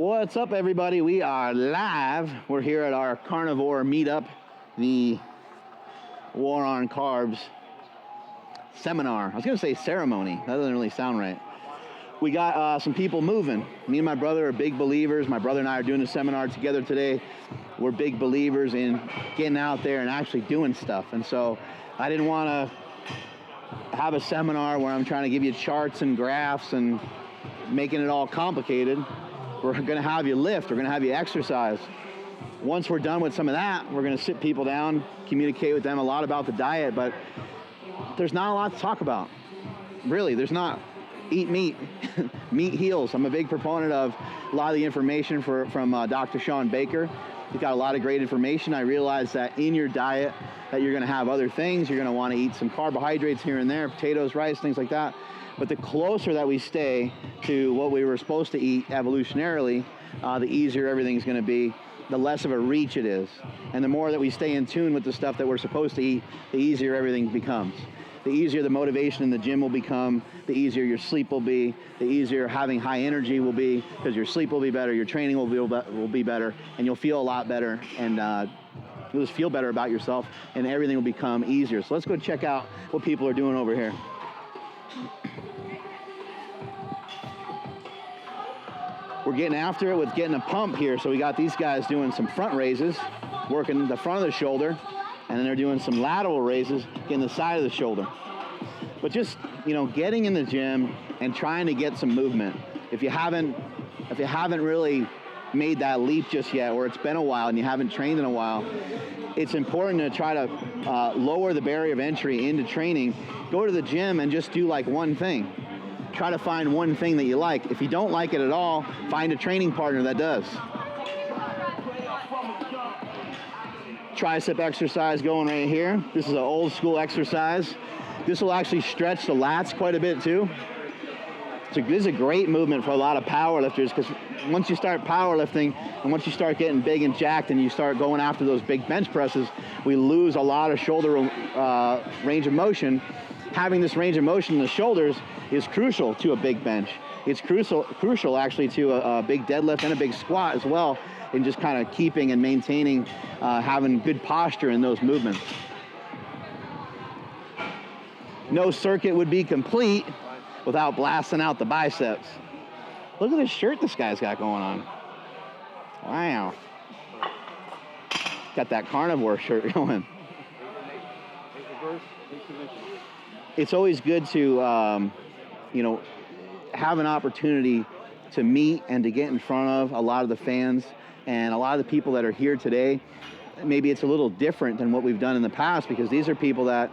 What's up, everybody? We are live. We're here at our Carnivore Meat Up, the War on Carbs seminar. I was going to say ceremony. That doesn't really sound right. We got some people moving. Me and my brother are big believers. My brother and I are doing a seminar together today. We're big believers in getting out there and actually doing stuff. And so I didn't want to have a seminar where I'm trying to give you charts and graphs and making it all complicated. We're going to have you lift. We're going to have you exercise. Once we're done with some of that, we're going to sit people down, communicate with them a lot about the diet, but there's not a lot to talk about. Really, there's not. Eat meat. Meat heals. I'm a big proponent of a lot of the information from Dr. Sean Baker. He's got a lot of great information. I realize that in your diet that you're going to have other things. You're going to want to eat some carbohydrates here and there, potatoes, rice, things like that. But the closer that we stay to what we were supposed to eat evolutionarily, the easier everything's going to be, the less of a reach it is. And the more that we stay in tune with the stuff that we're supposed to eat, the easier everything becomes. The easier the motivation in the gym will become, the easier your sleep will be, the easier having high energy will be, because your sleep will be better, your training will be better, and you'll feel a lot better, and you'll just feel better about yourself, and everything will become easier. So let's go check out what people are doing over here. We're getting after it with getting a pump here. So we got these guys doing some front raises, working the front of the shoulder, and then they're doing some lateral raises, getting the side of the shoulder. But just, getting in the gym and trying to get some movement. If you haven't really made that leap just yet, or it's been a while and you haven't trained in a while, it's important to try to lower the barrier of entry into training. Go to the gym and just do like one thing. Try to find one thing that you like. If you don't like it at all, find a training partner that does. Tricep exercise going right here. This is an old school exercise. This will actually stretch the lats quite a bit too. So this is a great movement for a lot of power lifters, because once you start powerlifting and once you start getting big and jacked and you start going after those big bench presses, we lose a lot of shoulder range of motion. Having this range of motion in the shoulders is crucial to a big bench. It's crucial actually to a big deadlift and a big squat as well, in just kind of keeping and maintaining, having good posture in those movements. No circuit would be complete without blasting out the biceps. Look at this shirt this guy's got going on. Wow. Got that carnivore shirt going. It's always good to, have an opportunity to meet and to get in front of a lot of the fans and a lot of the people that are here today. Maybe it's a little different than what we've done in the past, because these are people that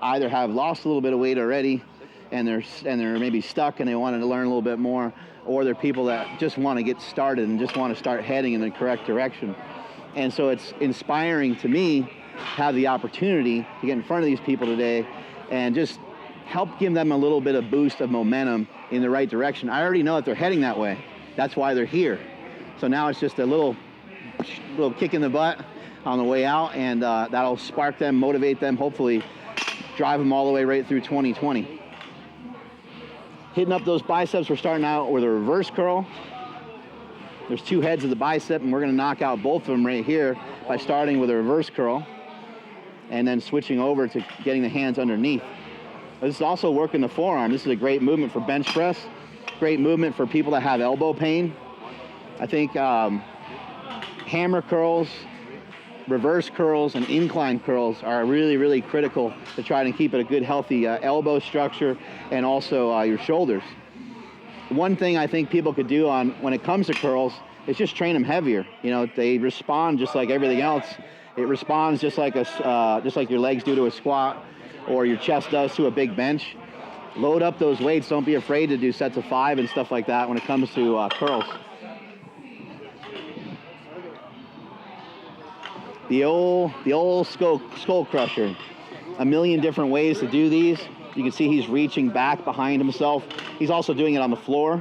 either have lost a little bit of weight already and they're maybe stuck and they wanted to learn a little bit more, or they're people that just want to get started and just want to start heading in the correct direction. And so it's inspiring to me to have the opportunity to get in front of these people today and just help give them a little bit of boost of momentum in the right direction. I already know that they're heading that way. That's why they're here. So now it's just a little kick in the butt on the way out, and that'll spark them, motivate them, hopefully drive them all the way right through 2020. Hitting up those biceps, we're starting out with a reverse curl. There's two heads of the bicep, and we're gonna knock out both of them right here by starting with a reverse curl and then switching over to getting the hands underneath. This is also working the forearm. This is a great movement for bench press, great movement for people that have elbow pain. I think hammer curls, reverse curls, and incline curls are really, really critical to try to keep it a good, healthy elbow structure and also your shoulders. One thing I think people could do when it comes to curls is just train them heavier. They respond just like everything else. It responds just like your legs do to a squat, or your chest does to a big bench. Load up those weights. Don't be afraid to do sets of 5 and stuff like that when it comes to curls. The old skull crusher. A million different ways to do these. You can see he's reaching back behind himself. He's also doing it on the floor,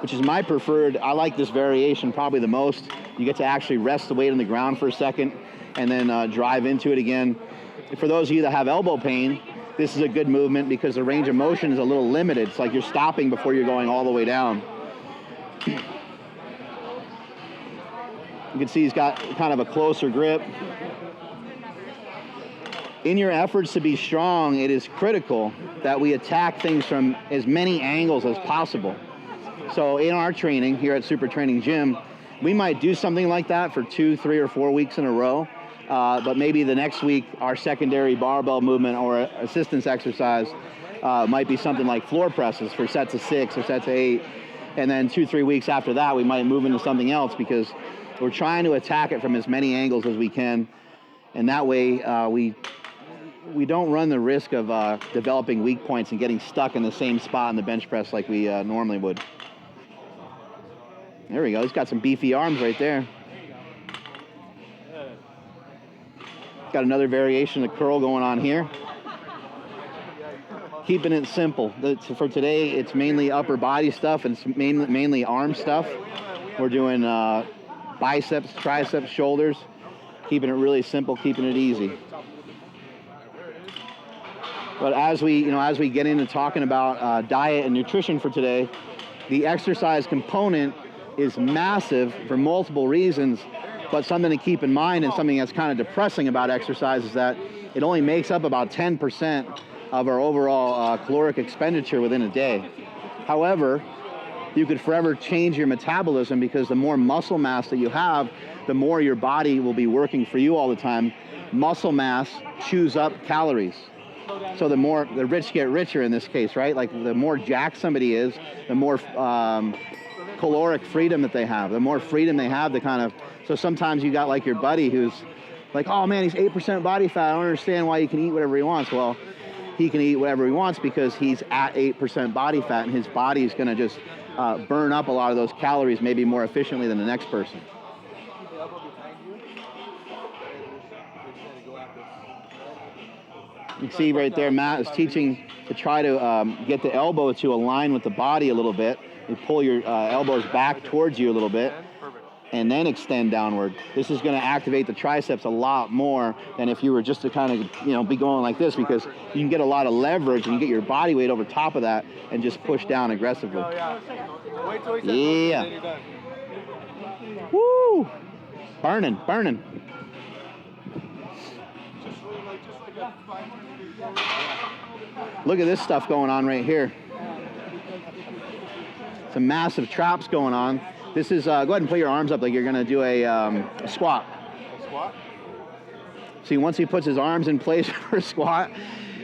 which is my preferred. I like this variation probably the most. You get to actually rest the weight on the ground for a second and then drive into it again. For those of you that have elbow pain, this is a good movement because the range of motion is a little limited. It's like you're stopping before you're going all the way down. You can see he's got kind of a closer grip. In your efforts to be strong, it is critical that we attack things from as many angles as possible. So in our training here at SuperTraining Gym, we might do something like that for 2, 3, or 4 weeks in a row. But maybe the next week, our secondary barbell movement or assistance exercise might be something like floor presses for sets of 6 or sets of 8. And then 2, 3 weeks after that, we might move into something else because we're trying to attack it from as many angles as we can. And that way, we don't run the risk of developing weak points and getting stuck in the same spot in the bench press like we normally would. There we go. He's got some beefy arms right there. Got another variation of curl going on here. Keeping it simple. For today, it's mainly upper body stuff and it's mainly arm stuff. We're doing biceps, triceps, shoulders. Keeping it really simple, keeping it easy. But as we get into talking about diet and nutrition for today, the exercise component is massive for multiple reasons. But something to keep in mind and something that's kind of depressing about exercise is that it only makes up about 10% of our overall caloric expenditure within a day. However, you could forever change your metabolism because the more muscle mass that you have, the more your body will be working for you all the time. Muscle mass chews up calories. So the rich get richer in this case, right? Like the more jacked somebody is, the more caloric freedom that they have. The more freedom they have to kind of, so sometimes you got like your buddy who's like, oh man, he's 8% body fat. I don't understand why he can eat whatever he wants. Well, he can eat whatever he wants because he's at 8% body fat and his body is going to just burn up a lot of those calories maybe more efficiently than the next person. You can see right there, Matt is teaching to try to get the elbow to align with the body a little bit. You pull your elbows back towards you a little bit and then extend downward. This is going to activate the triceps a lot more than if you were just to kind of, be going like this because you can get a lot of leverage and you get your body weight over top of that and just push down aggressively. Yeah. Woo! Burning. Look at this stuff going on right here. Some massive traps going on. This is, go ahead and put your arms up like you're going to do a squat. A squat? See, once he puts his arms in place for a squat,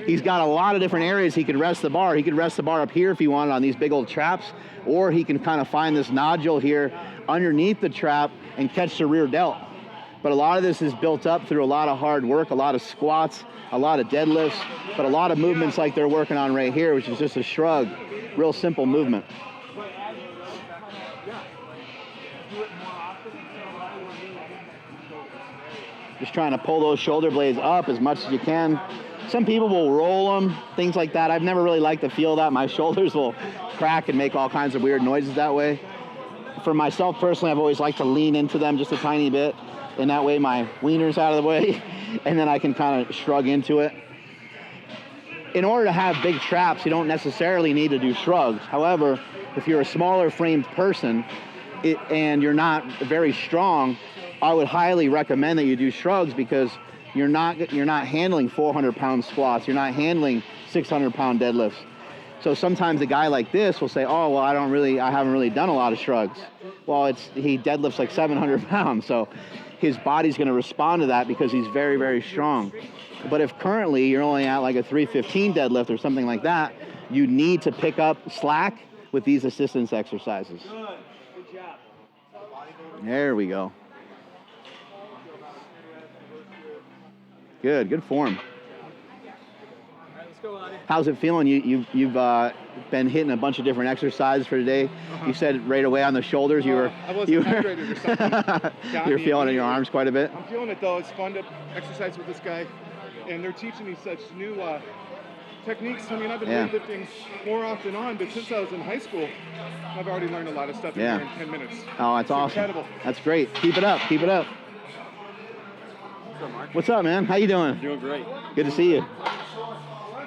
he's got a lot of different areas he could rest the bar. He could rest the bar up here if he wanted on these big old traps, or he can kind of find this nodule here underneath the trap and catch the rear delt. But a lot of this is built up through a lot of hard work, a lot of squats, a lot of deadlifts, but a lot of movements like they're working on right here, which is just a shrug. Real simple movement. Just trying to pull those shoulder blades up as much as you can. Some people will roll them, things like that. I've never really liked the feel of that. My shoulders will crack and make all kinds of weird noises that way. For myself personally, I've always liked to lean into them just a tiny bit. And that way my wiener's out of the way and then I can kind of shrug into it. In order to have big traps, you don't necessarily need to do shrugs. However, if you're a smaller framed person and you're not very strong, I would highly recommend that you do shrugs because you're not handling 400-pound squats. You're not handling 600-pound deadlifts. So sometimes a guy like this will say, oh, well, I haven't really done a lot of shrugs. Well, he deadlifts like 700 pounds. So his body's going to respond to that because he's very, very strong. But if currently you're only at like a 315 deadlift or something like that, you need to pick up slack with these assistance exercises. Good job. There we go. Good form. How's it feeling? You've been hitting a bunch of different exercises for today. You said right away on the shoulders you were hydrated or something. You're feeling it in your arms quite a bit. I'm feeling it though. It's fun to exercise with this guy, and they're teaching me such new techniques. I mean, I've been weightlifting more off and on, but since I was in high school, I've already learned a lot of stuff in 10 minutes. Oh, that's awesome. Incredible. That's great. Keep it up. What's up, Mark? What's up, man? How you doing? Doing great. Good to see you.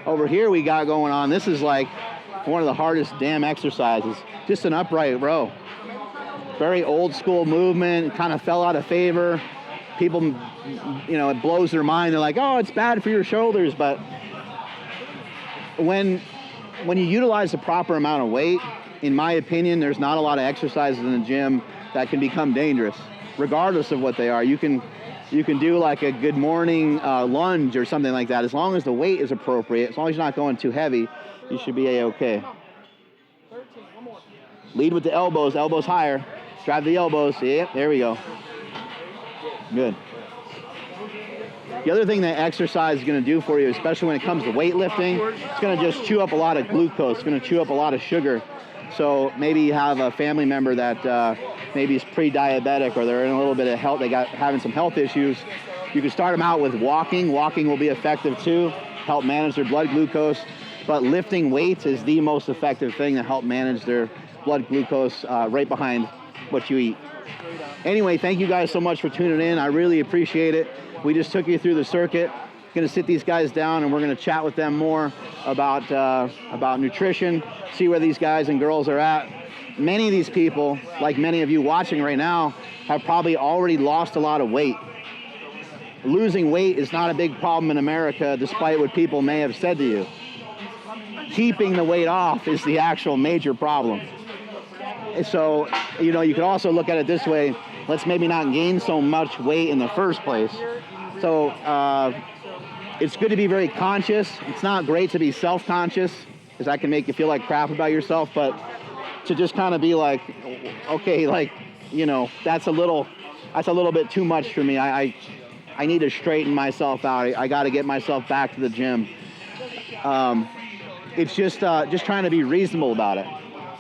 Over here we got going on, this is like one of the hardest damn exercises. Just an upright row. very old school movement. It kind of fell out of favor. People, you know, it blows their mind. They're like, oh, it's bad for your shoulders. But when you utilize the proper amount of weight, in my opinion, there's not a lot of exercises in the gym that can become dangerous, regardless of what they are. You can do like a good morning lunge or something like that. As long as the weight is appropriate, as long as you're not going too heavy, you should be A-okay. Lead with the elbows, elbows higher. Drive the elbows. Yep, there we go. Good. The other thing that exercise is going to do for you, especially when it comes to weightlifting, it's going to just chew up a lot of glucose. It's going to chew up a lot of sugar. So maybe you have a family member that maybe is pre-diabetic, or they're in a little bit of health, having some health issues. You can start them out with walking. Walking will be effective too, help manage their blood glucose. But lifting weights is the most effective thing to help manage their blood glucose right behind what you eat. Anyway, thank you guys so much for tuning in. I really appreciate it. We just took you through the circuit. Going to sit these guys down and we're going to chat with them more about nutrition, see where these guys and girls are at. Many of these people, like many of you watching right now, have probably already lost a lot of weight. Losing weight is not a big problem in America, despite what people may have said to you. Keeping the weight off is the actual major problem. So, you know, you could also look at it this way. Let's maybe not gain so much weight in the first place. So it's good to be very conscious. It's not great to be self-conscious, because that can make you feel like crap about yourself, but to just kind of be like, okay, like, you know, that's a little bit too much for me. I need to straighten myself out. I got to get myself back to the gym. It's just trying to be reasonable about it.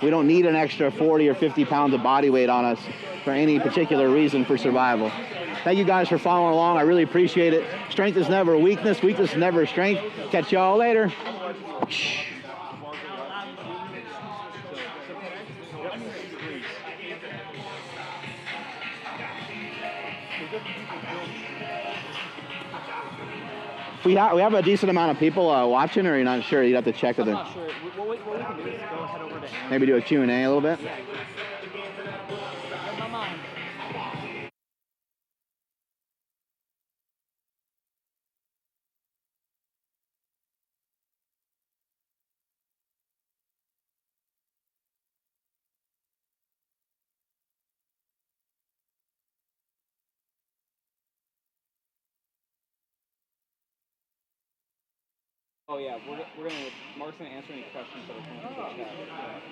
We don't need an extra 40 or 50 pounds of body weight on us for any particular reason for survival. Thank you guys for following along. I really appreciate it. Strength is never a weakness. Weakness is never a strength. Catch y'all later. We have a decent amount of people watching, or you're not sure? You'd have to check with them. I'm not sure. What we can do is go head over to Andrew. Maybe do a Q&A a little bit? My mind. Oh yeah, Mark's gonna answer any questions that are coming through the chat.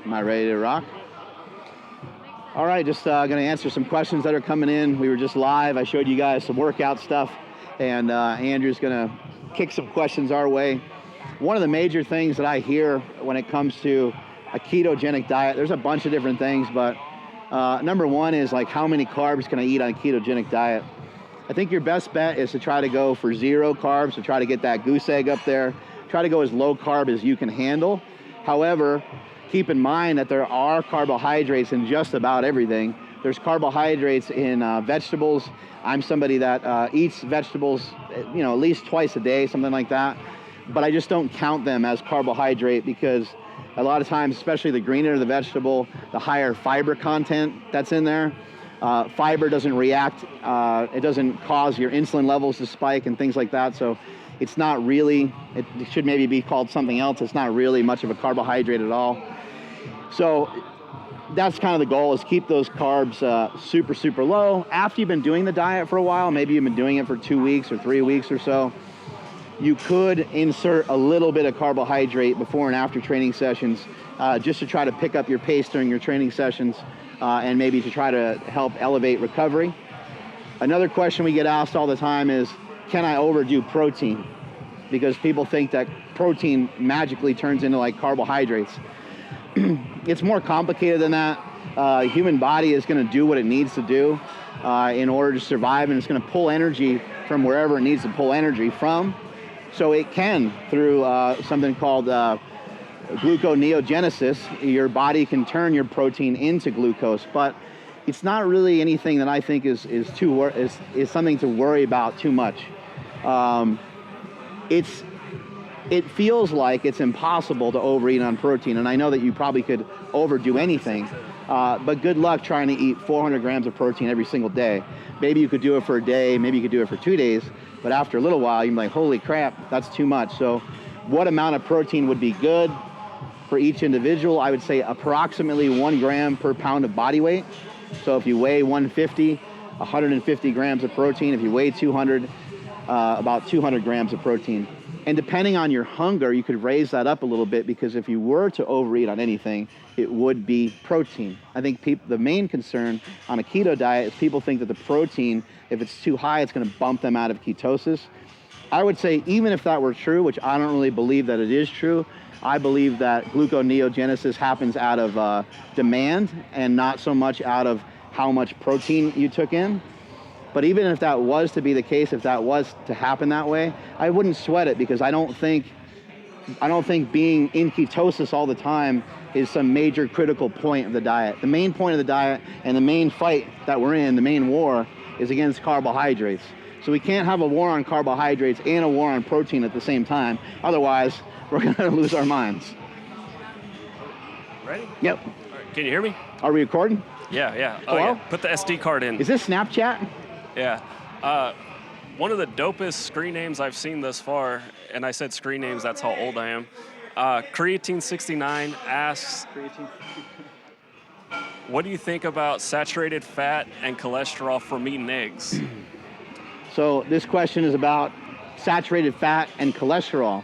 Am I ready to rock? All right, just going to answer some questions that are coming in. We were just live. I showed you guys some workout stuff, and Andrew's going to kick some questions our way. One of the major things that I hear when it comes to a ketogenic diet, there's a bunch of different things, but number one is like, how many carbs can I eat on a ketogenic diet? I think your best bet is to try to go for 0 carbs, to try to get that goose egg up there. Try to go as low carb as you can handle. However, keep in mind that there are carbohydrates in just about everything. There's carbohydrates in vegetables. I'm somebody that eats vegetables, you know, at least twice a day, something like that. But I just don't count them as carbohydrate, because a lot of times, especially the greener the vegetable, the higher fiber content that's in there. Fiber doesn't react, it doesn't cause your insulin levels to spike and things like that. So it's not really, it should maybe be called something else. It's not really much of a carbohydrate at all. So that's kind of the goal, is keep those carbs super, super low. After you've been doing the diet for a while, maybe you've been doing it for 2 weeks or 3 weeks or so, you could insert a little bit of carbohydrate before and after training sessions, just to try to pick up your pace during your training sessions, and maybe to try to help elevate recovery. Another question we get asked all the time is, can I overdo protein? Because people think that protein magically turns into like carbohydrates. It's more complicated than that. Human body is going to do what it needs to do in order to survive, and it's going to pull energy from wherever it needs to pull energy from. So it can, through something called gluconeogenesis. Your body can turn your protein into glucose, but it's not really anything that I think is something to worry about too much. It feels like it's impossible to overeat on protein, and I know that you probably could overdo anything, but good luck trying to eat 400 grams of protein every single day. Maybe you could do it for a day, maybe you could do it for 2 days, but after a little while, you're like, holy crap, that's too much. So what amount of protein would be good for each individual? I would say approximately 1 gram per pound of body weight. So if you weigh 150, 150 grams of protein. If you weigh 200, about 200 grams of protein. And depending on your hunger, you could raise that up a little bit, because if you were to overeat on anything, it would be protein. I think the main concern on a keto diet is people think that the protein, if it's too high, it's going to bump them out of ketosis. I would say even if that were true, which I don't really believe that it is true, I believe that gluconeogenesis happens out of demand and not so much out of how much protein you took in. But even if that was to be the case, if that was to happen that way, I wouldn't sweat it, because I don't think being in ketosis all the time is some major critical point of the diet. The main point of the diet and the main fight that we're in, the main war, is against carbohydrates. So we can't have a war on carbohydrates and a war on protein at the same time. Otherwise, we're going to lose our minds. Ready? Yep. All right. Can you hear me? Are we recording? Yeah. Oh, Hello? yeah. Put the SD card in. Is this Snapchat? Yeah. One of the dopest screen names I've seen thus far, and I said screen names, that's how old I am. Creatine69 asks, what do you think about saturated fat and cholesterol from meat and eggs? So this question is about saturated fat and cholesterol.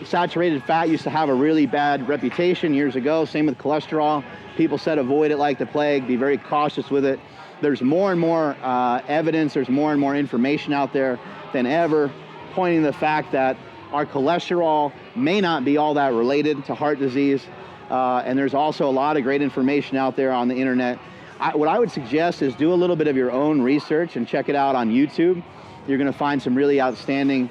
Saturated fat used to have a really bad reputation years ago. Same with cholesterol. People said avoid it like the plague, be very cautious with it. There's more and more evidence, there's more and more information out there than ever, pointing to the fact that our cholesterol may not be all that related to heart disease. And there's also a lot of great information out there on the internet. What I would suggest is do a little bit of your own research and check it out on YouTube. You're gonna find some really outstanding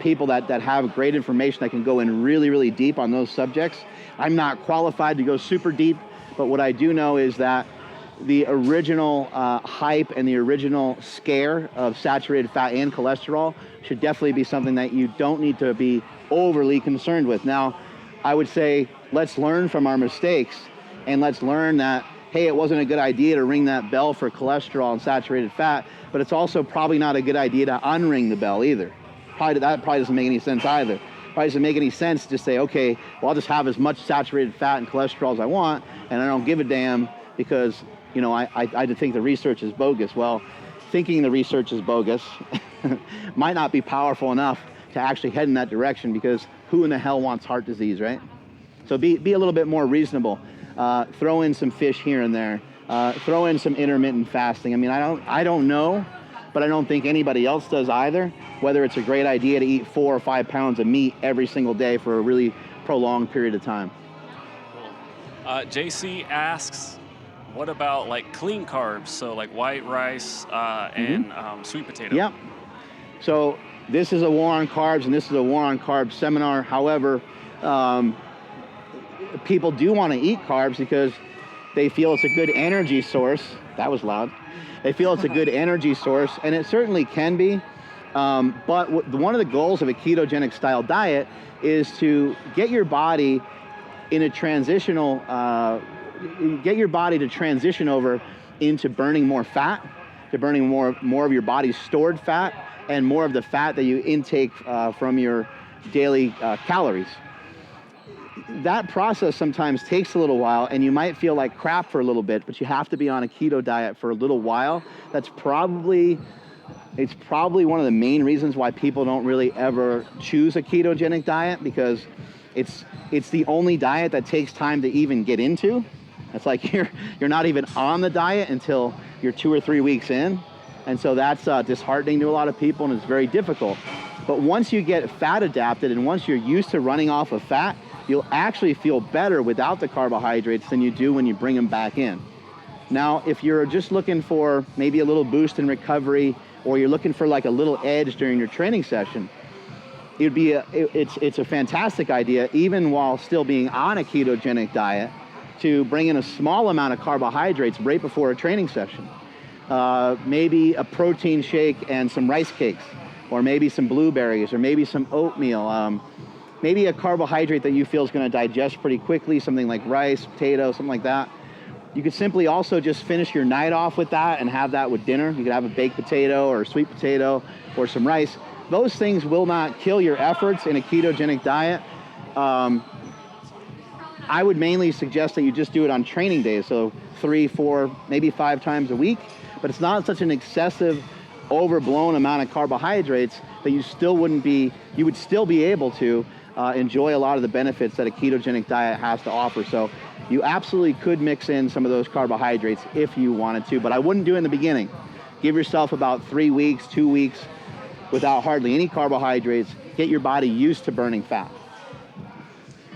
people that have great information that can go in really, really deep on those subjects. I'm not qualified to go super deep, but what I do know is that the original hype and the original scare of saturated fat and cholesterol should definitely be something that you don't need to be overly concerned with. Now, I would say let's learn from our mistakes, and let's learn that, hey, it wasn't a good idea to ring that bell for cholesterol and saturated fat, but it's also probably not a good idea to unring the bell either. That probably doesn't make any sense either. Probably doesn't make any sense to say, okay, well, I'll just have as much saturated fat and cholesterol as I want, and I don't give a damn because, you know, I think the research is bogus. Well, thinking the research is bogus might not be powerful enough to actually head in that direction, because who in the hell wants heart disease, right? So be a little bit more reasonable. Throw in some fish here and there. Throw in some intermittent fasting. I mean, I don't know, but I don't think anybody else does either, whether it's a great idea to eat 4 or 5 pounds of meat every single day for a really prolonged period of time. JC asks, what about like clean carbs? So like white rice and sweet potato. Yep. So this is a war on carbs, and this is a war on carbs seminar. However, people do want to eat carbs because they feel it's a good energy source. That was loud. They feel it's a good energy source, and it certainly can be. But one of the goals of a ketogenic style diet is to get your body in a transitional, get your body to transition over into burning more fat, to burning more of your body's stored fat, and more of the fat that you intake from your daily calories. That process sometimes takes a little while, and you might feel like crap for a little bit, but you have to be on a keto diet for a little while. It's probably one of the main reasons why people don't really ever choose a ketogenic diet, because it's the only diet that takes time to even get into. It's like you're not even on the diet until you're 2 or 3 weeks in. And so that's disheartening to a lot of people, and it's very difficult. But once you get fat adapted, and once you're used to running off of fat, you'll actually feel better without the carbohydrates than you do when you bring them back in. Now, if you're just looking for maybe a little boost in recovery, or you're looking for like a little edge during your training session, it's a fantastic idea, even while still being on a ketogenic diet, to bring in a small amount of carbohydrates right before a training session. Maybe a protein shake and some rice cakes, or maybe some blueberries, or maybe some oatmeal. Maybe a carbohydrate that you feel is going to digest pretty quickly, something like rice, potato, something like that. You could simply also just finish your night off with that and have that with dinner. You could have a baked potato or a sweet potato or some rice. Those things will not kill your efforts in a ketogenic diet. I would mainly suggest that you just do it on training days, so 3, 4, maybe 5 times a week, but it's not such an excessive, overblown amount of carbohydrates that you would still be able to enjoy a lot of the benefits that a ketogenic diet has to offer. So you absolutely could mix in some of those carbohydrates if you wanted to, but I wouldn't do it in the beginning. Give yourself about 3 weeks, 2 weeks without hardly any carbohydrates. Get your body used to burning fat.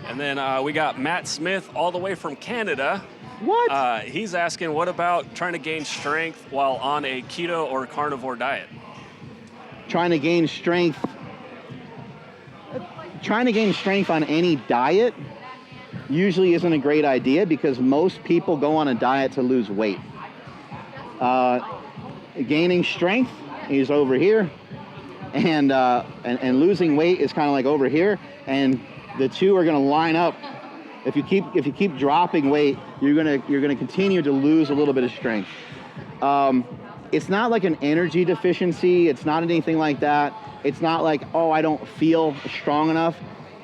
And then we got Matt Smith all the way from Canada. What? He's asking, what about trying to gain strength while on a keto or carnivore diet? Trying to gain strength on any diet usually isn't a great idea, because most people go on a diet to lose weight. Gaining strength is over here, and losing weight is kind of like over here, and the two are going to line up. If you keep dropping weight, you're going to continue to lose a little bit of strength. It's not like an energy deficiency. It's not anything like that. It's not like, oh, I don't feel strong enough.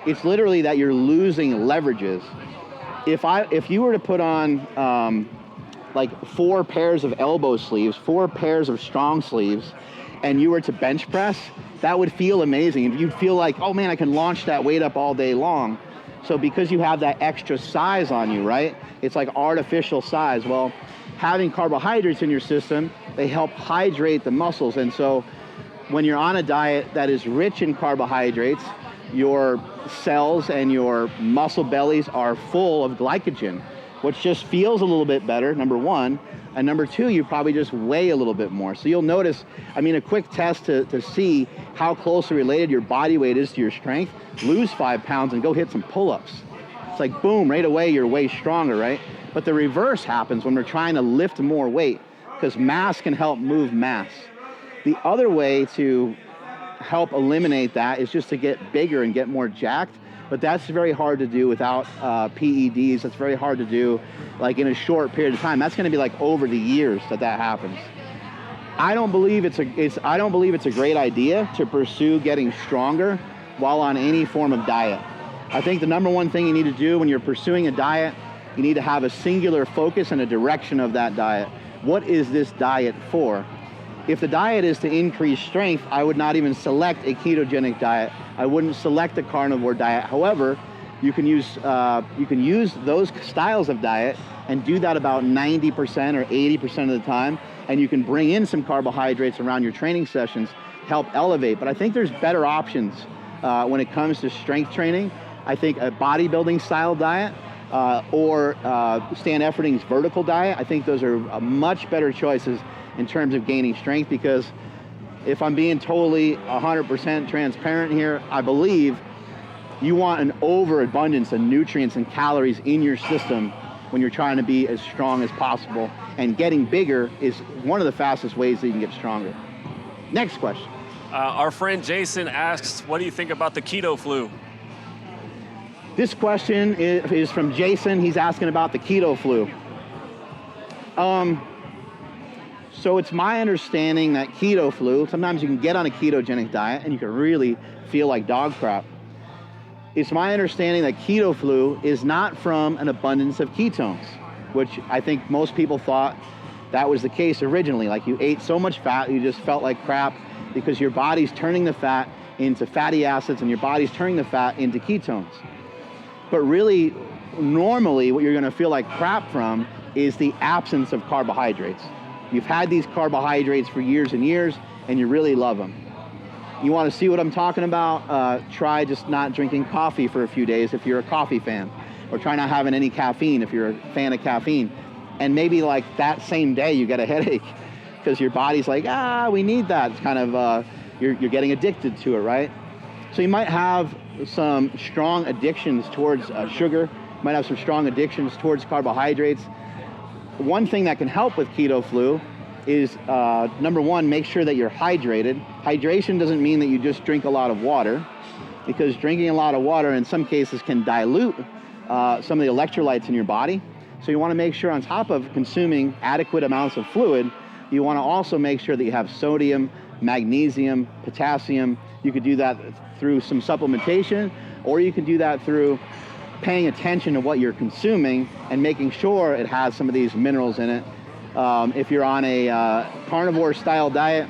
It's literally that you're losing leverages. If you were to put on like 4 pairs of elbow sleeves, 4 pairs of strong sleeves, and you were to bench press, that would feel amazing. You'd feel like, oh man, I can launch that weight up all day long. So because you have that extra size on you, right? It's like artificial size. Well, having carbohydrates in your system, they help hydrate the muscles. And so when you're on a diet that is rich in carbohydrates, your cells and your muscle bellies are full of glycogen, which just feels a little bit better, number one. And number two, you probably just weigh a little bit more. So you'll notice, a quick test to see how closely related your body weight is to your strength, lose 5 pounds and go hit some pull-ups. It's like, boom, right away, you're way stronger, right? But the reverse happens when we're trying to lift more weight, because mass can help move mass. The other way to help eliminate that is just to get bigger and get more jacked. But that's very hard to do without PEDs. That's very hard to do like in a short period of time. That's going to be like over the years that happens. I don't believe it's a great idea to pursue getting stronger while on any form of diet. I think the number one thing you need to do when you're pursuing a diet, you need to have a singular focus and a direction of that diet. What is this diet for? If the diet is to increase strength, I would not even select a ketogenic diet. I wouldn't select a carnivore diet. However, you can use those styles of diet and do that about 90% or 80% of the time, and you can bring in some carbohydrates around your training sessions, help elevate. But I think there's better options when it comes to strength training. I think a bodybuilding style diet or Stan Efferding's vertical diet, I think those are much better choices in terms of gaining strength, because if I'm being totally 100% transparent here, I believe you want an overabundance of nutrients and calories in your system when you're trying to be as strong as possible, and getting bigger is one of the fastest ways that you can get stronger. Next question. Our friend Jason asks, what do you think about the keto flu? This question is from Jason. He's asking about the keto flu. So it's my understanding that keto flu, sometimes you can get on a ketogenic diet and you can really feel like dog crap. It's my understanding that keto flu is not from an abundance of ketones, which I think most people thought that was the case originally. Like you ate so much fat, you just felt like crap because your body's turning the fat into fatty acids and your body's turning the fat into ketones. But really, normally what you're gonna feel like crap from is the absence of carbohydrates. You've had these carbohydrates for years and years, and you really love them. You want to see what I'm talking about? Try just not drinking coffee for a few days if you're a coffee fan, or try not having any caffeine if you're a fan of caffeine. And maybe like that same day you get a headache because your body's like, we need that. It's kind of, you're getting addicted to it, right? So you might have some strong addictions towards sugar, might have some strong addictions towards carbohydrates. One thing that can help with keto flu is, number one, make sure that you're hydrated. Hydration doesn't mean that you just drink a lot of water, because drinking a lot of water in some cases can dilute some of the electrolytes in your body. So you want to make sure, on top of consuming adequate amounts of fluid, you want to also make sure that you have sodium, magnesium, potassium. You could do that through some supplementation, or you can do that through paying attention to what you're consuming and making sure it has some of these minerals in it. If you're on a carnivore style diet,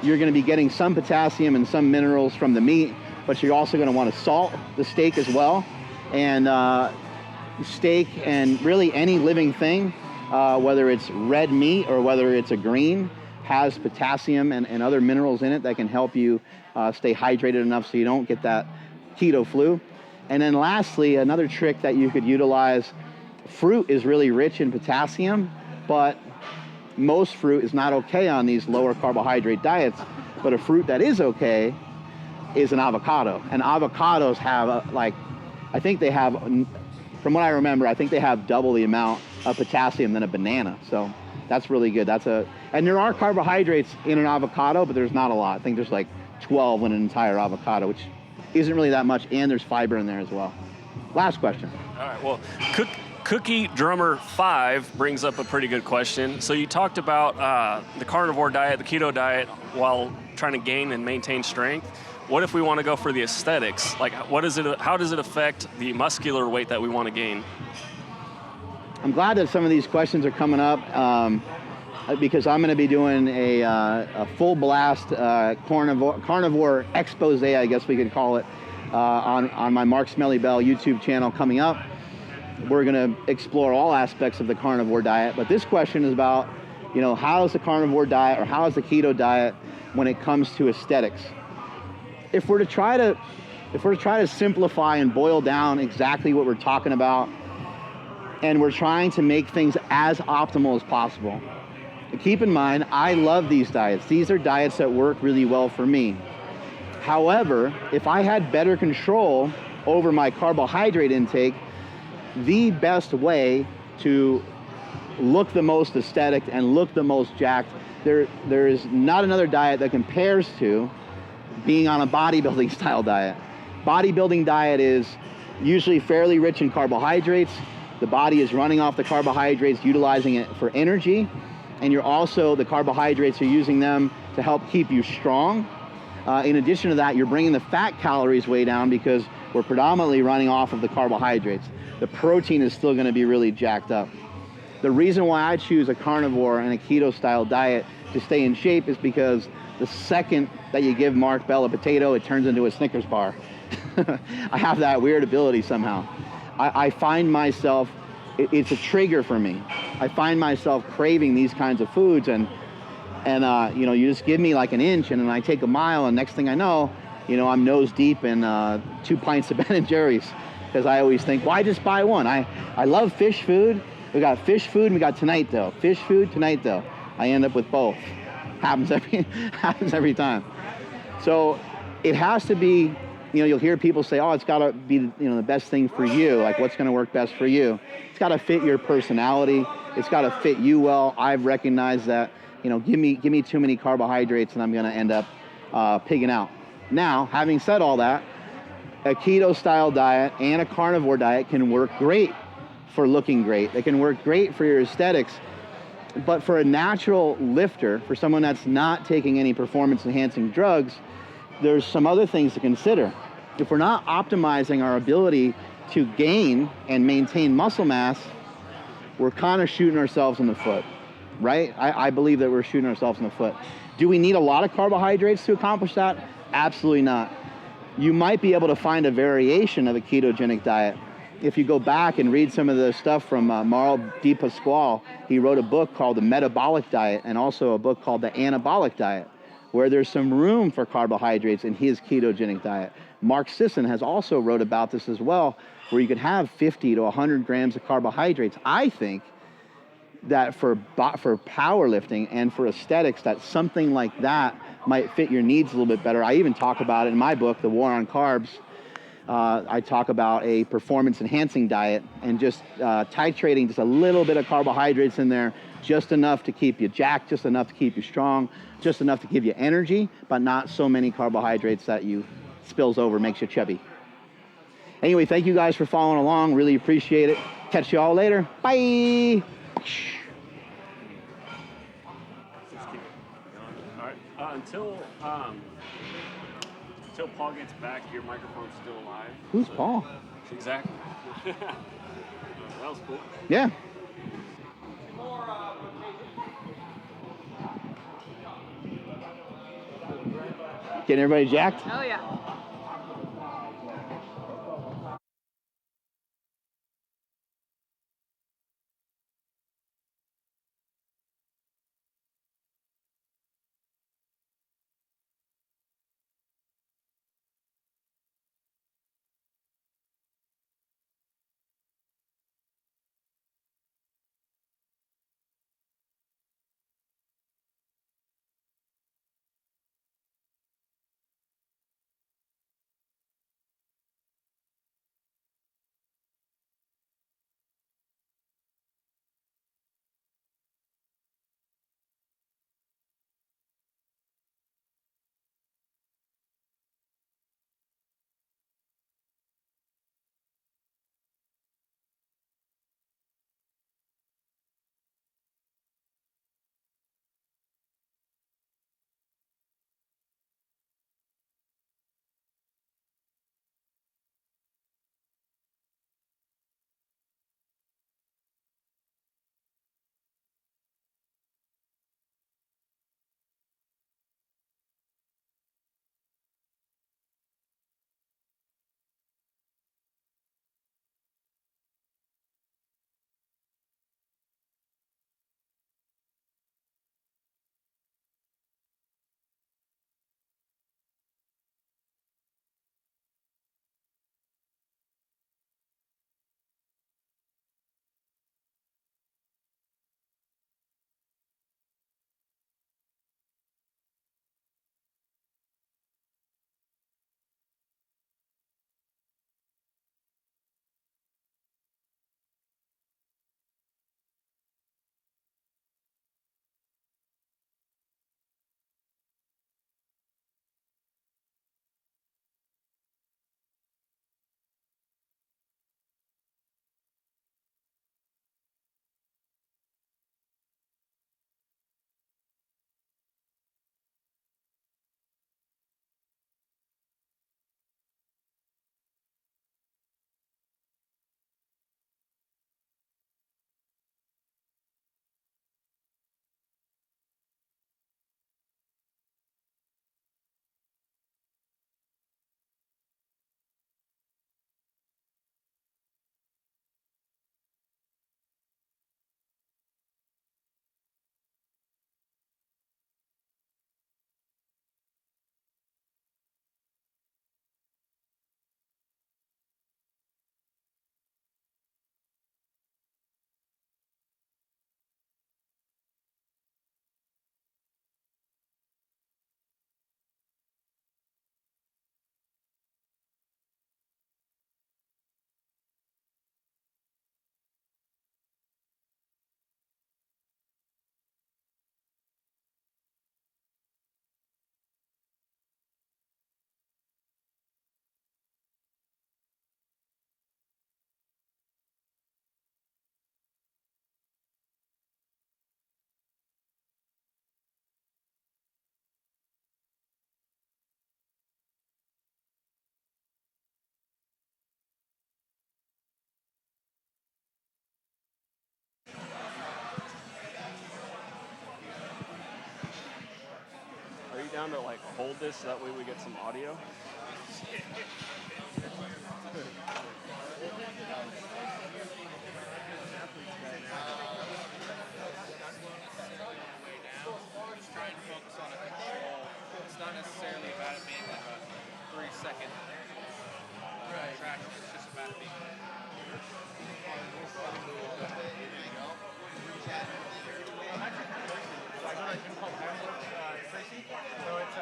you're going to be getting some potassium and some minerals from the meat, but you're also going to want to salt the steak as well. And steak and really any living thing, whether it's red meat or whether it's a green, has potassium and other minerals in it that can help you stay hydrated enough so you don't get that keto flu. And then lastly, another trick that you could utilize, fruit is really rich in potassium, but most fruit is not okay on these lower carbohydrate diets. But a fruit that is okay is an avocado. And avocados have I think they have, from what I remember, I think they have double the amount of potassium than a banana. So that's really good. And there are carbohydrates in an avocado, but there's not a lot. I think there's like 12 in an entire avocado, which isn't really that much, and there's fiber in there as well. Last question. All right, well, Cookie Drummer 5 brings up a pretty good question. So you talked about the carnivore diet, the keto diet, while trying to gain and maintain strength. What if we want to go for the aesthetics? Like, how does it affect the muscular weight that we want to gain? I'm glad that some of these questions are coming up because I'm going to be doing a full blast carnivore expose, I guess we could call it, on my Mark Smelly Bell YouTube channel coming up. We're going to explore all aspects of the carnivore diet, but this question is about, how is the carnivore diet or how is the keto diet when it comes to aesthetics? If we're to try to simplify and boil down exactly what we're talking about, and we're trying to make things as optimal as possible. Keep in mind, I love these diets. These are diets that work really well for me. However, if I had better control over my carbohydrate intake, the best way to look the most aesthetic and look the most jacked, there is not another diet that compares to being on a bodybuilding style diet. Bodybuilding diet is usually fairly rich in carbohydrates. The body is running off the carbohydrates, utilizing it for energy. And the carbohydrates, are using them to help keep you strong. In addition to that, you're bringing the fat calories way down because we're predominantly running off of the carbohydrates. The protein is still going to be really jacked up. The reason why I choose a carnivore and a keto style diet to stay in shape is because the second that you give Mark Bell a potato, it turns into a Snickers bar. I have that weird ability somehow. I find myself, it's a trigger for me. I find myself craving these kinds of foods, and you just give me like an inch and then I take a mile, and next thing I know, I'm nose deep in 2 pints of Ben & Jerry's, because I always think, why just buy one? I love fish food. We got fish food and we got Tonight Dough. Fish food, Tonight Dough. I end up with both. Happens every time. So it has to be, you'll hear people say, oh, it's got to be, the best thing for you. Like, what's going to work best for you? It's got to fit your personality. It's got to fit you well. I've recognized that, give me too many carbohydrates and I'm going to end up pigging out. Now, having said all that, a keto style diet and a carnivore diet can work great for looking great. They can work great for your aesthetics. But for a natural lifter, for someone that's not taking any performance enhancing drugs, there's some other things to consider. If we're not optimizing our ability to gain and maintain muscle mass, we're kind of shooting ourselves in the foot, right? I believe that we're shooting ourselves in the foot. Do we need a lot of carbohydrates to accomplish that? Absolutely not. You might be able to find a variation of a ketogenic diet. If you go back and read some of the stuff from Mauro Di Pasquale, he wrote a book called The Metabolic Diet and also a book called The Anabolic Diet, where there's some room for carbohydrates in his ketogenic diet. Mark Sisson has also wrote about this as well, where you could have 50 to 100 grams of carbohydrates. I think that for powerlifting and for aesthetics, that something like that might fit your needs a little bit better. I even talk about it in my book, The War on Carbs. I talk about a performance-enhancing diet and just titrating just a little bit of carbohydrates in there, just enough to keep you jacked, just enough to keep you strong, just enough to give you energy, but not so many carbohydrates that you spills over, makes you chubby. Anyway, thank you guys for following along. Really appreciate it. Catch you all later. Bye. All right. Until Paul gets back, your microphone's still alive. Who's Paul? Exactly. That was cool. Yeah. Getting everybody jacked? Oh, yeah. Are you down to like hold this so that way we get some audio? It's not necessarily about it being like a 3-second contraction. It's just about it being. I'm actually Tracy. So it's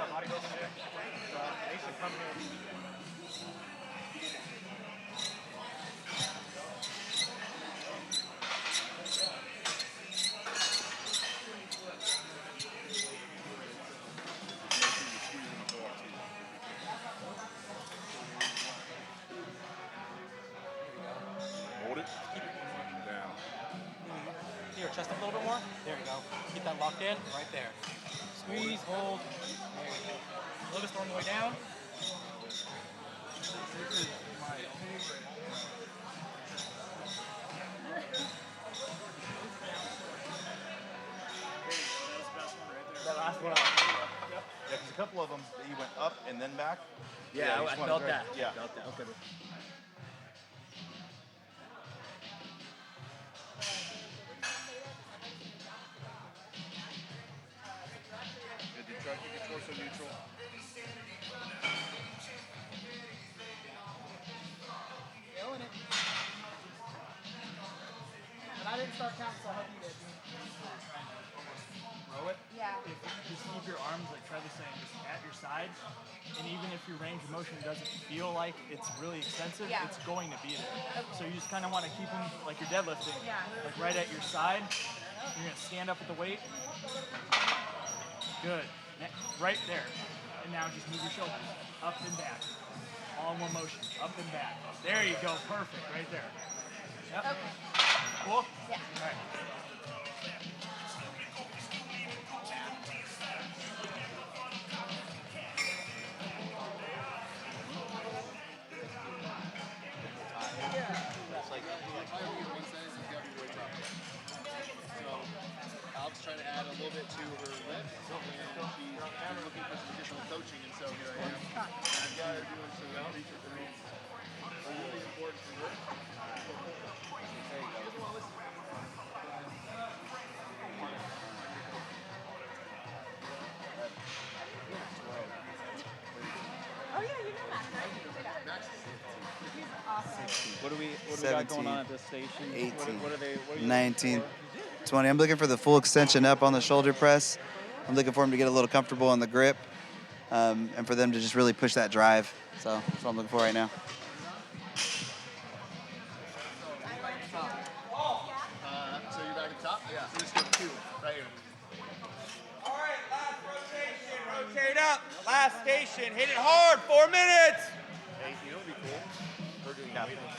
your chest up a little bit more. There you go. Keep that locked in right there. Squeeze, hold. There you go. A little bit storm the way down. This is my favorite. That last one. Yeah, because a couple of them, you went up and then back. Yeah, I felt that. Yeah. Felt that. Okay. Good. You try to keep your torso neutral. Killing it. And I didn't start counting, so I hope you did. Row it. Yeah. If just keep your arms, like Trevor's saying, just at your side. And even if your range of motion doesn't feel like it's really extensive, Yeah. it's going to be there. So you just kind of want to keep them like you're deadlifting, Yeah. like right at your side. You're going to stand up with the weight. Good. Right there. And now just move your shoulders up and back. All in one motion. Up and back. There you go. Perfect. Right there. Yep. Okay. Cool? Yeah. All right. Al's trying to add a little bit to her lift, and she's looking for some additional coaching, and so here I am. And I've got her doing some research for me. Really important for her. There you go. Oh yeah, you know Max, right? Max is 15. He's awesome. What do we got 17, going on at this station? 18, What are you 19, 20. I'm looking for the full extension up on the shoulder press. I'm looking for them to get a little comfortable on the grip, and for them to just really push that drive. So that's what I'm looking for right now. So you're back at the top? Yeah. So just get 2 right here. All right, last rotation. Rotate up. Last station. Hit it hard. 4 minutes. Hey, you know what would be cool? Her doing weight. Yeah.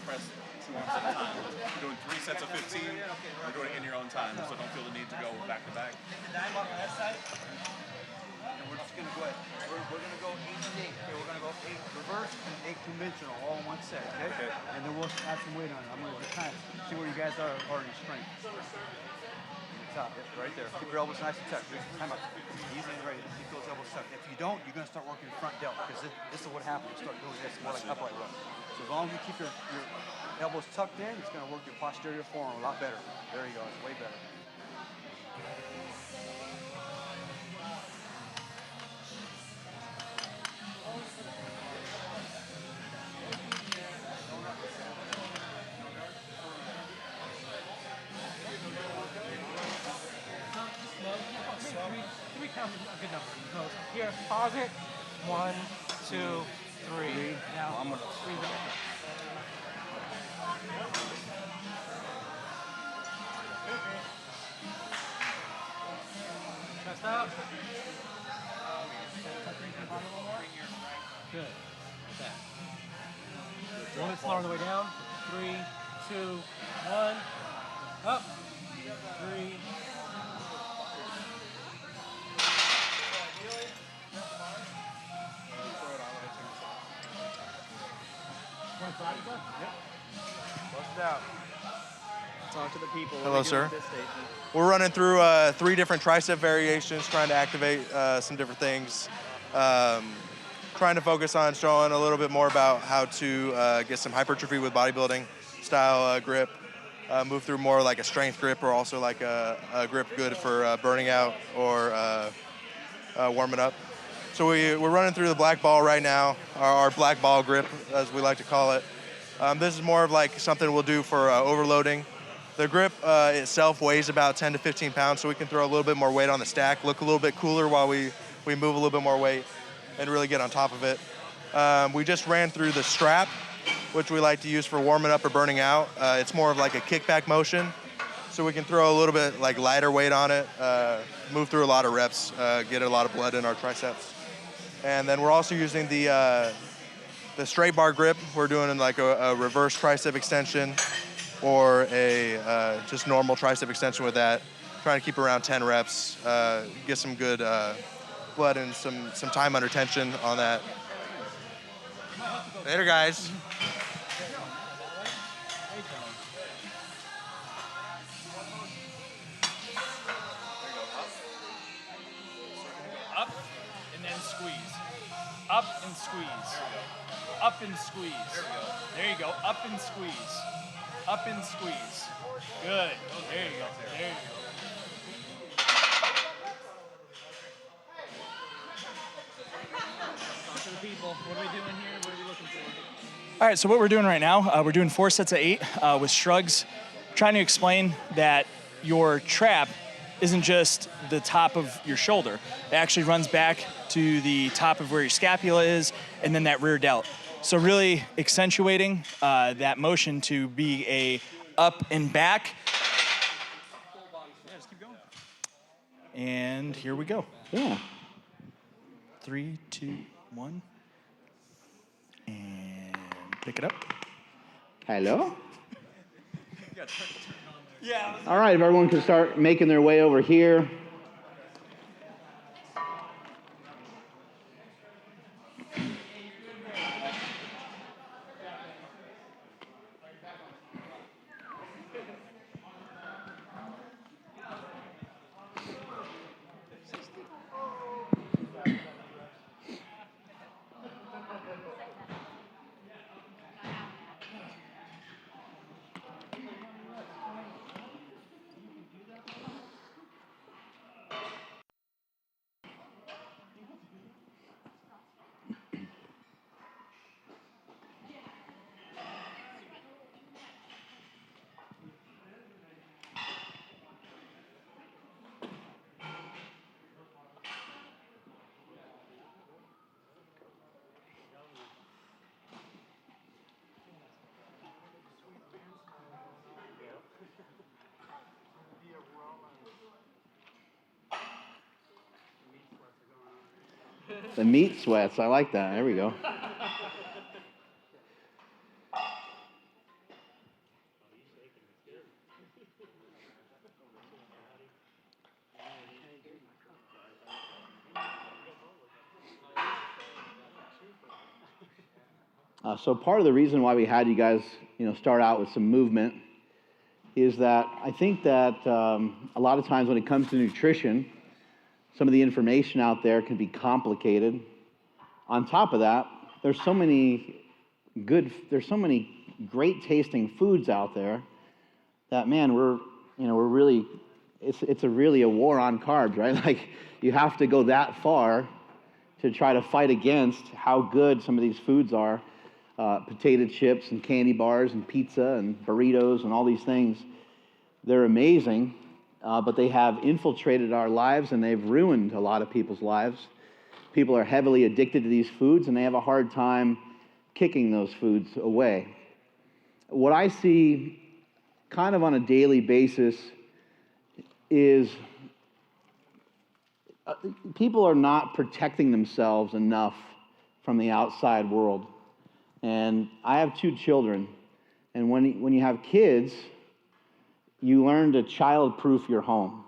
Press 2 arms at a time. You're doing 3 sets of 15. You're doing it in your own time, so don't feel the need to go back to back. And we're just going to go ahead. We're going to go 8 and 8. Okay, we're going to go 8 reverse and 8 conventional, all in one set, okay? And then we'll add some weight on it. I'm going to kind of see where you guys are in strength. Top, right there. Keep your elbows nice and tucked. Time up. Easy and ready. Keep those elbows tucked. If you don't, you're going to start working your front delt, because this is what happens. You start doing this more like upright row. So as long as you keep your elbows tucked in, it's going to work your posterior forearm a lot better. There you go. It's way better. Three counts is a good number. So here, pause it. 1, 2, 3. Now I'm gonna 3 minutes. Chest out. Good. Back. A little bit slower on the way down. 3, 2, 1. Up. 3. Bust it out. Talk to the people. What Hello, are we doing sir. at this station? We're running through 3 different tricep variations, trying to activate some different things. Trying to focus on showing a little bit more about how to get some hypertrophy with bodybuilding style grip. Move through more like a strength grip, or also like a grip good for burning out or warming up. So we're running through the black ball right now, our black ball grip, as we like to call it. This is more of like something we'll do for overloading The grip itself weighs about 10 to 15 pounds, so we can throw a little bit more weight on the stack, look a little bit cooler while we move a little bit more weight and really get on top of it. We just ran through the strap, which we like to use for warming up or burning out. It's more of like a kickback motion, so we can throw a little bit like lighter weight on it, move through a lot of reps, get a lot of blood in our triceps. And then we're also using the straight bar grip. We're doing like a reverse tricep extension or a just normal tricep extension with that. Trying to keep around 10 reps, get some good blood and some time under tension on that. Later, guys. Up and then squeeze. Up and squeeze. Up and squeeze. There you go. Up and squeeze. Up and squeeze. Good. There you go. There you go. Talk to the people. What are we doing here? What are we looking for? All right, so what we're doing right now, we're doing 4 sets of 8 with shrugs, trying to explain that your trap isn't just the top of your shoulder. It actually runs back to the top of where your scapula is and then that rear delt. So really accentuating that motion to be a up and back. Yeah, just keep going. And here we go. Yeah. 3, 2, 1. And pick it up. Hello? Yeah. All right, if everyone can start making their way over here. The meat sweats, I like that. There we go. So part of the reason why we had you guys, start out with some movement is that I think that a lot of times when it comes to nutrition, some of the information out there can be complicated. On top of that, there's so many great tasting foods out there that, man, we're really, it's really a war on carbs, right? Like, you have to go that far to try to fight against how good some of these foods are. Potato chips and candy bars and pizza and burritos and all these things. They're amazing, but they have infiltrated our lives and they've ruined a lot of people's lives. People are heavily addicted to these foods and they have a hard time kicking those foods away. What I see kind of on a daily basis is people are not protecting themselves enough from the outside world. And I have 2 children, and when you have kids, you learn to child-proof your home.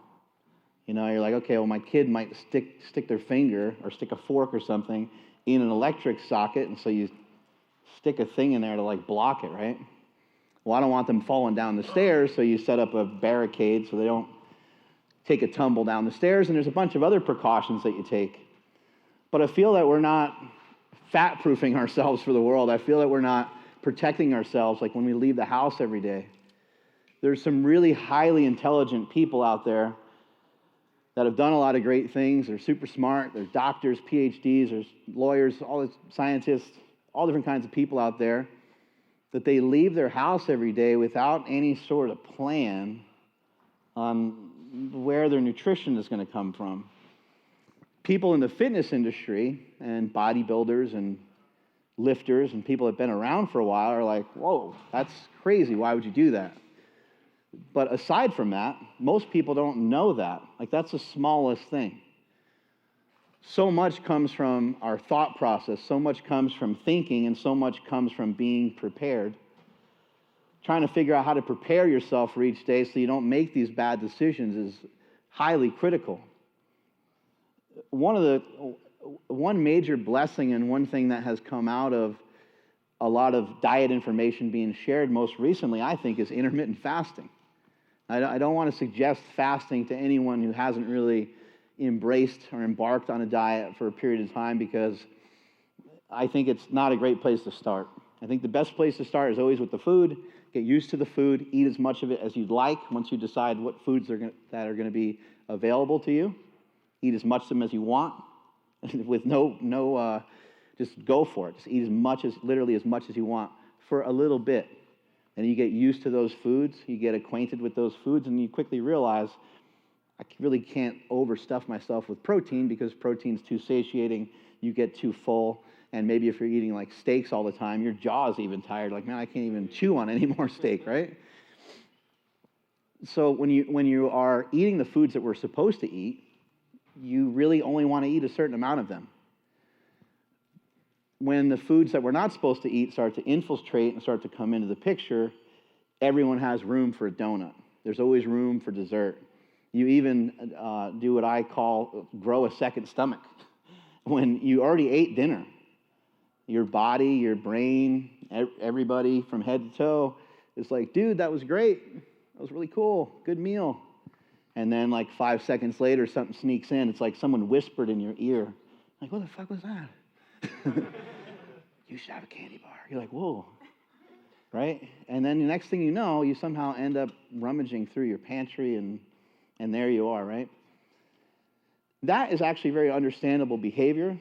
You're like, okay, well, my kid might stick their finger or stick a fork or something in an electric socket, and so you stick a thing in there to block it, right? Well, I don't want them falling down the stairs, so you set up a barricade so they don't take a tumble down the stairs, and there's a bunch of other precautions that you take. But I feel that we're not fat-proofing ourselves for the world. I feel that we're not protecting ourselves like when we leave the house every day. There's some really highly intelligent people out there that have done a lot of great things. They're super smart. There's doctors, PhDs, there's lawyers, all the scientists, all different kinds of people out there. that they leave their house every day without any sort of plan on where their nutrition is going to come from. People in the fitness industry and bodybuilders and lifters and people that have been around for a while are like, whoa, that's crazy. Why would you do that? But aside from that, most people don't know that. Like, that's the smallest thing. So much comes from our thought process, so much comes from thinking, and so much comes from being prepared. Trying to figure out how to prepare yourself for each day so you don't make these bad decisions is highly critical. One major blessing and one thing that has come out of a lot of diet information being shared most recently, I think, is intermittent fasting. I don't want to suggest fasting to anyone who hasn't really embraced or embarked on a diet for a period of time, because I think it's not a great place to start. I think the best place to start is always with the food. Get used to the food. Eat as much of it as you'd like. Once you decide what foods that are going to be available to you, eat as much of them as you want, with just go for it. Just eat literally as much as you want for a little bit. And you get used to those foods. You get acquainted with those foods, and you quickly realize, I really can't overstuff myself with protein because protein's too satiating. You get too full. And maybe if you're eating like steaks all the time, your jaw's even tired. Like, man, I can't even chew on any more steak, right? So when you are eating the foods that we're supposed to eat, you really only want to eat a certain amount of them. When the foods that we're not supposed to eat start to infiltrate and start to come into the picture, everyone has room for a donut. There's always room for dessert. You even do what I call grow a second stomach. When you already ate dinner, your body, your brain, everybody from head to toe is like, dude, that was great. That was really cool. Good meal. And then like 5 seconds later, something sneaks in. It's like someone whispered in your ear. Like, what the fuck was that? You should have a candy bar. You're like, whoa. Right? And then the next thing you know, you somehow end up rummaging through your pantry, and there you are, right? That is actually very understandable behavior.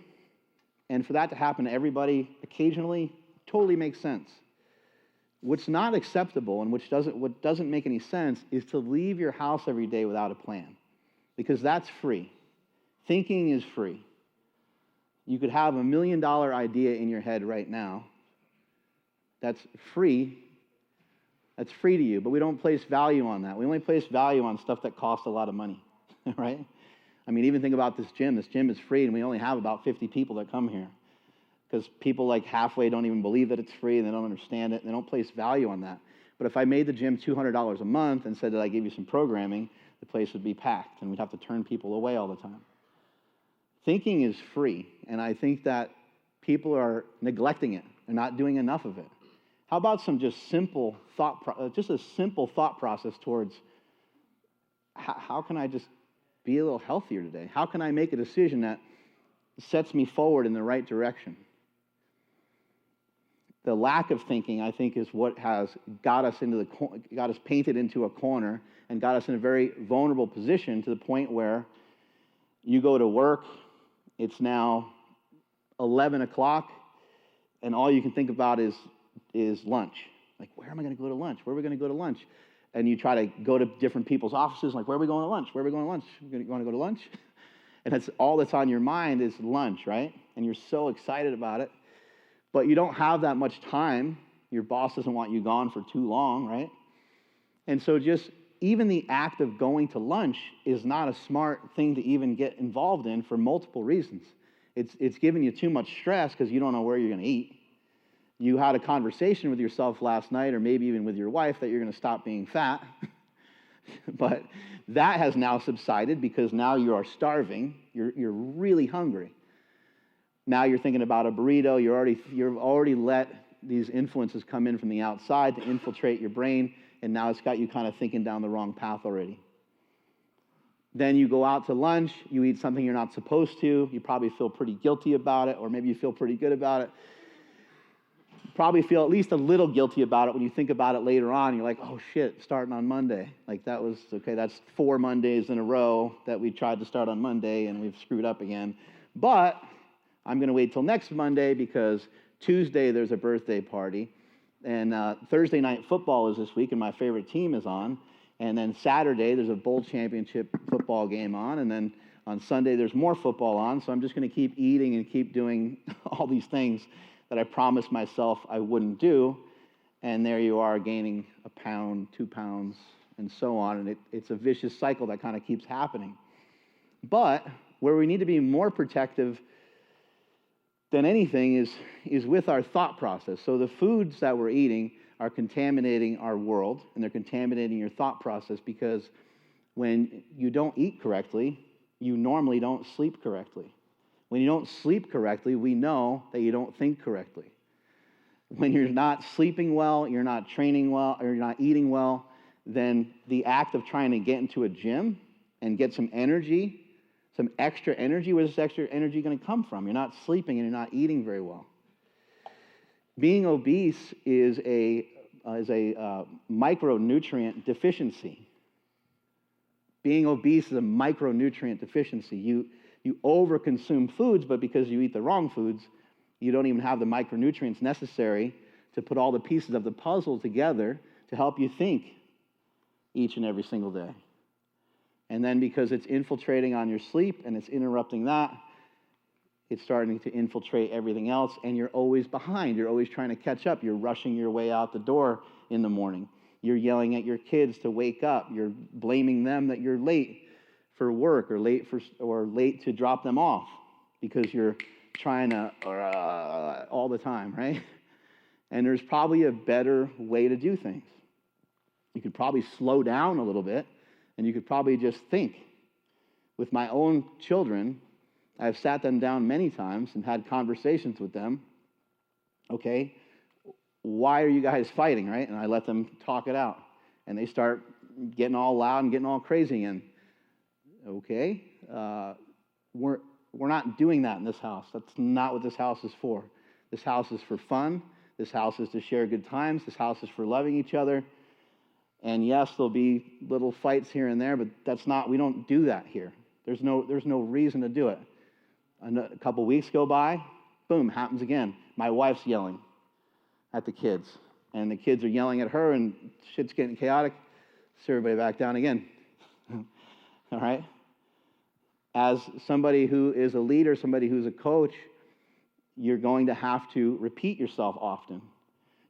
And for that to happen to everybody occasionally totally makes sense. What's not acceptable and what doesn't make any sense is to leave your house every day without a plan, because that's free. Thinking is free. You could have $1 million idea in your head right now. That's free. That's free to you, but we don't place value on that. We only place value on stuff that costs a lot of money, right? I mean, even think about this gym. This gym is free, and we only have about 50 people that come here, because people like halfway don't even believe that it's free, and they don't understand it, and they don't place value on that. But if I made the gym $200 a month and said that I give you some programming, the place would be packed, and we'd have to turn people away all the time. Thinking is free, and I think that people are neglecting it. They're not doing enough of it. How about some just simple a simple thought process towards how can I just be a little healthier today? How can I make a decision that sets me forward in the right direction? The lack of thinking, I think, is what has got us painted into a corner and got us in a very vulnerable position, to the point where you go to work, it's now 11 o'clock, and all you can think about is lunch. Like, where am I going to go to lunch? Where are we going to go to lunch? And you try to go to different people's offices, like, where are we going to lunch? Where are we going to lunch? You want to go to lunch? And that's all that's on your mind is lunch, right? And you're so excited about it, but you don't have that much time. Your boss doesn't want you gone for too long, right? And so just even the act of going to lunch is not a smart thing to even get involved in, for multiple reasons. It's giving you too much stress because you don't know where you're going to eat. You had a conversation with yourself last night, or maybe even with your wife, that you're going to stop being fat. But that has now subsided because now you are starving. You're really hungry. Now you're thinking about a burrito. You've already let these influences come in from the outside to infiltrate your brain, and now it's got you kind of thinking down the wrong path already. Then you go out to lunch. You eat something you're not supposed to. You probably feel pretty guilty about it, or maybe you feel pretty good about it. Probably feel at least a little guilty about it when you think about it later on. You're like, oh shit, starting on Monday. Like, that was, okay, that's 4 Mondays in a row that we tried to start on Monday and we've screwed up again. But I'm going to wait till next Monday because Tuesday there's a birthday party And Thursday night football is this week, and my favorite team is on. And then Saturday, there's a bowl championship football game on. And then on Sunday, there's more football on. So I'm just going to keep eating and keep doing all these things that I promised myself I wouldn't do. And there you are, gaining a pound, 2 pounds, and so on. And it's a vicious cycle that kind of keeps happening. But where we need to be more protective than anything is with our thought process. So the foods that we're eating are contaminating our world, and they're contaminating your thought process, because when you don't eat correctly, you normally don't sleep correctly. When you don't sleep correctly, we know that you don't think correctly. When you're not sleeping well, you're not training well, or you're not eating well, then the act of trying to get into a gym and get some energy, some extra energy, where's this extra energy going to come from? You're not sleeping and you're not eating very well. Being obese is a micronutrient deficiency. Being obese is a micronutrient deficiency. You overconsume foods, but because you eat the wrong foods, you don't even have the micronutrients necessary to put all the pieces of the puzzle together to help you think each and every single day. And then because it's infiltrating on your sleep and it's interrupting that, it's starting to infiltrate everything else, and you're always behind. You're always trying to catch up. You're rushing your way out the door in the morning. You're yelling at your kids to wake up. You're blaming them that you're late for work or late to drop them off because you're trying to all the time, right? And there's probably a better way to do things. You could probably slow down a little bit, and you could probably just think. With my own children, I've sat them down many times and had conversations with them. Okay, why are you guys fighting, right? And I let them talk it out. And they start getting all loud and getting all crazy again. Okay, we're not doing that in this house. That's not what this house is for. This house is for fun. This house is to share good times. This house is for loving each other. And yes, there'll be little fights here and there, but we don't do that here. There's no reason to do it. A couple weeks go by, boom, happens again. My wife's yelling at the kids, and the kids are yelling at her, and shit's getting chaotic. So everybody back down again. All right? As somebody who is a leader, somebody who's a coach, you're going to have to repeat yourself often.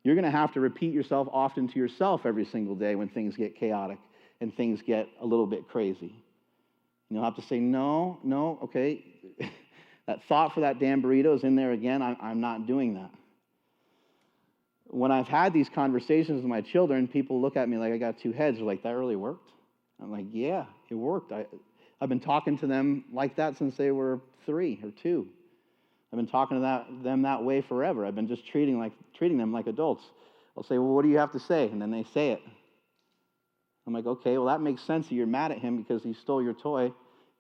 You're going to have to repeat yourself often to yourself every single day when things get chaotic and things get a little bit crazy. You'll have to say, no, okay. That thought for that damn burrito is in there again. I'm not doing that. When I've had these conversations with my children, people look at me like I got two heads. They're like, that really worked? I'm like, yeah, it worked. I've been talking to them like that since they were 3 or 2. I've been talking to them that way forever. I've been just treating them like adults. I'll say, well, what do you have to say? And then they say it. I'm like, okay, well, that makes sense that you're mad at him because he stole your toy.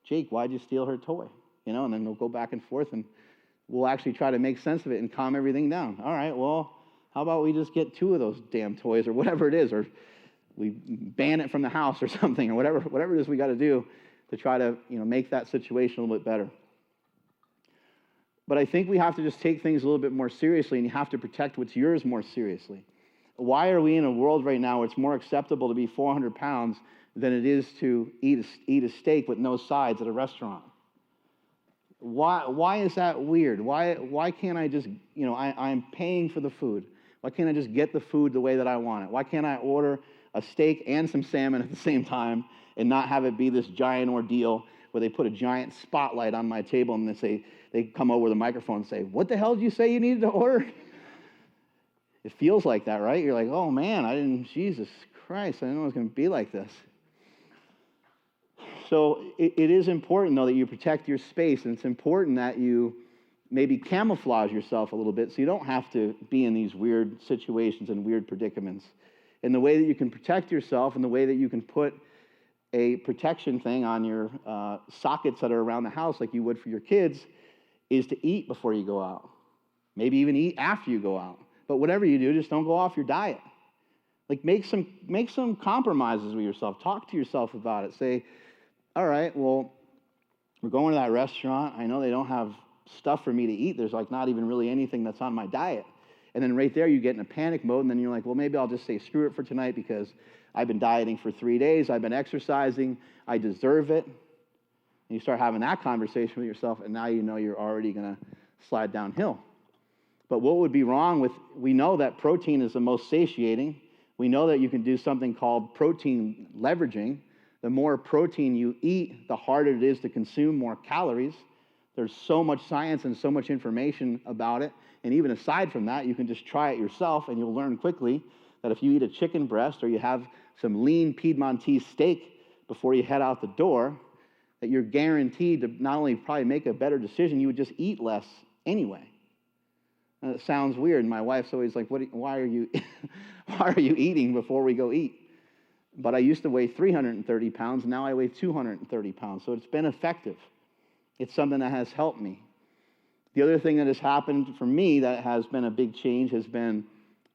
Jake, why'd you steal her toy? And then we'll go back and forth, and we'll actually try to make sense of it and calm everything down. All right, well, how about we just get 2 of those damn toys or whatever it is, or we ban it from the house or something, or whatever it is we got to do to try to make that situation a little bit better. But I think we have to just take things a little bit more seriously, and you have to protect what's yours more seriously. Why are we in a world right now where it's more acceptable to be 400 pounds than it is to eat a steak with no sides at a restaurant? Why is that weird? Why can't I just, I'm paying for the food. Why can't I just get the food the way that I want it? Why can't I order a steak and some salmon at the same time and not have it be this giant ordeal where they put a giant spotlight on my table and they come over the microphone and say, what the hell did you say you needed to order? It feels like that, right? You're like, oh man, Jesus Christ, I didn't know it was going to be like this. So it is important, though, that you protect your space, and it's important that you maybe camouflage yourself a little bit so you don't have to be in these weird situations and weird predicaments. And the way that you can protect yourself and the way that you can put a protection thing on your sockets that are around the house like you would for your kids is to eat before you go out. Maybe even eat after you go out. But whatever you do, just don't go off your diet. Like make some compromises with yourself. Talk to yourself about it. Say, all right, well, we're going to that restaurant. I know they don't have stuff for me to eat. There's like not even really anything that's on my diet. And then right there, you get in a panic mode, and then you're like, well, maybe I'll just say screw it for tonight because I've been dieting for 3 days, I've been exercising, I deserve it. And you start having that conversation with yourself, and now you know you're already going to slide downhill. But what would be wrong with, we know that protein is the most satiating. We know that you can do something called protein leveraging. The more protein you eat, the harder it is to consume more calories. There's so much science and so much information about it. And even aside from that, you can just try it yourself and you'll learn quickly that if you eat a chicken breast or you have some lean Piedmontese steak before you head out the door, that you're guaranteed to not only probably make a better decision, you would just eat less anyway. And it sounds weird. My wife's always like, why are you eating before we go eat? But I used to weigh 330 pounds, now I weigh 230 pounds. So it's been effective. It's something that has helped me. The other thing that has happened for me that has been a big change has been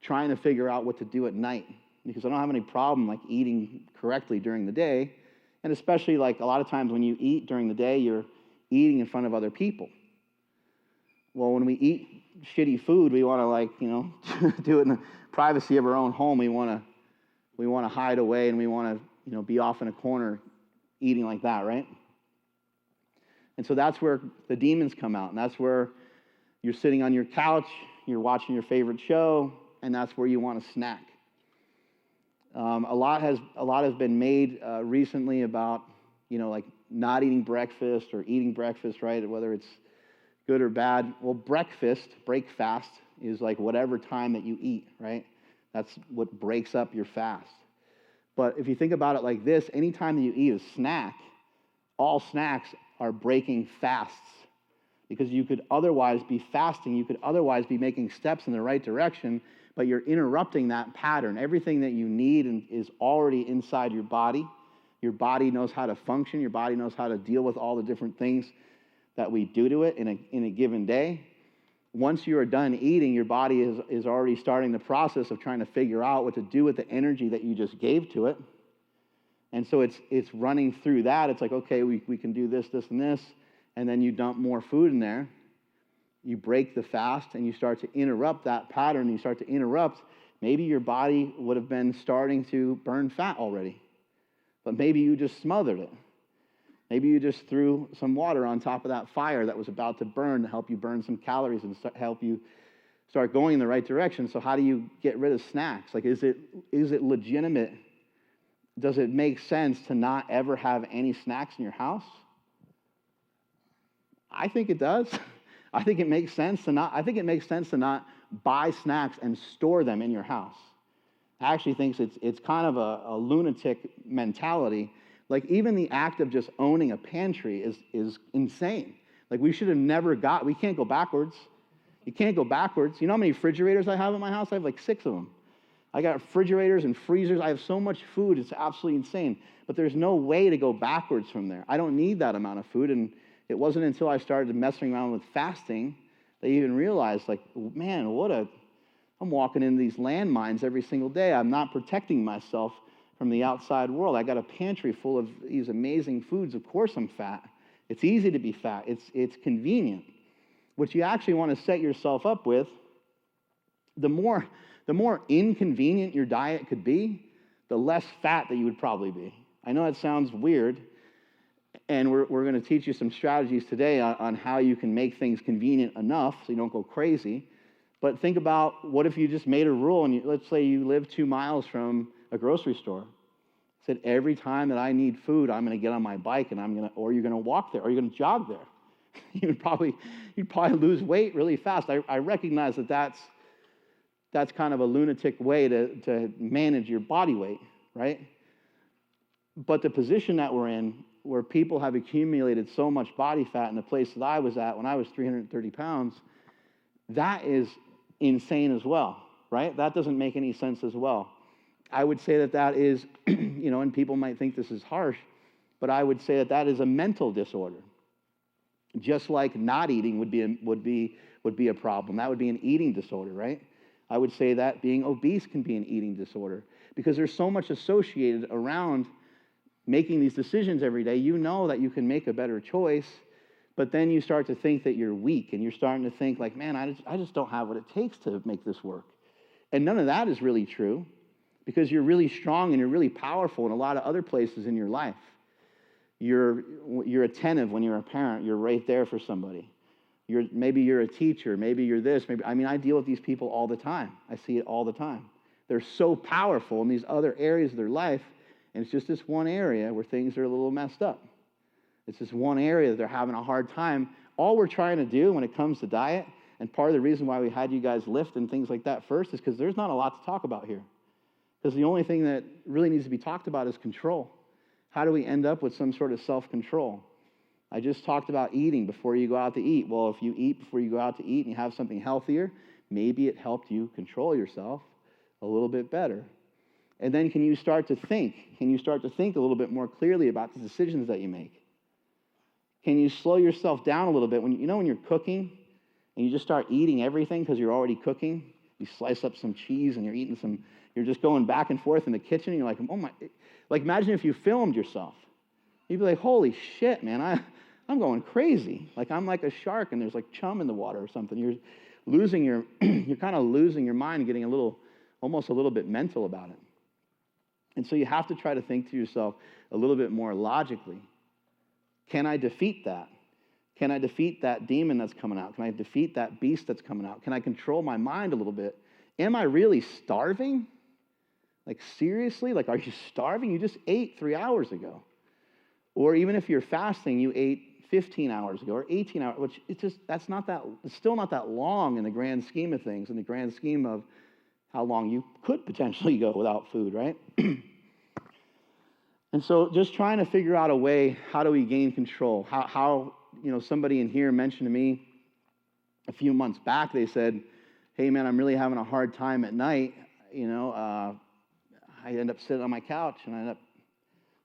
trying to figure out what to do at night. Because I don't have any problem like eating correctly during the day. And especially like a lot of times when you eat during the day, you're eating in front of other people. Well, when we eat shitty food, we want to like, do it in the privacy of our own home. We want to hide away and we want to, be off in a corner eating like that, right? And so that's where the demons come out. And that's where you're sitting on your couch, you're watching your favorite show, and that's where you want to snack. A lot has been made recently about, like not eating breakfast or eating breakfast, right? Whether it's good or bad. Well, break fast, is like whatever time that you eat, right? That's what breaks up your fast. But if you think about it like this, anytime that you eat a snack, all snacks are breaking fasts. Because you could otherwise be fasting, you could otherwise be making steps in the right direction, but you're interrupting that pattern. Everything that you need is already inside your body. Your body knows how to function. Your body knows how to deal with all the different things that we do to it in a given day. Once you are done eating, your body is already starting the process of trying to figure out what to do with the energy that you just gave to it. And so it's running through that. It's like, okay, we can do this, this, and this. And then you dump more food in there. You break the fast and you start to interrupt that pattern. You start to interrupt. Maybe your body would have been starting to burn fat already. But maybe you just smothered it. Maybe you just threw some water on top of that fire that was about to burn to help you burn some calories and help you start going in the right direction. So how do you get rid of snacks? Like, is it legitimate? Does it make sense to not ever have any snacks in your house? I think it does. I think it makes sense to not buy snacks and store them in your house. I actually think it's kind of a lunatic mentality. Like even the act of just owning a pantry is insane. Like we can't go backwards. You can't go backwards. You know how many refrigerators I have in my house? I have like 6 of them. I got refrigerators and freezers. I have so much food. It's absolutely insane. But there's no way to go backwards from there. I don't need that amount of food. And it wasn't until I started messing around with fasting that I even realized, like, man, I'm walking into these landmines every single day. I'm not protecting myself from the outside world. I got a pantry full of these amazing foods. Of course I'm fat. It's easy to be fat. It's convenient. What you actually want to set yourself up with, the more inconvenient your diet could be, the less fat that you would probably be. I know that sounds weird, and we're going to teach you some strategies today on how you can make things convenient enough so you don't go crazy. But think about what if you just made a rule, and let's say you live 2 miles from a grocery store. Said every time that I need food, I'm going to get on my bike and or you're going to walk there, or you're going to jog there. You'd probably lose weight really fast. I recognize that's kind of a lunatic way to manage your body weight, right? But the position that we're in, where people have accumulated so much body fat in the place that I was at when I was 330 pounds, that is insane as well, right? That doesn't make any sense as well. I would say that is, and people might think this is harsh, but I would say that is a mental disorder. Just like not eating would be a problem. That would be an eating disorder, right? I would say that being obese can be an eating disorder because there's so much associated around making these decisions every day. You know that you can make a better choice, But then you start to think that you're weak, and you're starting to think like, man, I just don't have what it takes to make this work. And none of that is really true, because you're really strong and you're really powerful in a lot of other places in your life. You're attentive when you're a parent. You're right there for somebody. Maybe you're a teacher. Maybe you're this. I deal with these people all the time. I see it all the time. They're so powerful in these other areas of their life, and it's just this one area where things are a little messed up. It's this one area that they're having a hard time. All we're trying to do when it comes to diet, and part of the reason why we had you guys lift and things like that first, is because there's not a lot to talk about here. Because the only thing that really needs to be talked about is control. How do we end up with some sort of self-control? I just talked about eating before you go out to eat. Well, if you eat before you go out to eat and you have something healthier, maybe it helped you control yourself a little bit better. And then can you start to think? Can you start to think a little bit more clearly about the decisions that you make? Can you slow yourself down a little bit? When you're cooking and you just start eating everything because you're already cooking, you slice up some cheese and you're just going back and forth in the kitchen, and you're like, oh my, like imagine if you filmed yourself. You'd be like, holy shit, man, I'm going crazy. Like I'm like a shark and there's like chum in the water or something. You're kind of losing your mind and getting almost a little bit mental about it. And so you have to try to think to yourself a little bit more logically. Can I defeat that? Can I defeat that demon that's coming out? Can I defeat that beast that's coming out? Can I control my mind a little bit? Am I really starving? Like seriously? Like are you starving? You just ate 3 hours ago. Or even if you're fasting, you ate 15 hours ago or 18 hours, which it's still not that long in the grand scheme of things, in the grand scheme of how long you could potentially go without food, right? And so just trying to figure out a way, how do we gain control? How somebody in here mentioned to me a few months back, they said, hey man, I'm really having a hard time at night. I end up sitting on my couch and I end up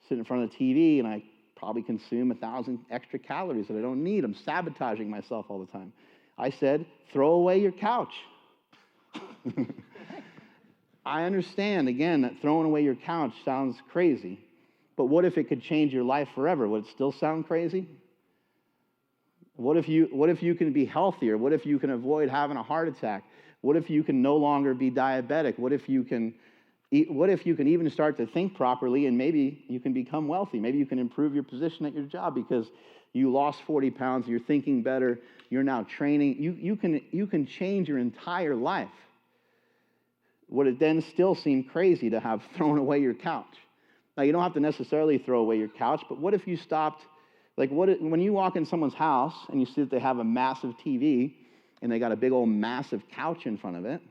sitting in front of the TV and I probably consume 1,000 extra calories that I don't need. I'm sabotaging myself all the time. I said, throw away your couch. I understand, again, that throwing away your couch sounds crazy, but what if it could change your life forever? Would it still sound crazy? What if you can be healthier? What if you can avoid having a heart attack? What if you can no longer be diabetic? What if you can even start to think properly and maybe you can become wealthy? Maybe you can improve your position at your job because you lost 40 pounds, you're thinking better, you're now training. You can change your entire life. Would it then still seem crazy to have thrown away your couch? Now, you don't have to necessarily throw away your couch, but what if you stopped, when you walk in someone's house and you see that they have a massive TV and they got a big old massive couch in front of it,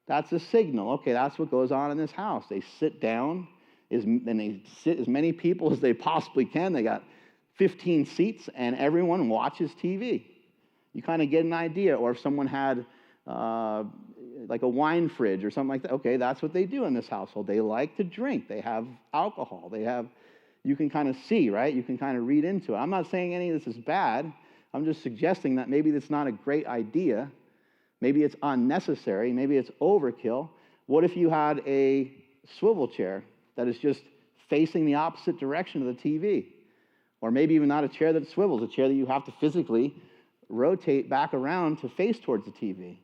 that's a signal. Okay, that's what goes on in this house. They sit down, and they sit as many people as they possibly can. They got 15 seats, and everyone watches TV. You kind of get an idea. Or if someone had like a wine fridge or something like that, okay, that's what they do in this household. They like to drink. They have alcohol. You can kind of see, right? You can kind of read into it. I'm not saying any of this is bad. I'm just suggesting that maybe that's not a great idea. Maybe it's unnecessary. Maybe it's overkill. What if you had a swivel chair that is just facing the opposite direction of the TV? Or maybe even not a chair that swivels, a chair that you have to physically rotate back around to face towards the TV.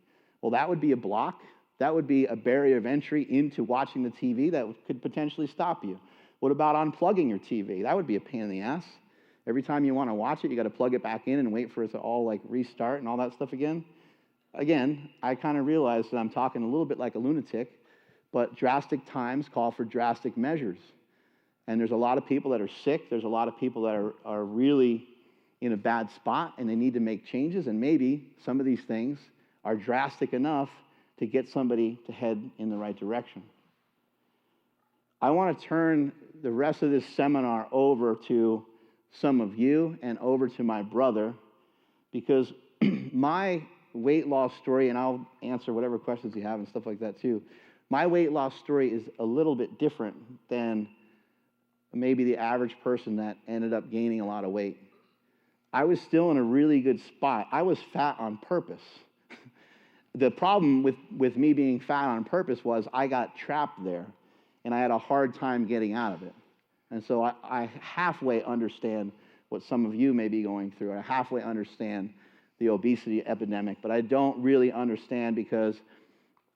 Well, that would be a block. That would be a barrier of entry into watching the TV that could potentially stop you. What about unplugging your TV? That would be a pain in the ass. Every time you want to watch it, you got to plug it back in and wait for it to all like restart and all that stuff again. Again, I kind of realize that I'm talking a little bit like a lunatic, but drastic times call for drastic measures. And there's a lot of people that are sick. There's a lot of people that are really in a bad spot and they need to make changes. And maybe some of these things are drastic enough to get somebody to head in the right direction. I want to turn the rest of this seminar over to some of you and over to my brother, because my weight loss story, and I'll answer whatever questions you have and stuff like that too. My weight loss story is a little bit different than maybe the average person that ended up gaining a lot of weight. I was still in a really good spot. I was fat on purpose. The problem with me being fat on purpose was I got trapped there, and I had a hard time getting out of it. And so I halfway understand what some of you may be going through. I halfway understand the obesity epidemic, but I don't really understand because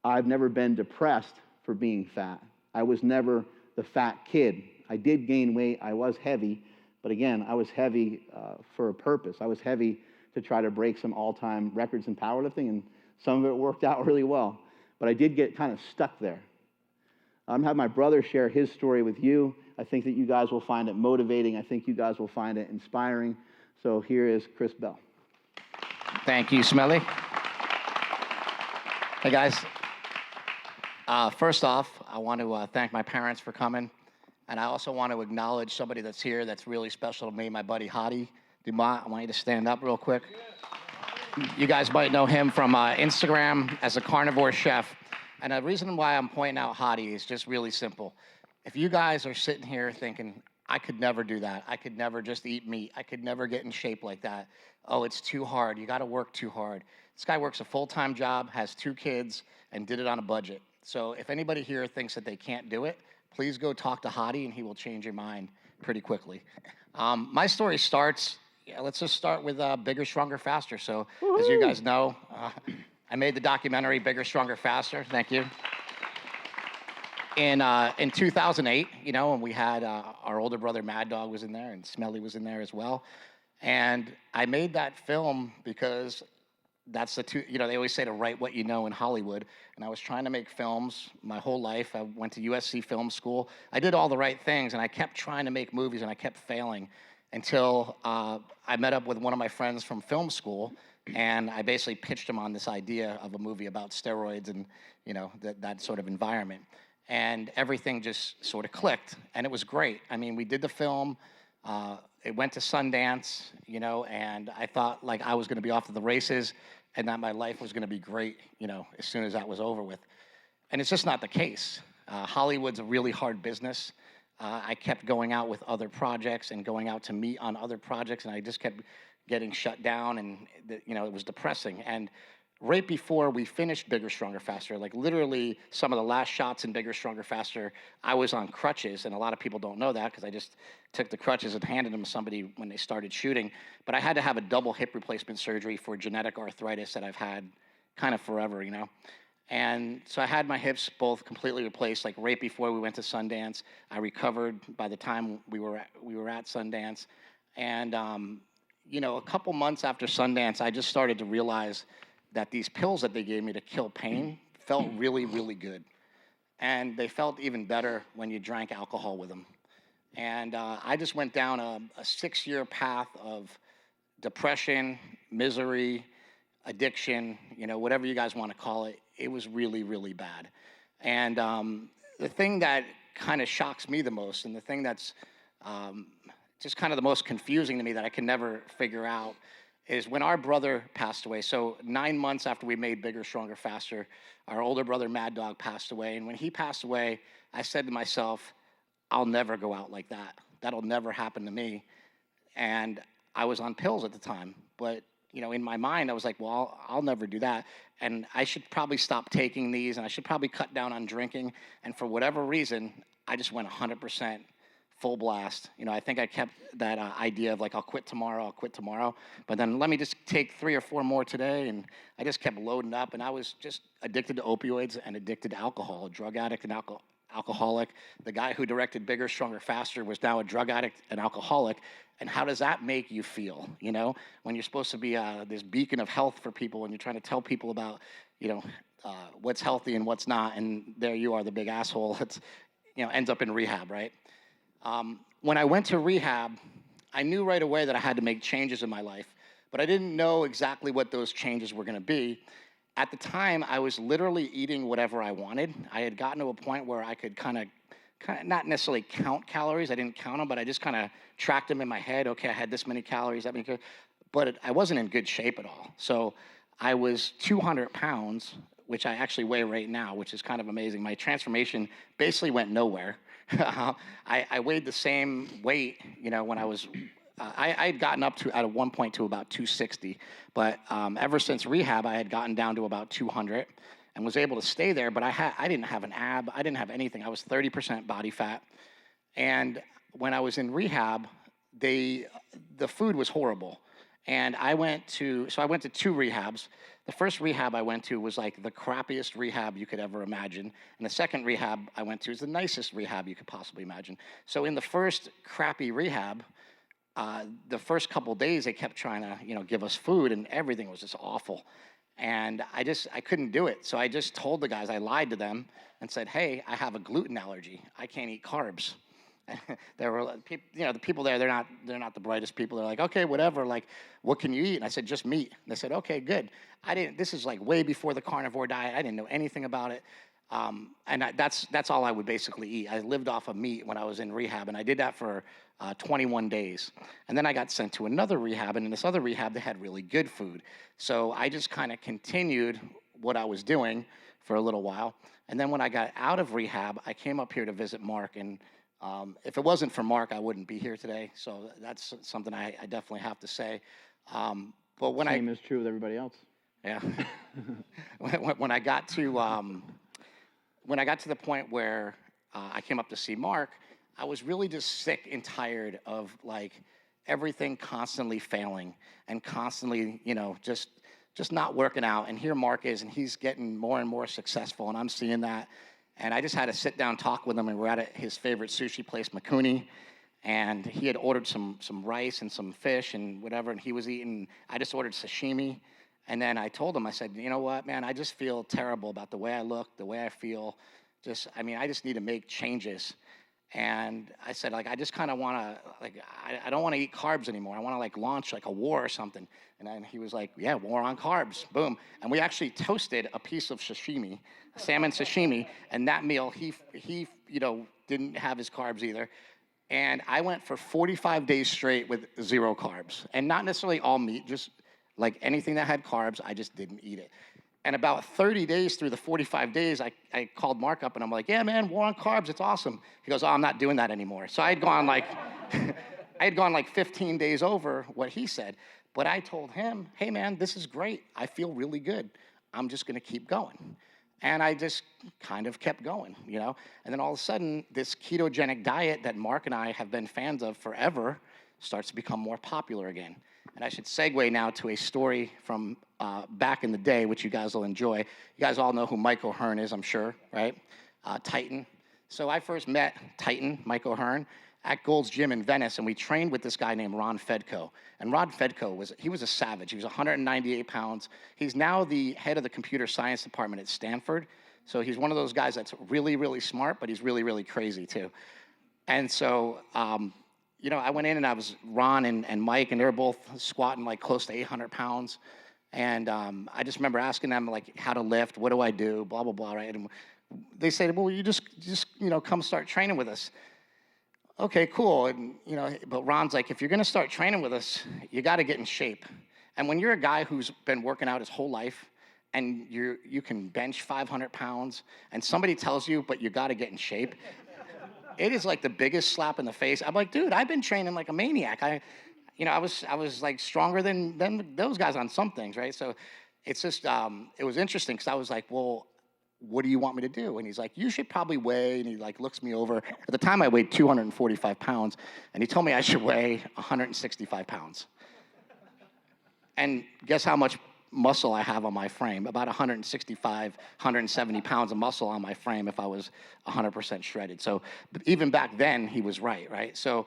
I've never been depressed for being fat. I was never the fat kid. I did gain weight. I was heavy, but again, I was heavy for a purpose. I was heavy to try to break some all-time records in powerlifting, and some of it worked out really well. But I did get kind of stuck there. I'm having my brother share his story with you. I think that you guys will find it motivating. I think you guys will find it inspiring. So here is Chris Bell. Thank you, Smelly. Hey, guys. First off, I want to thank my parents for coming. And I also want to acknowledge somebody that's here that's really special to me, my buddy Hadi Dumas. I want you to stand up real quick. You guys might know him from Instagram as a carnivore chef. And the reason why I'm pointing out Hadi is just really simple. If you guys are sitting here thinking, I could never do that. I could never just eat meat. I could never get in shape like that. Oh, it's too hard. You got to work too hard. This guy works a full-time job, has 2 kids, and did it on a budget. So if anybody here thinks that they can't do it, please go talk to Hadi, and he will change your mind pretty quickly. My story starts, let's just start with Bigger, Stronger, Faster. So as you guys know, I made the documentary Bigger, Stronger, Faster. Thank you. In 2008, you know, and we had our older brother Mad Dog was in there, and Smelly was in there as well. And I made that film because that's the two, you know, they always say to write what you know in Hollywood. And I was trying to make films my whole life. I went to USC Film School. I did all the right things, and I kept trying to make movies, and I kept failing until I met up with one of my friends from film school, and I basically pitched him on this idea of a movie about steroids and, you know, that sort of environment. And everything just sort of clicked, and it was great. I mean, we did the film. It went to Sundance, you know, and I thought like I was going to be off to the races and that my life was going to be great, you know, as soon as that was over with. And it's just not the case. Hollywood's a really hard business. I kept going out with other projects and going out to meet on other projects, and I just kept getting shut down, and you know, it was depressing. And right before we finished Bigger, Stronger, Faster, like literally some of the last shots in Bigger, Stronger, Faster, I was on crutches, and a lot of people don't know that because I just took the crutches and handed them to somebody when they started shooting. But I had to have a double hip replacement surgery for genetic arthritis that I've had kind of forever, you know. And so I had my hips both completely replaced, like right before we went to Sundance. I recovered by the time we were at Sundance. And, you know, a couple months after Sundance, I just started to realize that these pills that they gave me to kill pain felt really, really good. And they felt even better when you drank alcohol with them. And I just went down a 6-year path of depression, misery, addiction, you know, whatever you guys want to call it. It was really, really bad. And the thing that kind of shocks me the most, and the thing that's just kind of the most confusing to me that I can never figure out, is when our brother passed away. So 9 months after we made Bigger, Stronger, Faster, our older brother Mad Dog passed away. And when he passed away, I said to myself, I'll never go out like that. That'll never happen to me. And I was on pills at the time, but you know, in my mind, I was like, well, I'll never do that. And I should probably stop taking these, and I should probably cut down on drinking. And for whatever reason, I just went 100% full blast. You know, I think I kept that idea of like, I'll quit tomorrow. But then let me just take 3 or 4 more today. And I just kept loading up, and I was just addicted to opioids and addicted to alcohol, a drug addict and alcoholic. The guy who directed Bigger, Stronger, Faster was now a drug addict and alcoholic. And how does that make you feel, you know, when you're supposed to be this beacon of health for people, and you're trying to tell people about, you know, what's healthy and what's not, and there you are, the big asshole that's, you know, ends up in rehab, right? When I went to rehab, I knew right away that I had to make changes in my life, but I didn't know exactly what those changes were going to be. At the time, I was literally eating whatever I wanted. I had gotten to a point where I could kind of not necessarily count calories. I didn't count them, but I just kind of tracked them in my head. Okay, I had this many calories, that many calories. But I wasn't in good shape at all. So I was 200 pounds, which I actually weigh right now, which is kind of amazing. My transformation basically went nowhere. I weighed the same weight, you know, when I was, I had gotten up to, at one point, to about 260. But ever since rehab, I had gotten down to about 200. And was able to stay there, but I didn't have an ab. I didn't have anything. I was 30% body fat. And when I was in rehab, the food was horrible. And I went to 2 rehabs. The first rehab I went to was like the crappiest rehab you could ever imagine. And the second rehab I went to is the nicest rehab you could possibly imagine. So in the first crappy rehab, the first couple days they kept trying to, give us food, and everything was just awful. And I couldn't do it. So I just told the guys, I lied to them and said, hey, I have a gluten allergy. I can't eat carbs. There were, the people there, they're not the brightest people. They're like, okay, whatever, like, what can you eat? And I said, just meat. And they said, okay, good. This is like way before the carnivore diet. I didn't know anything about it. That's all I would basically eat. I lived off of meat when I was in rehab, and I did that for 21 days. And then I got sent to another rehab, and in this other rehab, they had really good food. So I just kind of continued what I was doing for a little while. And then when I got out of rehab, I came up here to visit Mark, and if it wasn't for Mark, I wouldn't be here today. So that's something I definitely have to say. But when Same is true with everybody else. Yeah. when I got to the point where I came up to see Mark, I was really just sick and tired of like everything constantly failing and constantly, just not working out. And here Mark is, and he's getting more and more successful, and I'm seeing that. And I just had a sit-down talk with him, and we're at his favorite sushi place, Makuni, and he had ordered some rice and some fish and whatever, and he was eating, I just ordered sashimi. And then I told him, I said, you know what, man, I just feel terrible about the way I look, the way I feel. I just need to make changes. And I said, like, I just kind of want to, I don't want to eat carbs anymore. I want to, like, launch, like, a war or something. And then he was like, yeah, war on carbs, boom. And we actually toasted a piece of sashimi, salmon sashimi, and that meal, he didn't have his carbs either. And I went for 45 days straight with 0 carbs. And not necessarily all meat, just, like, anything that had carbs, I just didn't eat it. And about 30 days through the 45 days, I called Mark up, and I'm like, yeah, man, war on carbs, it's awesome. He goes, oh, I'm not doing that anymore. So I had gone like 15 days over what he said. But I told him, hey, man, this is great. I feel really good. I'm just going to keep going. And I just kind of kept going, And then all of a sudden, this ketogenic diet that Mark and I have been fans of forever starts to become more popular again. And I should segue now to a story from back in the day, which you guys will enjoy. You guys all know who Mike O'Hearn is, I'm sure, right? Titan. So I first met Titan, Mike O'Hearn, at Gold's Gym in Venice, and we trained with this guy named Ron Fedko. And Ron Fedko was a savage. He was 198 pounds. He's now the head of the computer science department at Stanford. So he's one of those guys that's really, really smart, but he's really, really crazy too. And so, I went in, and I was Ron and Mike, and they were both squatting like close to 800 pounds. And I just remember asking them like how to lift, what do I do, blah, blah, blah, right? And they said, well, you just come start training with us. Okay, cool. And, but Ron's like, if you're gonna start training with us, you gotta get in shape. And when you're a guy who's been working out his whole life, and you can bench 500 pounds, and somebody tells you, but you gotta get in shape, it is like the biggest slap in the face. I'm like, dude, I've been training like a maniac. I was like stronger than those guys on some things, right? So it's just, it was interesting because I was like, well, what do you want me to do? And he's like, you should probably weigh, and he like looks me over. At the time I weighed 245 pounds, and he told me I should weigh 165 pounds. And guess how much muscle I have on my frame? About 165, 170 pounds of muscle on my frame if I was 100% shredded. So even back then, he was right? So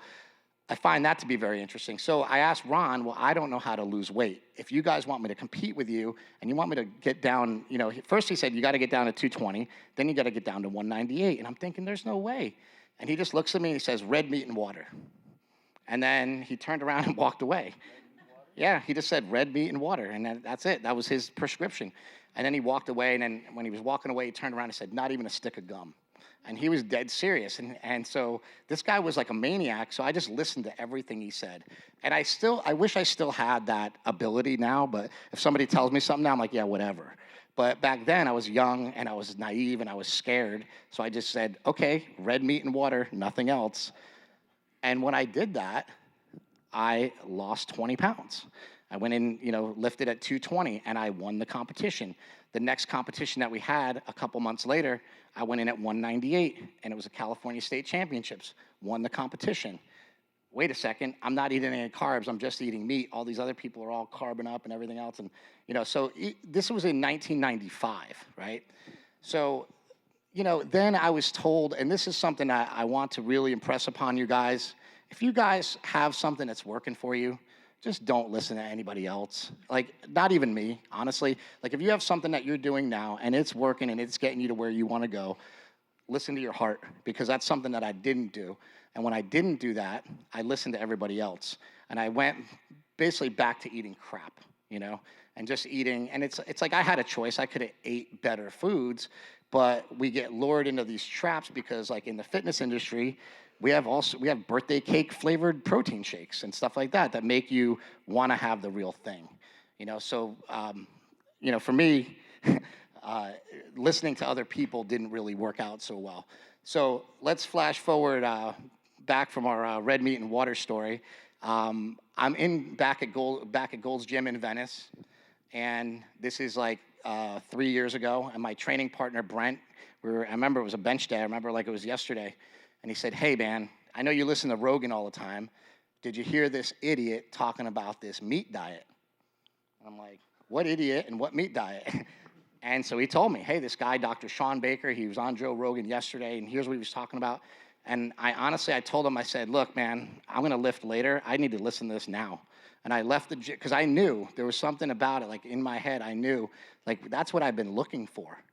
I find that to be very interesting. So I asked Ron, well, I don't know how to lose weight. If you guys want me to compete with you and you want me to get down, first he said, you got to get down to 220, then you got to get down to 198. And I'm thinking, there's no way. And he just looks at me and he says, red meat and water. And then he turned around and walked away. Yeah, he just said red meat and water, and that's it. That was his prescription. And then he walked away, and then when he was walking away, he turned around and said, not even a stick of gum. And he was dead serious. And so this guy was like a maniac, so I just listened to everything he said. And I wish I still had that ability now, but if somebody tells me something now, I'm like, yeah, whatever. But back then, I was young, and I was naive, and I was scared. So I just said, okay, red meat and water, nothing else. And when I did that, I lost 20 pounds. I went in, lifted at 220, and I won the competition. The next competition that we had a couple months later, I went in at 198, and it was the California State Championships. Won the competition. wait a second, I'm not eating any carbs, I'm just eating meat. All these other people are all carbing up and everything else. And, so this was in 1995, right? So, then I was told, and this is something I want to really impress upon you guys. If you guys have something that's working for you, just don't listen to anybody else. Like, not even me, honestly. Like, if you have something that you're doing now and it's working and it's getting you to where you want to go, listen to your heart, because that's something that I didn't do. And when I didn't do that, I listened to everybody else. And I went basically back to eating crap, and just eating. And it's like I had a choice. I could have ate better foods, but we get lured into these traps because, like, in the fitness industry, we have birthday cake flavored protein shakes and stuff like that make you want to have the real thing, So, for me, listening to other people didn't really work out so well. So let's flash forward back from our red meat and water story. I'm back at Gold's Gym in Venice, and this is like 3 years ago. And my training partner Brent, I remember it was a bench day. I remember like it was yesterday. And he said, "Hey man, I know you listen to Rogan all the time. Did you hear this idiot talking about this meat diet?" And I'm like, "What idiot and what meat diet?" And so he told me, "Hey, this guy, Dr. Sean Baker, he was on Joe Rogan yesterday, and here's what he was talking about." And I told him, I said, "Look, man, I'm going to lift later. I need to listen to this now." And I left the gym because I knew there was something about it. Like, in my head, I knew, like, that's what I've been looking for.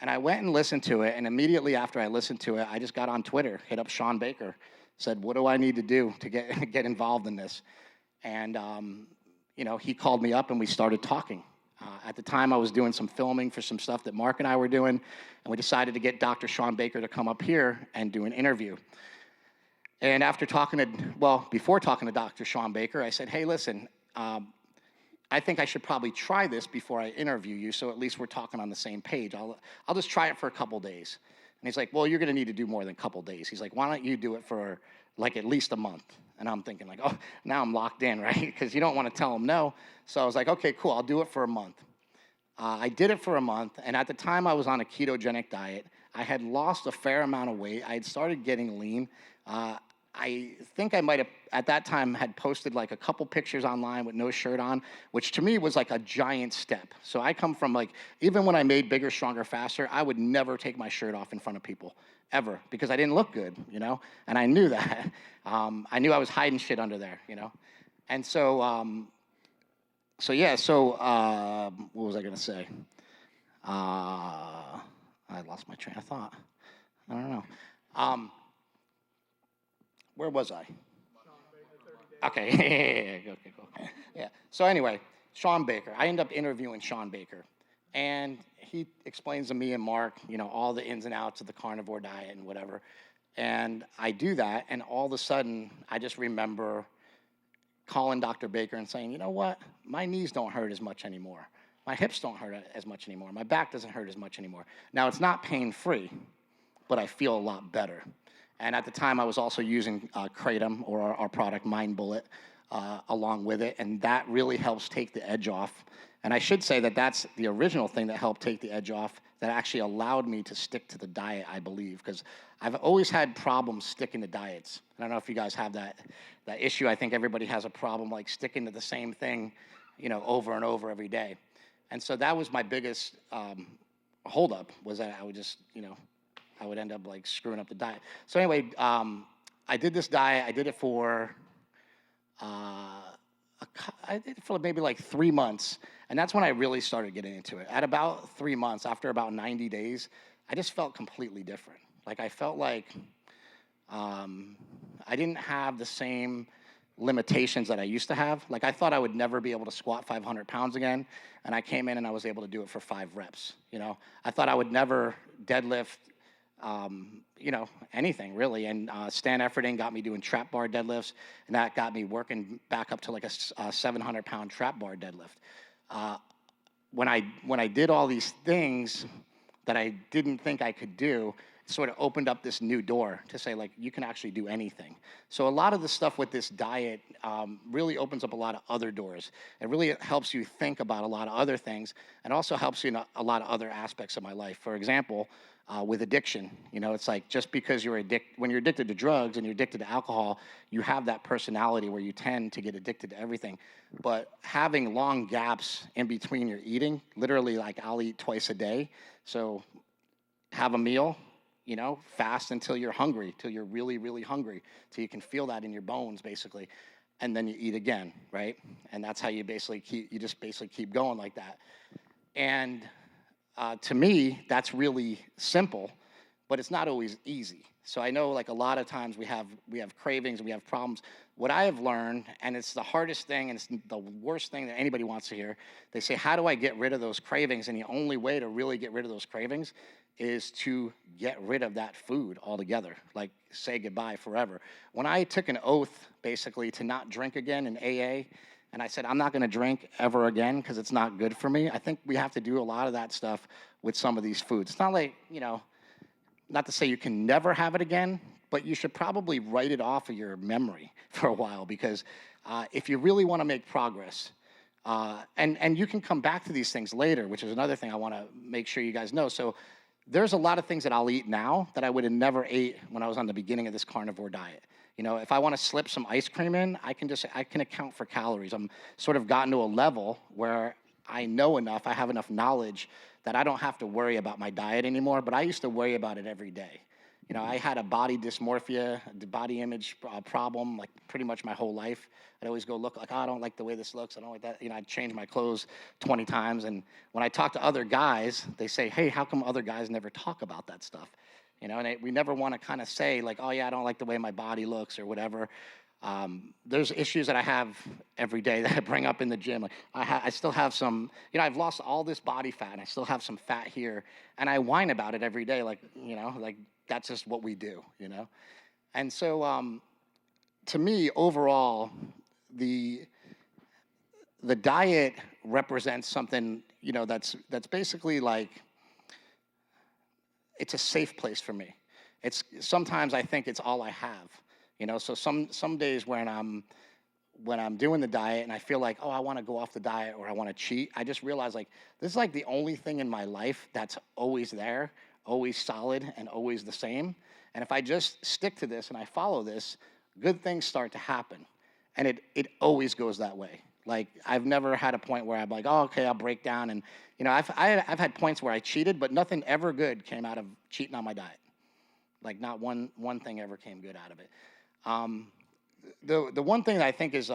And I went and listened to it, and immediately after I listened to it, I just got on Twitter, hit up Sean Baker, said, "What do I need to do to get involved in this?" And, he called me up, and we started talking. At the time, I was doing some filming for some stuff that Mark and I were doing, and we decided to get Dr. Sean Baker to come up here and do an interview. And before talking to Dr. Sean Baker, I said, "Hey, listen, I think I should probably try this before I interview you, so at least we're talking on the same page. I'll just try it for a couple days." And he's like, "Well, you're going to need to do more than a couple days." He's like, "Why don't you do it for like at least a month?" And I'm thinking like, oh, now I'm locked in, right? Because you don't want to tell him no. So I was like, "Okay, cool, I'll do it for a month." I did it for a month, and at the time I was on a ketogenic diet. I had lost a fair amount of weight. I had started getting lean. I think I might have, at that time, had posted like a couple pictures online with no shirt on, which to me was like a giant step. So I come from like, even when I made Bigger, Stronger, Faster, I would never take my shirt off in front of people, ever, because I didn't look good, And I knew that. I knew I was hiding shit under there, And so, what was I gonna say? I lost my train of thought. I don't know. Where was I? Okay. Okay, cool. Yeah. So anyway, Sean Baker. I end up interviewing Sean Baker, and he explains to me and Mark, all the ins and outs of the carnivore diet and whatever. And I do that, and all of a sudden, I just remember calling Dr. Baker and saying, "You know what? My knees don't hurt as much anymore. My hips don't hurt as much anymore. My back doesn't hurt as much anymore. Now, it's not pain-free, but I feel a lot better." And at the time, I was also using Kratom, or our product, Mind Bullet, along with it, and that really helps take the edge off. And I should say that that's the original thing that helped take the edge off, that actually allowed me to stick to the diet, I believe, because I've always had problems sticking to diets. I don't know if you guys have that issue. I think everybody has a problem like sticking to the same thing, over and over every day. And so that was my biggest holdup, was that I would just, I would end up like screwing up the diet. So anyway, I did this diet. I did it for maybe like 3 months, and that's when I really started getting into it. At about 3 months, after about 90 days, I just felt completely different. Like I felt like I didn't have the same limitations that I used to have. Like I thought I would never be able to squat 500 pounds again, and I came in and I was able to do it for 5 reps. I thought I would never deadlift anything really. And Stan Efforting got me doing trap bar deadlifts, and that got me working back up to like a 700-pound trap bar deadlift. When I did all these things that I didn't think I could do, sort of opened up this new door to say, like, you can actually do anything. So a lot of the stuff with this diet really opens up a lot of other doors. It really helps you think about a lot of other things, and also helps you in a lot of other aspects of my life. For example, with addiction, you know, it's like just because when you're addicted to drugs and you're addicted to alcohol, you have that personality where you tend to get addicted to everything. But having long gaps in between your eating, literally, like, I'll eat twice a day. So have a meal, you know, fast until you're hungry, till you're really, really hungry, till you can feel that in your bones, basically. And then you eat again, right? And that's how you just basically keep going like that. And to me, that's really simple, but it's not always easy. So I know, like, a lot of times we have cravings and we have problems. What I have learned, and it's the hardest thing and it's the worst thing that anybody wants to hear, they say, how do I get rid of those cravings? And the only way to really get rid of those cravings is to get rid of that food altogether, like say goodbye forever. When I took an oath, basically, to not drink again in AA, and I said, I'm not gonna drink ever again because it's not good for me, I think we have to do a lot of that stuff with some of these foods. It's not like, you know, not to say you can never have it again, but you should probably write it off of your memory for a while, because if you really wanna make progress, and you can come back to these things later, which is another thing I wanna make sure you guys know. So there's a lot of things that I'll eat now that I would have never ate when I was on the beginning of this carnivore diet. You know, if I want to slip some ice cream in, I can account for calories. I'm sort of gotten to a level where I know enough, I have enough knowledge that I don't have to worry about my diet anymore, but I used to worry about it every day. You know, I had a body dysmorphia, the body image problem, like pretty much my whole life. I'd always go look like, oh, I don't like the way this looks. I don't like that. You know, I'd change my clothes 20 times. And when I talk to other guys, they say, hey, how come other guys never talk about that stuff? You know, and we never want to kind of say, like, oh, yeah, I don't like the way my body looks or whatever. There's issues that I have every day that I bring up in the gym. Like I still have some, you know, I've lost all this body fat and I still have some fat here. And I whine about it every day. Like, you know, like that's just what we do, you know? And so to me, overall, the diet represents something, you know, that's basically like, it's a safe place for me. It's sometimes I think it's all I have, you know. So some days when I'm doing the diet and I feel like, oh, I want to go off the diet or I want to cheat, I just realize, like, this is like the only thing in my life that's always there, always solid, and always the same. And if I just stick to this and I follow this, good things start to happen. And it always goes that way. Like, I've never had a point where I'm like, oh, okay, I'll break down. And, you know, I've had points where I cheated, but nothing ever good came out of cheating on my diet. Like, not one thing ever came good out of it. The one thing that I think is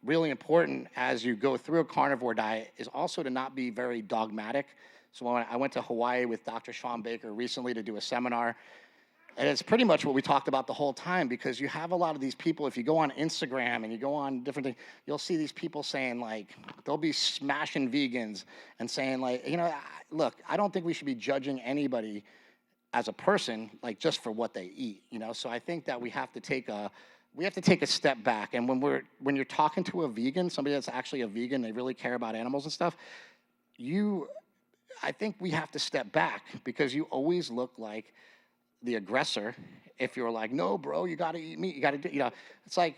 really important as you go through a carnivore diet is also to not be very dogmatic. So when I went to Hawaii with Dr. Sean Baker recently to do a seminar, and it's pretty much what we talked about the whole time, because you have a lot of these people, if you go on Instagram and you go on different things, you'll see these people saying, like, they'll be smashing vegans and saying, like, you know, look, I don't think we should be judging anybody as a person, like, just for what they eat, you know? So I think that we have to take a step back. And when you're talking to a vegan, somebody that's actually a vegan, they really care about animals and stuff, I think we have to step back, because you always look like the aggressor if you're like, no, bro, you got to eat meat. You got to do, you know, it's like,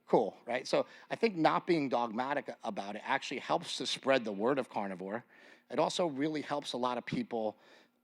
cool, right? So I think not being dogmatic about it actually helps to spread the word of carnivore. It also really helps a lot of people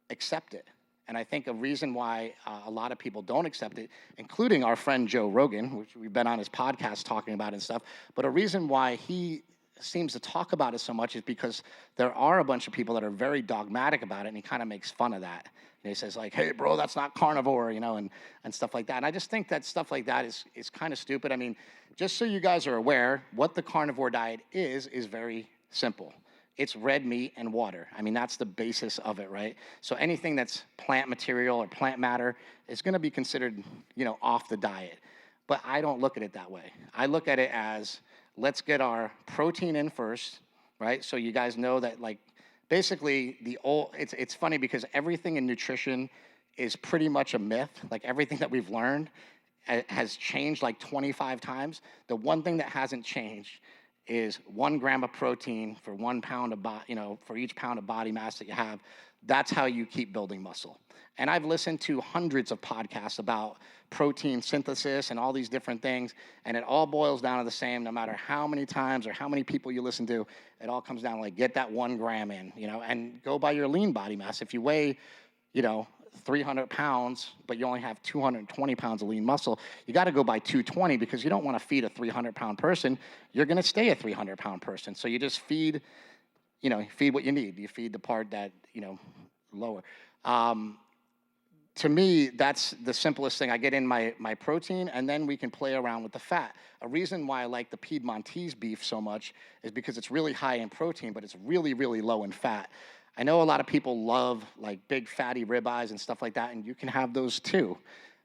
accept it. And I think a reason why a lot of people don't accept it, including our friend Joe Rogan, which we've been on his podcast talking about and stuff, but a reason why he seems to talk about it so much is because there are a bunch of people that are very dogmatic about it, and he kind of makes fun of that. And he says, like, hey, bro, that's not carnivore, you know, and stuff like that. And I just think that stuff like that is kind of stupid. I mean, just so you guys are aware, what the carnivore diet is very simple. It's red meat and water. I mean, that's the basis of it, right? So anything that's plant material or plant matter is going to be considered, you know, off the diet. But I don't look at it that way. I look at it as, let's get our protein in first, right? So you guys know that, like, basically it's funny because everything in nutrition is pretty much a myth. Like, everything that we've learned has changed like 25 times. The one thing that hasn't changed is 1 gram of protein for 1 pound of for each pound of body mass that you have. That's how you keep building muscle. And I've listened to hundreds of podcasts about protein synthesis and all these different things, and it all boils down to the same. No matter how many times or how many people you listen to, it all comes down to like, get that 1 gram in, and go by your lean body mass. If you weigh, 300 pounds, but you only have 220 pounds of lean muscle, you got to go by 220 because you don't want to feed a 300-pound person. You're going to stay a 300-pound person. So you just feed, feed what you need. You feed the part that, lower. To me, that's the simplest thing. I get in my protein, and then we can play around with the fat. A reason why I like the Piedmontese beef so much is because it's really high in protein, but it's really, really low in fat. I know a lot of people love like big fatty ribeyes and stuff like that, and you can have those too.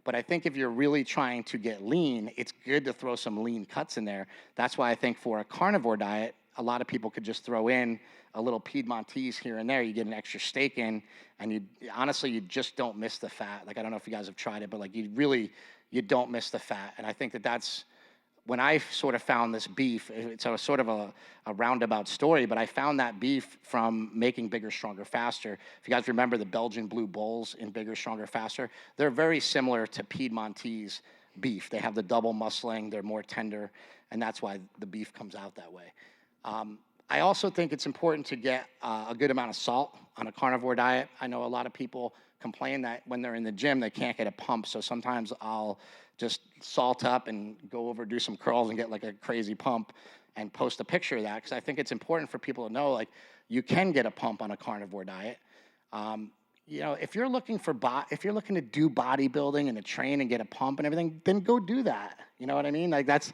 But I think if you're really trying to get lean, it's good to throw some lean cuts in there. That's why I think for a carnivore diet, a lot of people could just throw in a little Piedmontese here and there. You get an extra steak in, and you just don't miss the fat. Like, I don't know if you guys have tried it, but like you don't miss the fat. And I think that's when I sort of found this beef. It's a sort of a roundabout story, but I found that beef from making Bigger, Stronger, Faster. If you guys remember the Belgian Blue Bulls in Bigger, Stronger, Faster, they're very similar to Piedmontese beef. They have the double muscling, they're more tender, and that's why the beef comes out that way. I also think it's important to get a good amount of salt on a carnivore diet. I know a lot of people complain that when they're in the gym, they can't get a pump. So sometimes I'll just salt up and go over, do some curls and get like a crazy pump and post a picture of that. Because I think it's important for people to know, like, you can get a pump on a carnivore diet. If you're looking to do bodybuilding and to train and get a pump and everything, then go do that. You know what I mean? Like that's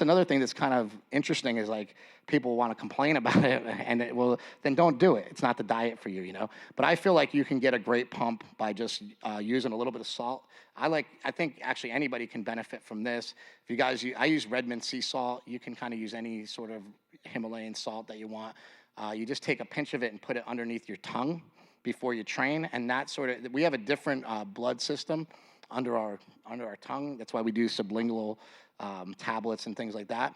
another thing that's kind of interesting is like people want to complain about it, and then don't do it. It's not the diet for you, But I feel like you can get a great pump by just using a little bit of salt. I think actually anybody can benefit from this. If you guys, I use Redmond sea salt. You can kind of use any sort of Himalayan salt that you want. You just take a pinch of it and put it underneath your tongue before you train, and we have a different blood system under our tongue. That's why we do sublingual tablets and things like that.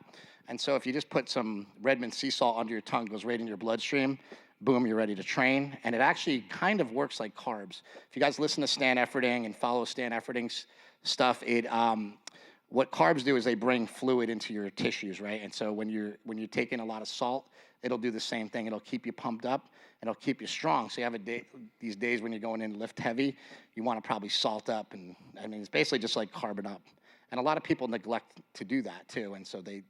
And so if you just put some Redmond sea salt under your tongue, it goes right in your bloodstream, boom, you're ready to train. And it actually kind of works like carbs. If you guys listen to Stan Efferding and follow Stan Efferding's stuff, what carbs do is they bring fluid into your tissues, right? And so when you take in a lot of salt, it'll do the same thing. It'll keep you pumped up, and it'll keep you strong. So you have these days when you're going in lift heavy, you want to probably salt up, and I mean, it's basically just like carbon up. And a lot of people neglect to do that too, and so they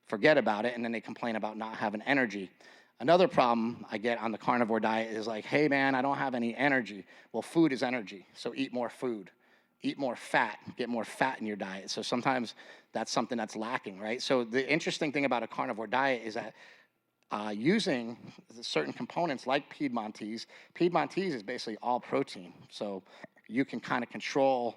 forget about it, and then they complain about not having energy. Another problem I get on the carnivore diet is like, hey man, I don't have any energy. Well, food is energy, so eat more food. Eat more fat, get more fat in your diet. So sometimes that's something that's lacking, right? So the interesting thing about a carnivore diet is that using certain components like Piedmontese is basically all protein. So you can kind of control,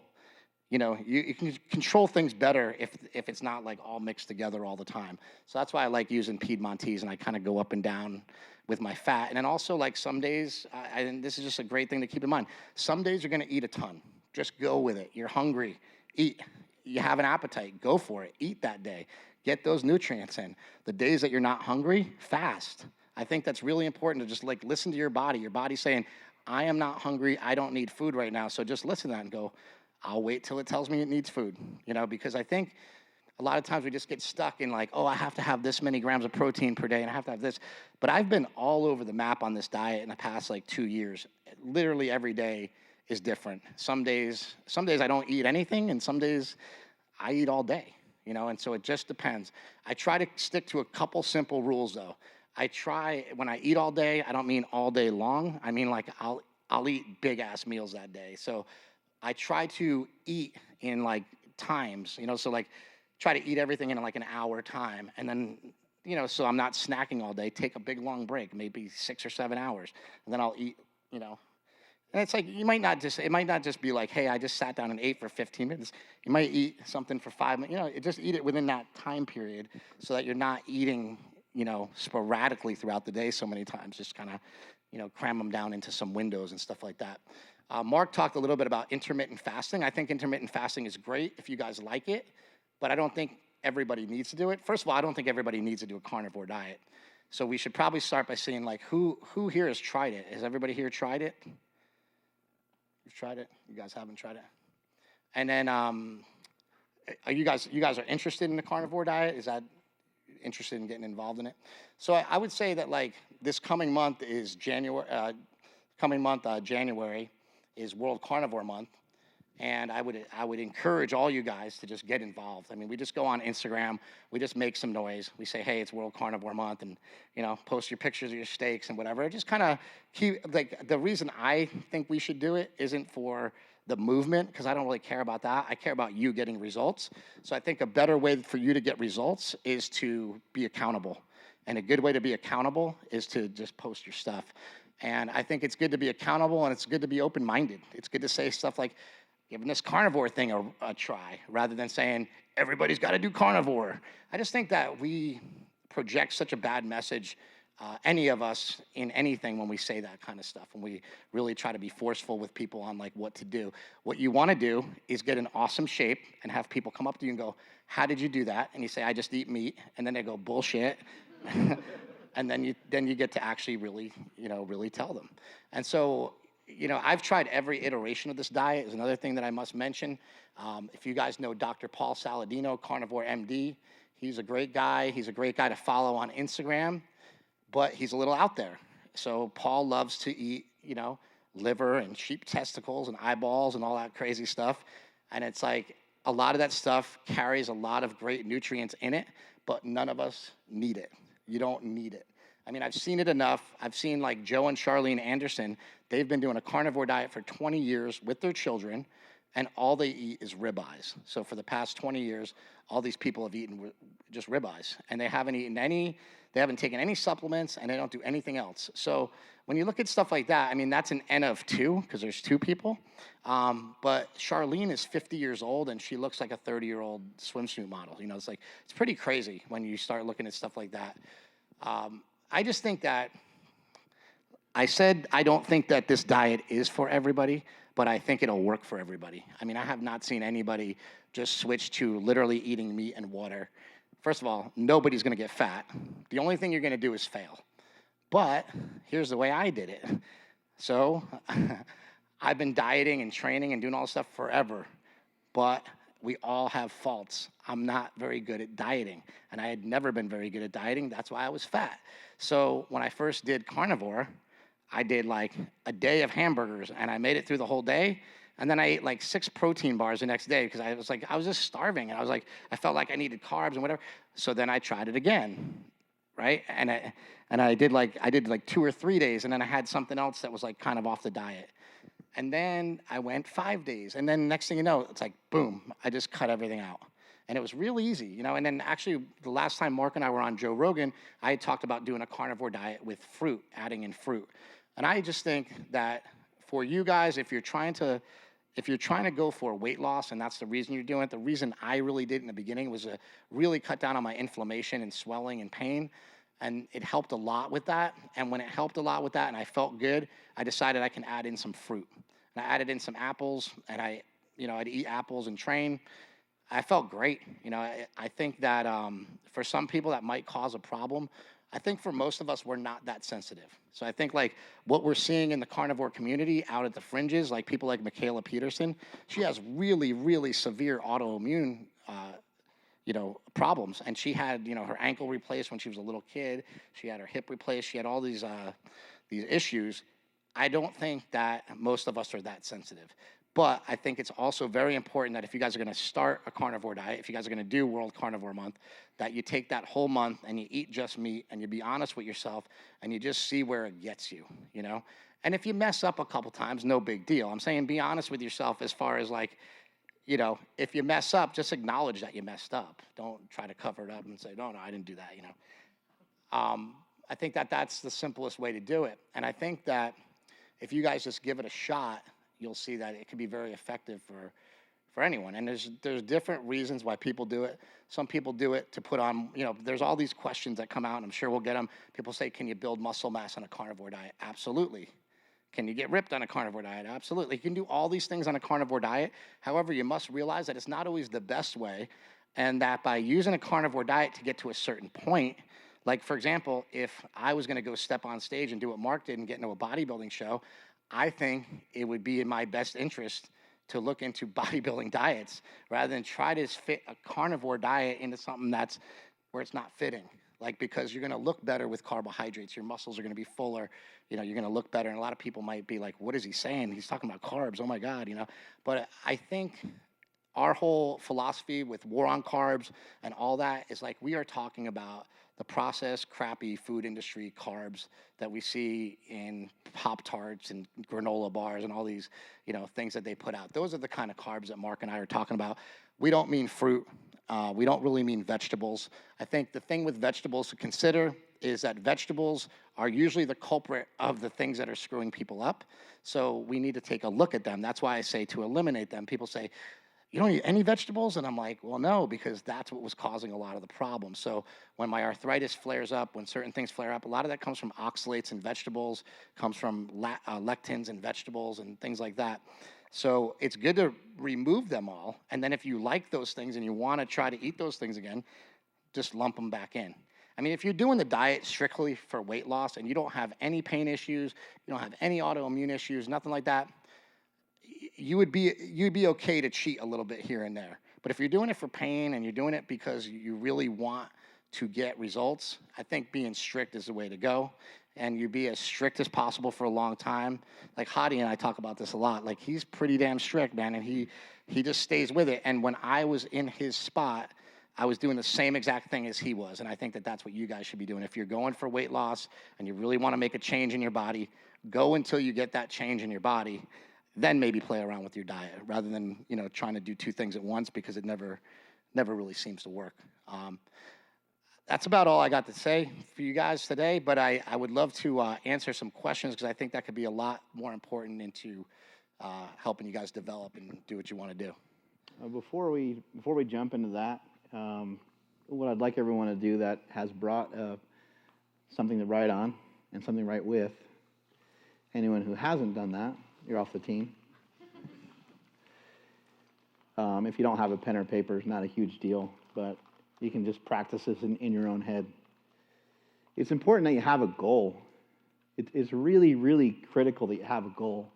you can control things better if it's not like all mixed together all the time. So that's why I like using Piedmontese, and I kind of go up and down with my fat. And then also like some days, and this is just a great thing to keep in mind, some days you're gonna eat a ton. Just go with it. You're hungry, eat. You have an appetite, go for it. Eat that day. Get those nutrients in. The days that you're not hungry, fast. I think that's really important to just like listen to your body. Your body's saying, I am not hungry, I don't need food right now. So just listen to that and go, I'll wait till it tells me it needs food. Because I think a lot of times we just get stuck in like, oh, I have to have this many grams of protein per day and I have to have this. But I've been all over the map on this diet in the past like 2 years. Literally every day is different. Some days I don't eat anything, and some days I eat all day, and so it just depends. I try to stick to a couple simple rules though. When I eat all day, I don't mean all day long. I mean like I'll eat big ass meals that day. So I try to eat in like times, so like try to eat everything in like an hour time, and then so I'm not snacking all day. Take a big long break, maybe 6 or 7 hours, and then I'll eat, And it's like, it might not just be like, hey, I just sat down and ate for 15 minutes. You might eat something for 5 minutes, just eat it within that time period so that you're not eating, sporadically throughout the day so many times. Just kind of, cram them down into some windows and stuff like that. Mark talked a little bit about intermittent fasting. I think intermittent fasting is great if you guys like it, but I don't think everybody needs to do it. First of all, I don't think everybody needs to do a carnivore diet. So we should probably start by saying, like, who here has tried it? Has everybody here tried it? You've tried it? You guys haven't tried it? And then, are you guys are interested in the carnivore diet? Is that interested in getting involved in it? So I would say that, like, this coming month is January. January is World Carnivore Month. And I would encourage all you guys to just get involved. I mean, we just go on Instagram, we just make some noise. We say, hey, it's World Carnivore Month, and, you know, post your pictures of your steaks and whatever. Just kind of keep, like, the reason I think we should do it isn't for the movement, because I don't really care about that. I care about you getting results. So I think a better way for you to get results is to be accountable. And a good way to be accountable is to just post your stuff. And I think it's good to be accountable, and it's good to be open-minded. It's good to say stuff like, giving this carnivore thing a try, rather than saying, everybody's got to do carnivore. I just think that we project such a bad message, any of us, in anything when we say that kind of stuff, when we really try to be forceful with people on, like, what to do. What you want to do is get in awesome shape and have people come up to you and go, how did you do that? And you say, I just eat meat. And then they go, bullshit. And then you get to actually really tell them. And so, you know, I've tried every iteration of this diet is another thing that I must mention. If you guys know Dr. Paul Saladino, Carnivore MD, he's a great guy. He's a great guy to follow on Instagram, but he's a little out there. So Paul loves to eat, you know, liver and sheep testicles and eyeballs and all that crazy stuff. And it's like a lot of that stuff carries a lot of great nutrients in it, but none of us need it. You don't need it. I mean, I've seen it enough. I've seen, like, Joe and Charlene Anderson. They've been doing a carnivore diet for 20 years with their children, and all they eat is ribeyes. So for the past 20 years, all these people have eaten just ribeyes, and they haven't taken any supplements, and they don't do anything else. So when you look at stuff like that, I mean, that's an N of 2, because there's 2 people. But Charlene is 50 years old, and she looks like a 30-year-old swimsuit model. You know, it's pretty crazy when you start looking at stuff like that. I just think that, I said I don't think that this diet is for everybody, but I think it'll work for everybody. I mean, I have not seen anybody just switch to literally eating meat and water. First of all, nobody's going to get fat. The only thing you're going to do is fail. But here's the way I did it. So I've been dieting and training and doing all this stuff forever, but we all have faults. I'm not very good at dieting, and I had never been very good at dieting. That's why I was fat. So when I first did carnivore, I did like a day of hamburgers, and I made it through the whole day. And then I ate like 6 protein bars the next day because I was just starving, and I felt like I needed carbs and whatever. So then I tried it again, right? And I did like 2 or 3 days, and then I had something else that was like kind of off the diet. And then I went 5 days, and then next thing you know, it's like boom, I just cut everything out. And it was real easy, you know. And then actually, the last time Mark and I were on Joe Rogan, I had talked about doing a carnivore diet with fruit, adding in fruit. And I just think that for you guys, if you're trying to go for weight loss, and that's the reason you're doing it, the reason I really did in the beginning was to really cut down on my inflammation and swelling and pain. And it helped a lot with that. And when it helped a lot with that and I felt good, I decided I can add in some fruit. And I added in some apples, and I'd eat apples and train. I felt great. You know, I think that for some people that might cause a problem. I think for most of us, we're not that sensitive. So I think like what we're seeing in the carnivore community out at the fringes, like people like Michaela Peterson, she has really, really severe autoimmune problems. And she had, her ankle replaced when she was a little kid. She had her hip replaced. She had all these issues. I don't think that most of us are that sensitive. But I think it's also very important that if you guys are going to start a carnivore diet, if you guys are going to do World Carnivore Month, that you take that whole month and you eat just meat and you be honest with yourself and you just see where it gets you, And if you mess up a couple times, no big deal. I'm saying be honest with yourself as far as like, if you mess up, just acknowledge that you messed up. Don't try to cover it up and say, no, I didn't do that, I think that that's the simplest way to do it. And I think that if you guys just give it a shot, you'll see that it can be very effective for anyone. And there's different reasons why people do it. Some people do it to put on, there's all these questions that come out, and I'm sure we'll get them. People say, can you build muscle mass on a carnivore diet? Absolutely. Can you get ripped on a carnivore diet? Absolutely. You can do all these things on a carnivore diet. However, you must realize that it's not always the best way. And that by using a carnivore diet to get to a certain point, like for example, if I was going to go step on stage and do what Mark did and get into a bodybuilding show, I think it would be in my best interest to look into bodybuilding diets rather than try to fit a carnivore diet into something that's where it's not fitting. Like, because you're going to look better with carbohydrates, your muscles are going to be fuller, you know, you're going to look better. And a lot of people might be like, what is he saying? He's talking about carbs. Oh my God, you know. But I think our whole philosophy with war on carbs and all that is like, we are talking about the processed, crappy food industry carbs that we see in Pop-Tarts and granola bars and all these, you know, things that they put out. Those are the kind of carbs that Mark and I are talking about. We don't mean fruit. We don't really mean vegetables. I think the thing with vegetables to consider is that vegetables are usually the culprit of the things that are screwing people up. So we need to take a look at them. That's why I say to eliminate them. People say, you don't eat any vegetables? And I'm like, well, no, because that's what was causing a lot of the problems. So when my arthritis flares up, when certain things flare up, a lot of that comes from oxalates in vegetables, comes from lectins in vegetables and things like that. So it's good to remove them all. And then if you like those things and you want to try to eat those things again, just lump them back in. I mean, if you're doing the diet strictly for weight loss and you don't have any pain issues, you don't have any autoimmune issues, nothing like that, you'd be okay to cheat a little bit here and there. But if you're doing it for pain and you're doing it because you really want to get results, I think being strict is the way to go. And you be as strict as possible for a long time. Like Hadi and I talk about this a lot. Like, he's pretty damn strict, man, and he just stays with it. And when I was in his spot, I was doing the same exact thing as he was. And I think that that's what you guys should be doing. If you're going for weight loss and you really want to make a change in your body, go until you get that change in your body. Then maybe play around with your diet rather than, you know, trying to do two things at once, because it never really seems to work. That's about all I got to say for you guys today, but I would love to answer some questions, because I think that could be a lot more important into helping you guys develop and do what you want to do. Before we jump into that, what I'd like everyone to do that has brought something to write on and something to write with, anyone who hasn't done that, you're off the team. If you don't have a pen or paper, it's not a huge deal, but you can just practice this in your own head. It's important that you have a goal. It's really, really critical that you have a goal.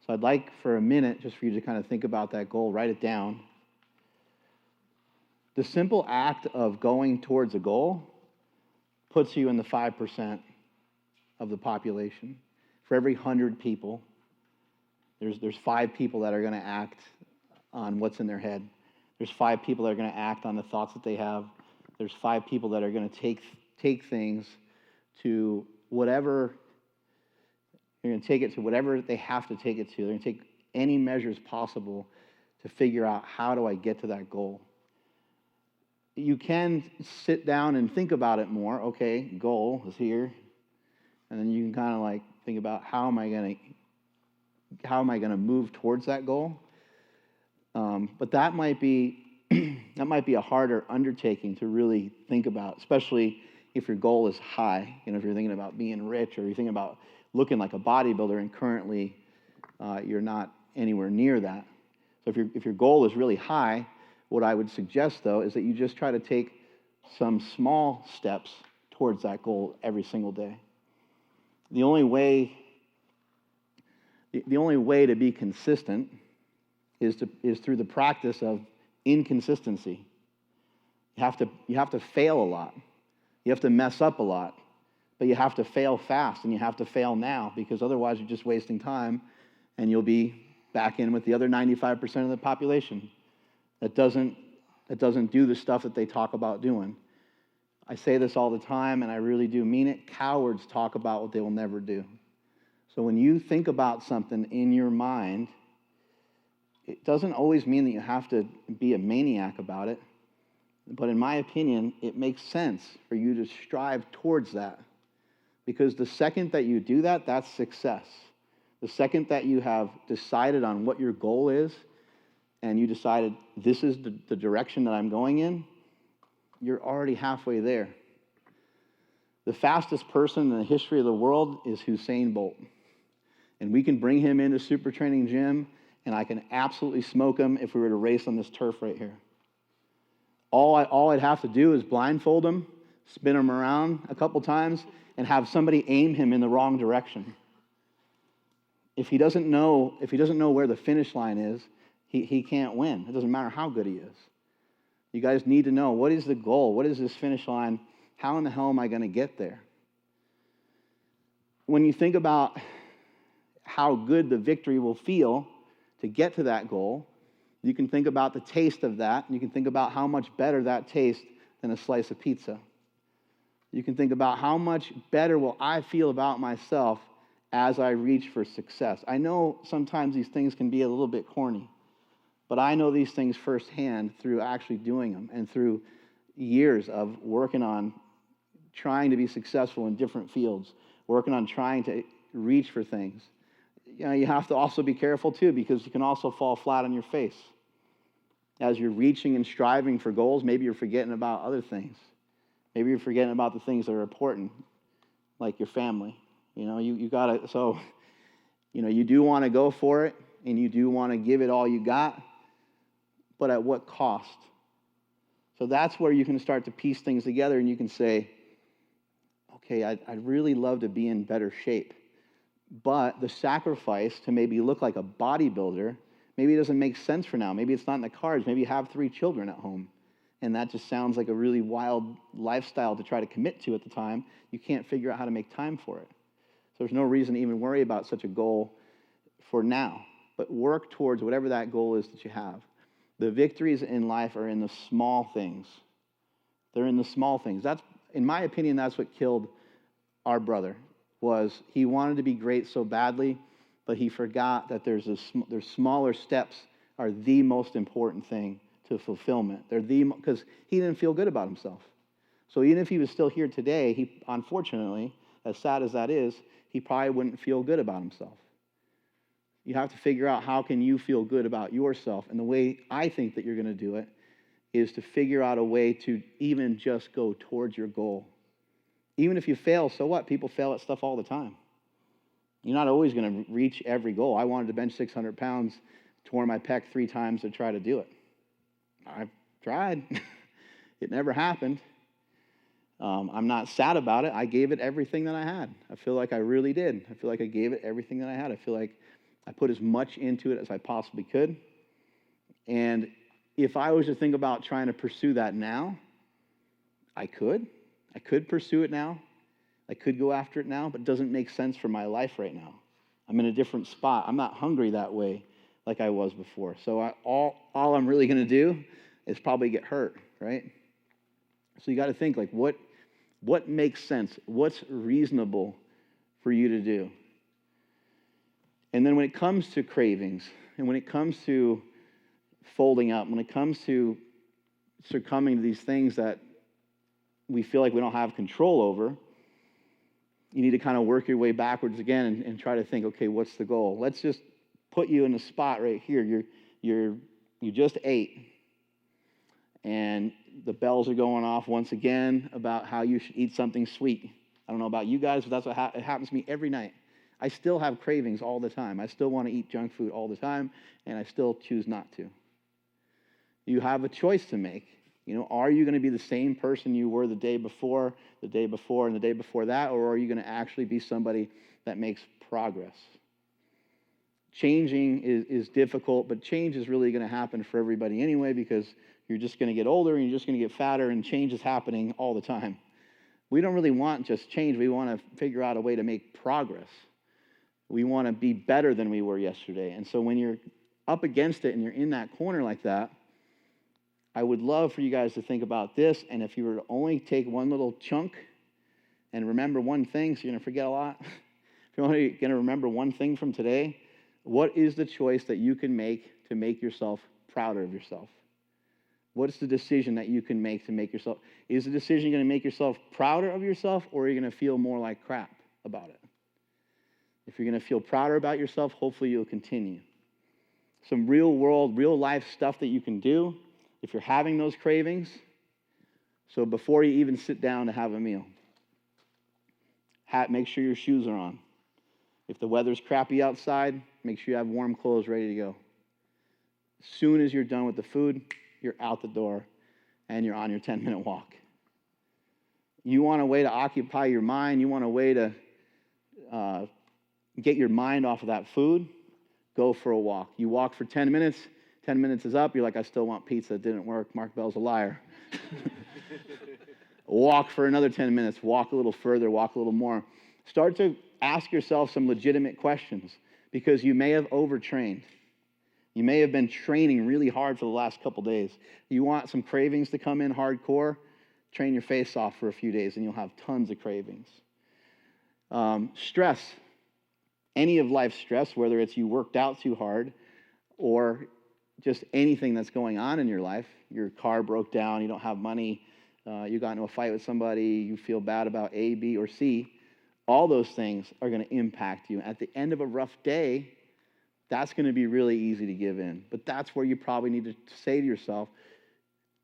So I'd like for a minute just for you to kind of think about that goal, write it down. The simple act of going towards a goal puts you in the 5% of the population. For every 100 people, there's 5 people that are going to act on what's in their head. There's 5 people that are going to act on the thoughts that they have. There's 5 people that are going to take things to whatever, they're going to take it to whatever they have to take it to. They're going to take any measures possible to figure out, how do I get to that goal? You can sit down and think about it more. Okay, goal is here. And then you can kind of like think about, how am I going to move towards that goal? But that might be a harder undertaking to really think about, especially if your goal is high. You know, if you're thinking about being rich, or you're thinking about looking like a bodybuilder, and currently you're not anywhere near that. So if your goal is really high, what I would suggest though is that you just try to take some small steps towards that goal every single day. The only way to be consistent is through the practice of inconsistency. You have to fail a lot. You have to mess up a lot, but you have to fail fast, and you have to fail now, because otherwise you're just wasting time, and you'll be back in with the other 95% of the population that doesn't do the stuff that they talk about doing. I say this all the time, and I really do mean it. Cowards talk about what they will never do. So when you think about something in your mind, it doesn't always mean that you have to be a maniac about it. But in my opinion, it makes sense for you to strive towards that. Because the second that you do that, that's success. The second that you have decided on what your goal is, and you decided this is the direction that I'm going in, you're already halfway there. The fastest person in the history of the world is Usain Bolt. And we can bring him into SuperTraining gym, and I can absolutely smoke him if we were to race on this turf right here. All I'd have to do is blindfold him, spin him around a couple times, and have somebody aim him in the wrong direction. If he doesn't know where the finish line is, he can't win. It doesn't matter how good he is. You guys need to know, what is the goal? What is this finish line? How in the hell am I going to get there? When you think about how good the victory will feel to get to that goal, you can think about the taste of that, and you can think about how much better that tastes than a slice of pizza. You can think about how much better will I feel about myself as I reach for success. I know sometimes these things can be a little bit corny, but I know these things firsthand through actually doing them and through years of working on trying to be successful in different fields, working on trying to reach for things. You know, you have to also be careful too, because you can also fall flat on your face. As you're reaching and striving for goals, maybe you're forgetting about other things. Maybe you're forgetting about the things that are important, like your family. You know, you gotta, so, you know, you do want to go for it, and you do want to give it all you got, but at what cost? So that's where you can start to piece things together, and you can say, okay, I'd really love to be in better shape, but the sacrifice to maybe look like a bodybuilder, maybe it doesn't make sense for now. Maybe it's not in the cards. Maybe you have 3 children at home, and that just sounds like a really wild lifestyle to try to commit to at the time. You can't figure out how to make time for it. So there's no reason to even worry about such a goal for now, but work towards whatever that goal is that you have. The victories in life are in the small things. They're in the small things. That's, in my opinion, that's what killed our brother, was he wanted to be great so badly, but he forgot that there's smaller steps are the most important thing to fulfillment. They're because he didn't feel good about himself. So even if he was still here today, he, unfortunately, as sad as that is, he probably wouldn't feel good about himself. You have to figure out how can you feel good about yourself. And the way I think that you're going to do it is to figure out a way to even just go towards your goal. Even if you fail, so what? People fail at stuff all the time. You're not always going to reach every goal. I wanted to bench 600 pounds, tore my pec 3 times to try to do it. I've tried. It never happened. I'm not sad about it. I gave it everything that I had. I feel like I really did. I feel like I gave it everything that I had. I feel like I put as much into it as I possibly could. And if I was to think about trying to pursue that now, I could. I could pursue it now. I could go after it now, but it doesn't make sense for my life right now. I'm in a different spot. I'm not hungry that way like I was before. So all I'm really going to do is probably get hurt, right? So you got to think, like, what makes sense? What's reasonable for you to do? And then when it comes to cravings, and when it comes to folding up, when it comes to succumbing to these things that we feel like we don't have control over, you need to kind of work your way backwards again and try to think, okay, what's the goal? Let's just put you in a spot right here. You just ate, and the bells are going off once again about how you should eat something sweet. I don't know about you guys, but that's what it happens to me every night. I still have cravings all the time. I still want to eat junk food all the time, and I still choose not to. You have a choice to make. You know, are you going to be the same person you were the day before, and the day before that, or are you going to actually be somebody that makes progress? Changing is difficult, but change is really going to happen for everybody anyway, because you're just going to get older and you're just going to get fatter, and change is happening all the time. We don't really want just change. We want to figure out a way to make progress. We want to be better than we were yesterday. And so when you're up against it and you're in that corner like that, I would love for you guys to think about this. And if you were to only take one little chunk and remember one thing, so you're going to forget a lot. If you're only going to remember one thing from today, what is the choice that you can make to make yourself prouder of yourself? What's the decision that you can make to make yourself? Is the decision going to make yourself prouder of yourself, or are you going to feel more like crap about it? If you're going to feel prouder about yourself, hopefully you'll continue. Some real world, real life stuff that you can do if you're having those cravings. So before you even sit down to have a meal, make sure your shoes are on. If the weather's crappy outside, make sure you have warm clothes ready to go. As soon as you're done with the food, you're out the door. and you're on your 10-minute walk. You want a way to occupy your mind, you want a way to get your mind off of that food, go for a walk. You walk for 10 minutes, 10 minutes is up, you're like, I still want pizza, it didn't work, Mark Bell's a liar. Walk for another 10 minutes, walk a little further, walk a little more. Start to ask yourself some legitimate questions, because you may have overtrained. You may have been training really hard for the last couple days. You want some cravings to come in hardcore, train your face off for a few days and you'll have tons of cravings. Stress, any of life's stress, whether it's you worked out too hard or just anything that's going on in your life, your car broke down, you don't have money, you got into a fight with somebody, you feel bad about A, B, or C, all those things are going to impact you. At the end of a rough day, that's going to be really easy to give in. But that's where you probably need to say to yourself,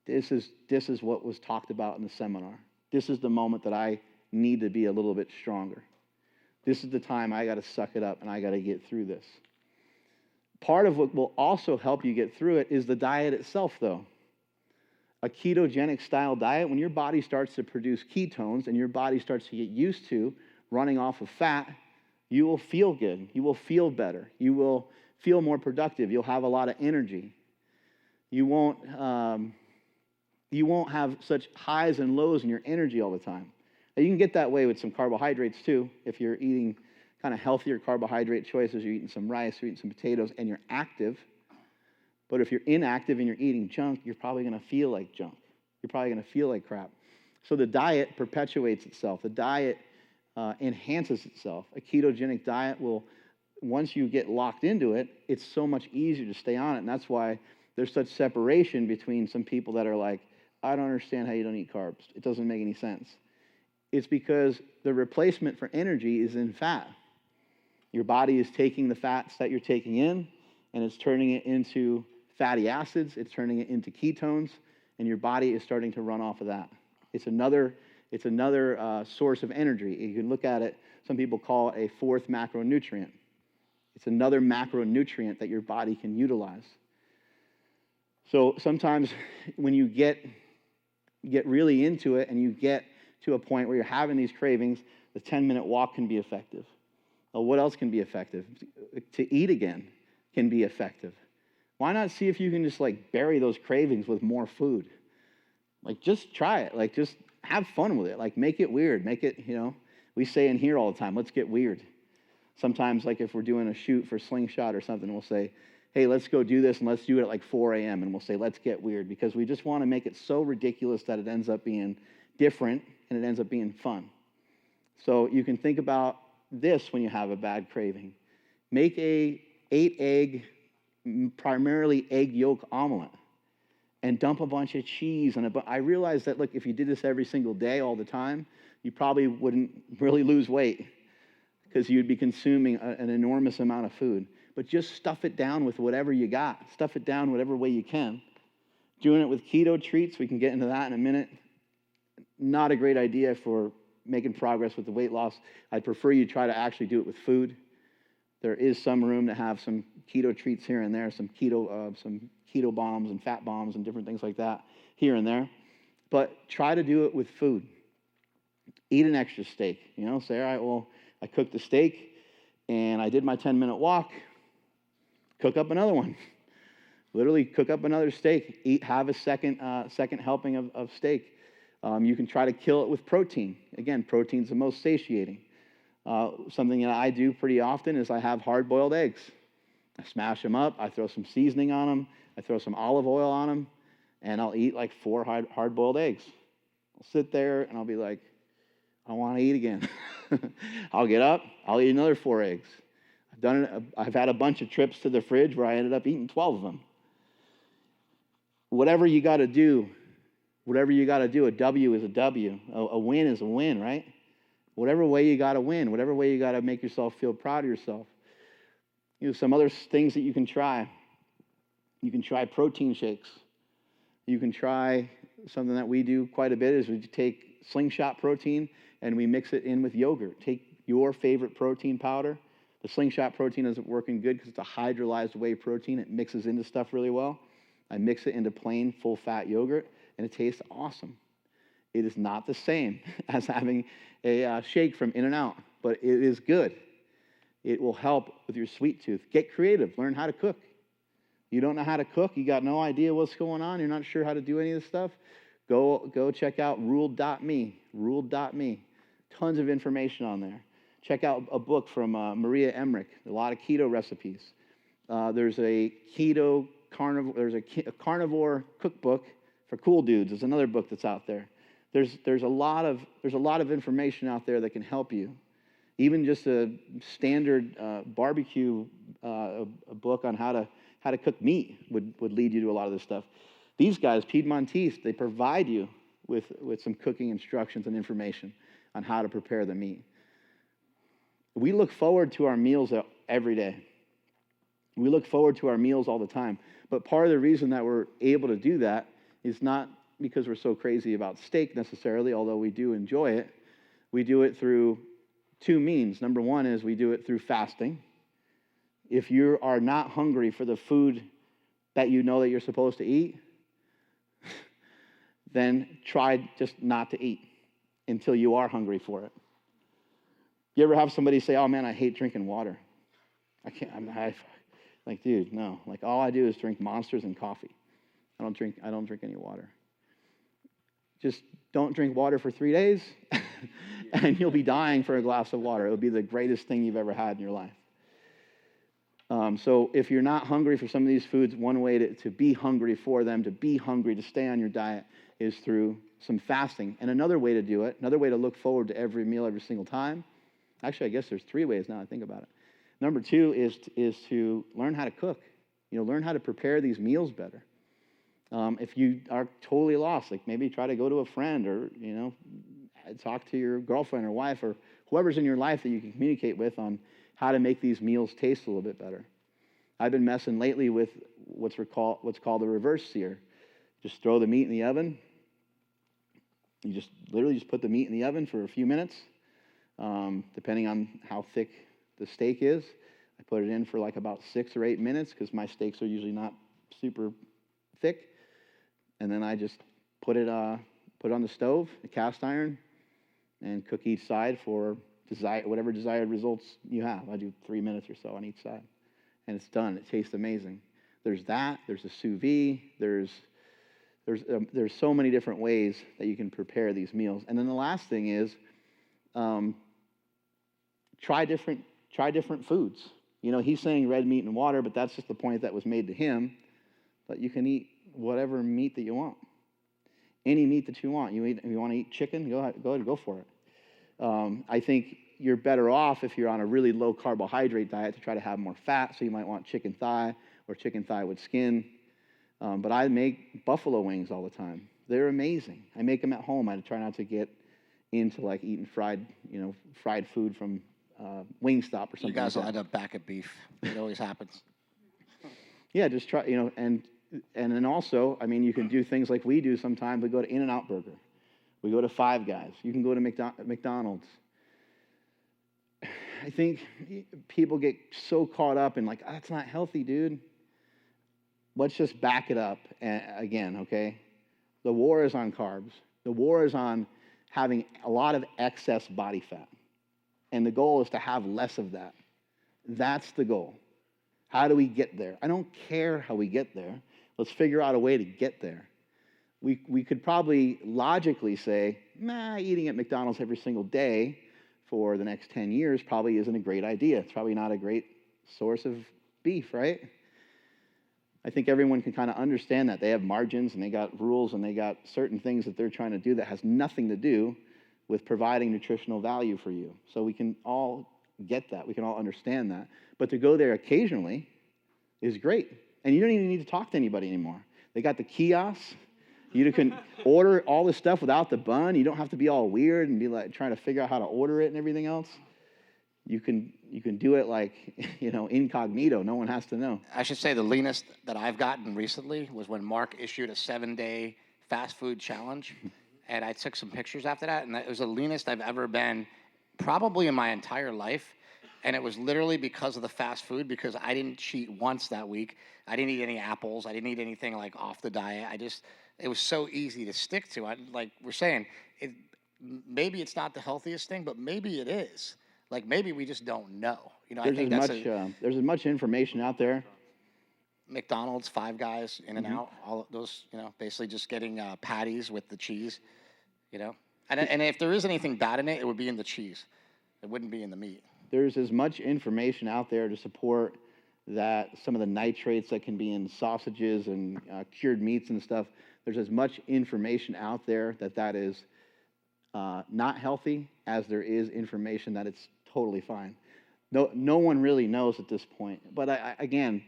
this is what was talked about in the seminar. This is the moment that I need to be a little bit stronger. This is the time I got to suck it up and I got to get through this. Part of what will also help you get through it is the diet itself, though. A ketogenic style diet, when your body starts to produce ketones and your body starts to get used to running off of fat, you will feel good. You will feel better. You will feel more productive. You'll have a lot of energy. You won't have such highs and lows in your energy all the time. Now, you can get that way with some carbohydrates too. If you're eating kind of healthier carbohydrate choices, you're eating some rice, you're eating some potatoes, and you're active. But if you're inactive and you're eating junk, you're probably going to feel like junk. You're probably going to feel like crap. So the diet perpetuates itself. The diet enhances itself. A ketogenic diet will, once you get locked into it, it's so much easier to stay on it. And that's why there's such separation between some people that are like, I don't understand how you don't eat carbs. It doesn't make any sense. It's because the replacement for energy is in fat. Your body is taking the fats that you're taking in, and it's turning it into fatty acids, it's turning it into ketones, and your body is starting to run off of that. It's another source of energy. You can look at it, some people call it a fourth macronutrient. It's another macronutrient that your body can utilize. So sometimes when you get really into it and you get to a point where you're having these cravings, the 10-minute walk can be effective. Well, what else can be effective? To eat again can be effective. Why not see if you can just like bury those cravings with more food? Like just try it. Like just have fun with it. Like make it weird. Make it, we say in here all the time, let's get weird. Sometimes like if we're doing a shoot for Slingshot or something, we'll say, hey, let's go do this and let's do it at like 4 a.m. And we'll say, let's get weird, because we just want to make it so ridiculous that it ends up being different and it ends up being fun. So you can think about this when you have a bad craving. Make a 8-egg, primarily egg yolk omelet, and dump a bunch of cheese. I realize that, look, if you did this every single day all the time, you probably wouldn't really lose weight because you'd be consuming an enormous amount of food. But just stuff it down with whatever you got. Stuff it down whatever way you can. Doing it with keto treats, we can get into that in a minute. Not a great idea for making progress with the weight loss. I'd prefer you try to actually do it with food. There is some room to have some keto treats here and there, some keto bombs and fat bombs and different things like that here and there. But try to do it with food. Eat an extra steak. Say, all right, well, I cooked the steak and I did my 10-minute walk. Cook up another one. Literally cook up another steak. Have a second helping of steak. You can try to kill it with protein. Again, protein's the most satiating. Something that I do pretty often is I have hard-boiled eggs. I smash them up. I throw some seasoning on them. I throw some olive oil on them, and I'll eat like 4 hard-boiled eggs. I'll sit there, and I'll be like, I want to eat again. I'll get up. I'll eat another 4 eggs. I've done it. I've had a bunch of trips to the fridge where I ended up eating 12 of them. Whatever you got to do, a W is a W. A win is a win, right? Whatever way you got to win, whatever way you got to make yourself feel proud of yourself. Some other things that you can try. You can try protein shakes. You can try something that we do quite a bit is we take Slingshot protein and we mix it in with yogurt. Take your favorite protein powder. The Slingshot protein isn't working good because it's a hydrolyzed whey protein. It mixes into stuff really well. I mix it into plain full-fat yogurt, and it tastes awesome. It is not the same as having a shake from In-N-Out, but it is good. It will help with your sweet tooth. Get creative. Learn how to cook. You don't know how to cook. You got no idea what's going on. You're not sure how to do any of this stuff. Go check out ruled.me. Ruled.me. Tons of information on there. Check out a book from Maria Emmerich. A lot of keto recipes. There's a carnivore. There's a carnivore cookbook for cool dudes. There's another book that's out there. There's a lot of information out there that can help you. Even just a standard barbecue a book on how to cook meat would lead you to a lot of this stuff. These guys, Piedmontese, they provide you with some cooking instructions and information on how to prepare the meat. We look forward to our meals every day. We look forward to our meals all the time. But part of the reason that we're able to do that is not because we're so crazy about steak necessarily, although we do enjoy it. We do it through two means. Number one is we do it through fasting. If you are not hungry for the food that you know that you're supposed to eat, then try just not to eat until you are hungry for it. You ever have somebody say, "Oh man, I hate drinking water. I can't." Like, dude, no. Like, all I do is drink Monsters and coffee. I don't drink any water. Just don't drink water for 3 days, and you'll be dying for a glass of water. It'll be the greatest thing you've ever had in your life. So if you're not hungry for some of these foods, one way to be hungry for them, to be hungry, to stay on your diet, is through some fasting. And another way to do it, another way to look forward to every meal every single time, actually, I guess there's 3 ways now I think about it. Number 2 is to learn how to cook. Learn how to prepare these meals better. If you are totally lost, like maybe try to go to a friend or, talk to your girlfriend or wife or whoever's in your life that you can communicate with on how to make these meals taste a little bit better. I've been messing lately with what's called a reverse sear. Just throw the meat in the oven. You just literally put the meat in the oven for a few minutes, depending on how thick the steak is. I put it in for like about 6 or 8 minutes because my steaks are usually not super thick. And then I just put it on the stove, the cast iron, and cook each side for whatever desired results you have. I do 3 minutes or so on each side, and it's done. It tastes amazing. There's that. There's a sous vide. There's so many different ways that you can prepare these meals. And then the last thing is try different foods. He's saying red meat and water, but that's just the point that was made to him. But you can eat whatever meat that you want. Any meat that you want. If you want to eat chicken, go ahead and go for it. I think you're better off if you're on a really low carbohydrate diet to try to have more fat. So you might want chicken thigh or chicken thigh with skin. But I make buffalo wings all the time. They're amazing. I make them at home. I try not to get into like eating fried food from Wingstop or something. You guys like will end up back at beef. It always happens. Yeah, just try, and then also, you can do things like we do sometimes. We go to In-N-Out Burger. We go to Five Guys. You can go to McDonald's. I think people get so caught up in like, that's not healthy, dude. Let's just back it up again, okay? The war is on carbs. The war is on having a lot of excess body fat. And the goal is to have less of that. That's the goal. How do we get there? I don't care how we get there. Let's figure out a way to get there. We could probably logically say, eating at McDonald's every single day for the next 10 years probably isn't a great idea. It's probably not a great source of beef, right? I think everyone can kind of understand that. They have margins and they got rules and they got certain things that they're trying to do that has nothing to do with providing nutritional value for you. So we can all get that. We can all understand that. But to go there occasionally is great. And you don't even need to talk to anybody anymore. They got the kiosks. You can order all this stuff without the bun. You don't have to be all weird and be like trying to figure out how to order it and everything else. You can do it like, incognito. No one has to know. I should say the leanest that I've gotten recently was when Mark issued a 7-day fast food challenge. And I took some pictures after that. And it was the leanest I've ever been probably in my entire life. And it was literally because of the fast food, because I didn't cheat once that week. I didn't eat any apples. I didn't eat anything like off the diet. it was so easy to stick to. Like we're saying, maybe it's not the healthiest thing, but maybe it is. Like maybe we just don't know. You know, I think there's as much information out there. McDonald's, Five Guys, In and Out, all of those, basically just getting patties with the cheese, And if there is anything bad in it, it would be in the cheese. It wouldn't be in the meat. There's as much information out there to support that some of the nitrates that can be in sausages and cured meats and stuff. There's as much information out there that is not healthy as there is information that it's totally fine. No one really knows at this point. But again,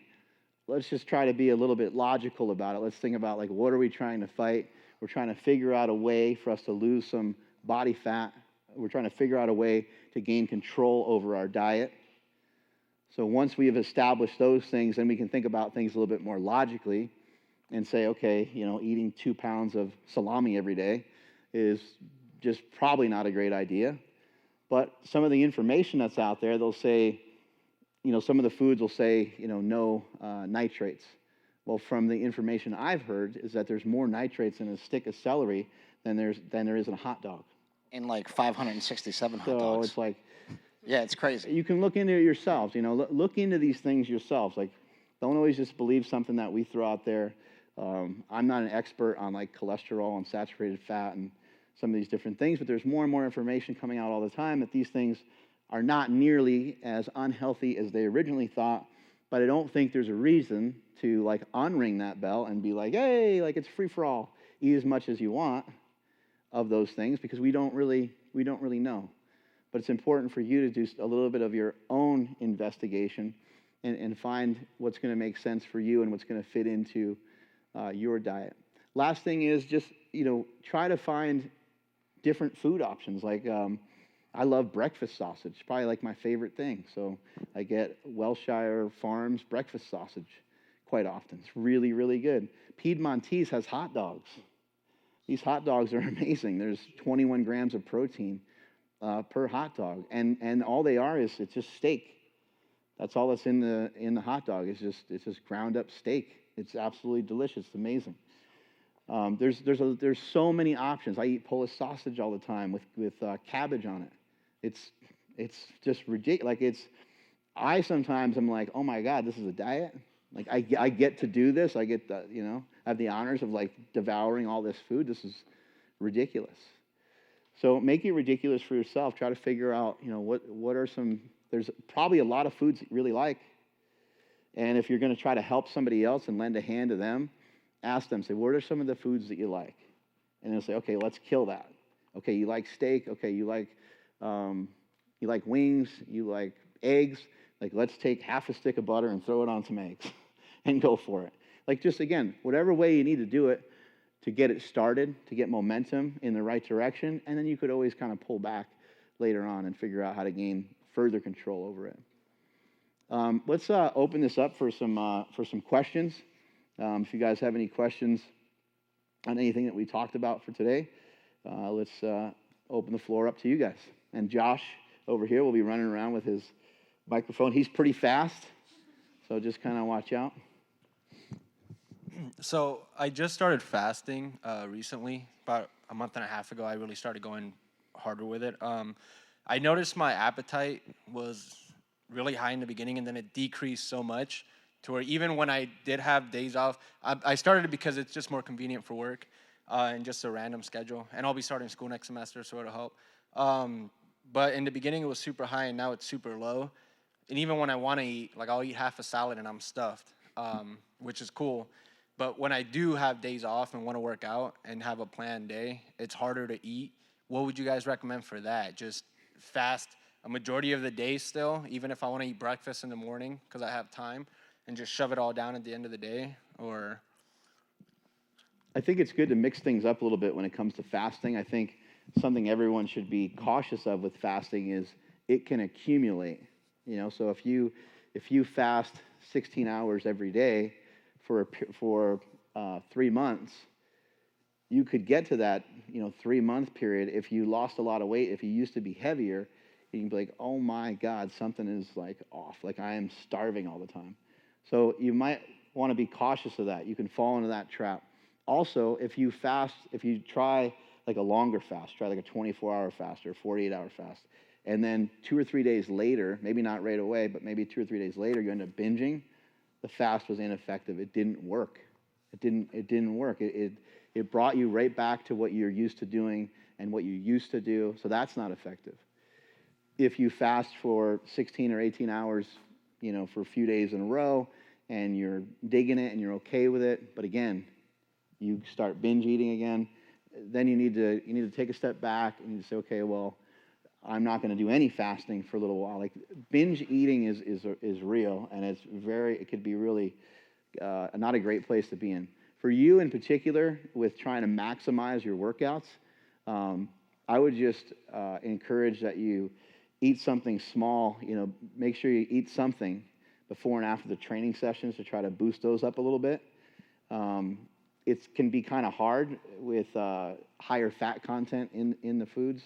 let's just try to be a little bit logical about it. Let's think about, like, what are we trying to fight? We're trying to figure out a way for us to lose some body fat. We're trying to figure out a way to gain control over our diet. So once we have established those things, then we can think about things a little bit more logically and say, okay, eating 2 pounds of salami every day is just probably not a great idea. But some of the information that's out there, they'll say, some of the foods will say, no nitrates. Well, from the information I've heard is that there's more nitrates in a stick of celery than there is in a hot dog. In like 567 hot dogs. So it's like, yeah, it's crazy. You can look into it yourselves. Look into these things yourselves. Like, don't always just believe something that we throw out there. I'm not an expert on like cholesterol and saturated fat and some of these different things, but there's more and more information coming out all the time that these things are not nearly as unhealthy as they originally thought. But I don't think there's a reason to like unring that bell and be like, hey, like it's free for all. Eat as much as you want of those things, because we don't really know. But it's important for you to do a little bit of your own investigation and find what's going to make sense for you and what's going to fit into your diet. Last thing is just, try to find different food options. Like, I love breakfast sausage, probably like my favorite thing. So I get Welshire Farms breakfast sausage quite often. It's really, really good. Piedmontese has hot dogs. These hot dogs are amazing. There's 21 grams of protein per hot dog, and all they are is it's just steak. That's all that's in the hot dog. It's just ground up steak. It's absolutely delicious. It's amazing. There's so many options. I eat Polish sausage all the time with cabbage on it. It's just ridiculous. Like I sometimes I'm like, oh my God, this is a diet. Like I get to do this. I get I have the honors of like devouring all this food. This is ridiculous. So make it ridiculous for yourself. Try to figure out, what are some. There's probably a lot of foods that you really like, and if you're going to try to help somebody else and lend a hand to them, ask them. Say, what are some of the foods that you like? And they'll say, okay, let's kill that. Okay, you like steak. Okay, you like wings. You like eggs. Like, let's take half a stick of butter and throw it on some eggs, and go for it. Like, just again, whatever way you need to do it to get it started, to get momentum in the right direction, and then you could always kind of pull back later on and figure out how to gain further control over it. Let's open this up for some questions. If you guys have any questions on anything that we talked about for today, let's open the floor up to you guys. And Josh over here will be running around with his microphone. He's pretty fast, so just kind of watch out. So I just started fasting recently. About a month and a half ago, I really started going harder with it. I noticed my appetite was really high in the beginning, and then it decreased so much to where even when I did have days off, I started it because it's just more convenient for work and just a random schedule. And I'll be starting school next semester, so it'll help. But in the beginning, it was super high, and now it's super low. And even when I want to eat, like I'll eat half a salad and I'm stuffed, which is cool. But when I do have days off and want to work out and have a planned day, it's harder to eat. What would you guys recommend for that? Just fast a majority of the day still, even if I want to eat breakfast in the morning because I have time, and just shove it all down at the end of the day? Or I think it's good to mix things up a little bit when it comes to fasting. I think something everyone should be cautious of with fasting is it can accumulate. So if you fast 16 hours every day for 3 months, you could get to that 3-month period if you lost a lot of weight. If you used to be heavier, you can be like, oh my God, something is like off. Like I am starving all the time. So you might want to be cautious of that. You can fall into that trap. Also, if you try like a longer fast, try like a 24-hour fast or a 48-hour fast, and then 2 or 3 days later, maybe not right away, but maybe 2 or 3 days later, you end up binging, the fast was ineffective. It didn't work. It didn't work. It brought you right back to what you're used to doing and what you used to do, so that's not effective. If you fast for 16 or 18 hours, for a few days in a row, and you're digging it and you're okay with it, but again, you start binge eating again, then you need to take a step back and you need to say, okay, well, I'm not going to do any fasting for a little while. Like binge eating is real, and it could be really not a great place to be in. For you in particular, with trying to maximize your workouts, I would just encourage that you eat something small. Make sure you eat something before and after the training sessions to try to boost those up a little bit. It can be kind of hard with higher fat content in the foods,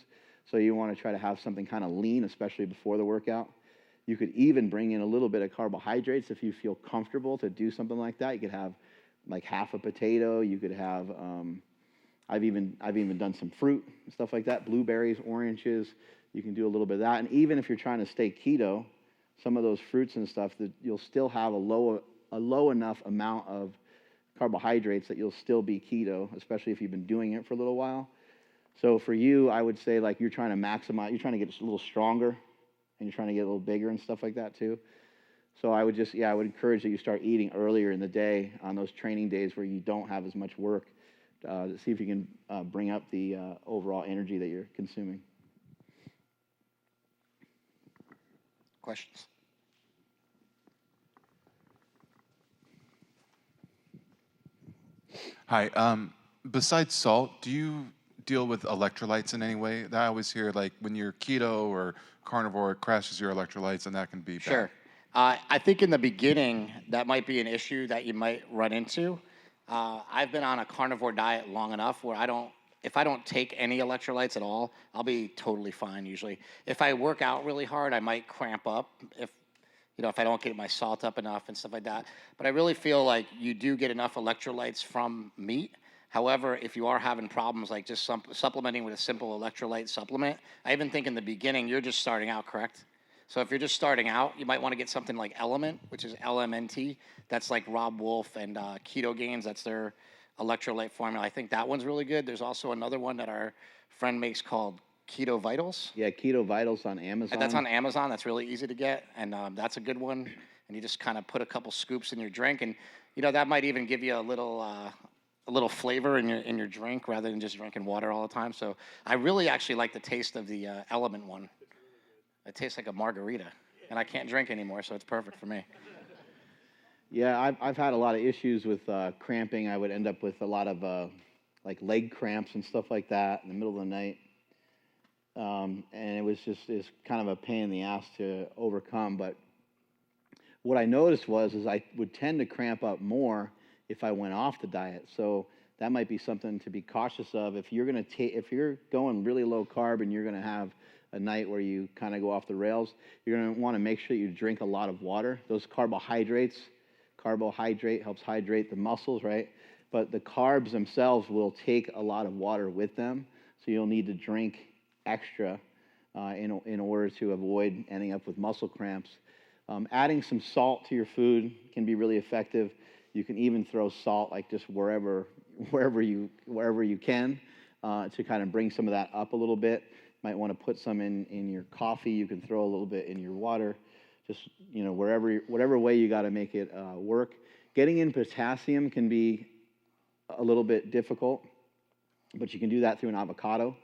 so you want to try to have something kind of lean, especially before the workout. You could even bring in a little bit of carbohydrates if you feel comfortable to do something like that. You could have like half a potato. You could have I've even done some fruit and stuff like that, blueberries, oranges. You can do a little bit of that. And even if you're trying to stay keto, some of those fruits and stuff, that you'll still have a low enough amount of carbohydrates that you'll still be keto, especially if you've been doing it for a little while. So for you, I would say like you're trying to maximize, you're trying to get a little stronger, and you're trying to get a little bigger and stuff like that too. So I would encourage that you start eating earlier in the day on those training days where you don't have as much work, to see if you can bring up the overall energy that you're consuming. Questions? Hi. Besides salt, do you deal with electrolytes in any way? I always hear like when you're keto or carnivore, it crashes your electrolytes, and that can be bad. Sure. I think in the beginning, that might be an issue that you might run into. I've been on a carnivore diet long enough where if I don't take any electrolytes at all, I'll be totally fine usually. If I work out really hard, I might cramp up if I don't get my salt up enough and stuff like that. But I really feel like you do get enough electrolytes from meat. However, if you are having problems like just supplementing with a simple electrolyte supplement, I even think in the beginning, you're just starting out, correct? So if you're just starting out, you might want to get something like Element, which is LMNT. That's like Rob Wolf and Keto Gains. That's their electrolyte formula. I think that one's really good. There's also another one that our friend makes called Keto Vitals. Yeah, Keto Vitals on Amazon. And that's on Amazon. That's really easy to get, and that's a good one. And you just kind of put a couple scoops in your drink, and that might even give you a little flavor in your drink rather than just drinking water all the time. So I really actually like the taste of the Element one. It tastes like a margarita, and I can't drink anymore, so it's perfect for me. Yeah, I've had a lot of issues with cramping. I would end up with a lot of like leg cramps and stuff like that in the middle of the night. And it's kind of a pain in the ass to overcome. But what I noticed is I would tend to cramp up more if I went off the diet. So that might be something to be cautious of. If you're going really low carb and you're going to have a night where you kind of go off the rails, you're going to want to make sure you drink a lot of water. Those carbohydrate helps hydrate the muscles, right? But the carbs themselves will take a lot of water with them, so you'll need to drink extra in order to avoid ending up with muscle cramps. Adding some salt to your food can be really effective. You can even throw salt like just wherever you can to kind of bring some of that up a little bit. Might want to put some in your coffee. You can throw a little bit in your water. Just whatever way you got to make it work. Getting in potassium can be a little bit difficult, but you can do that through an avocado.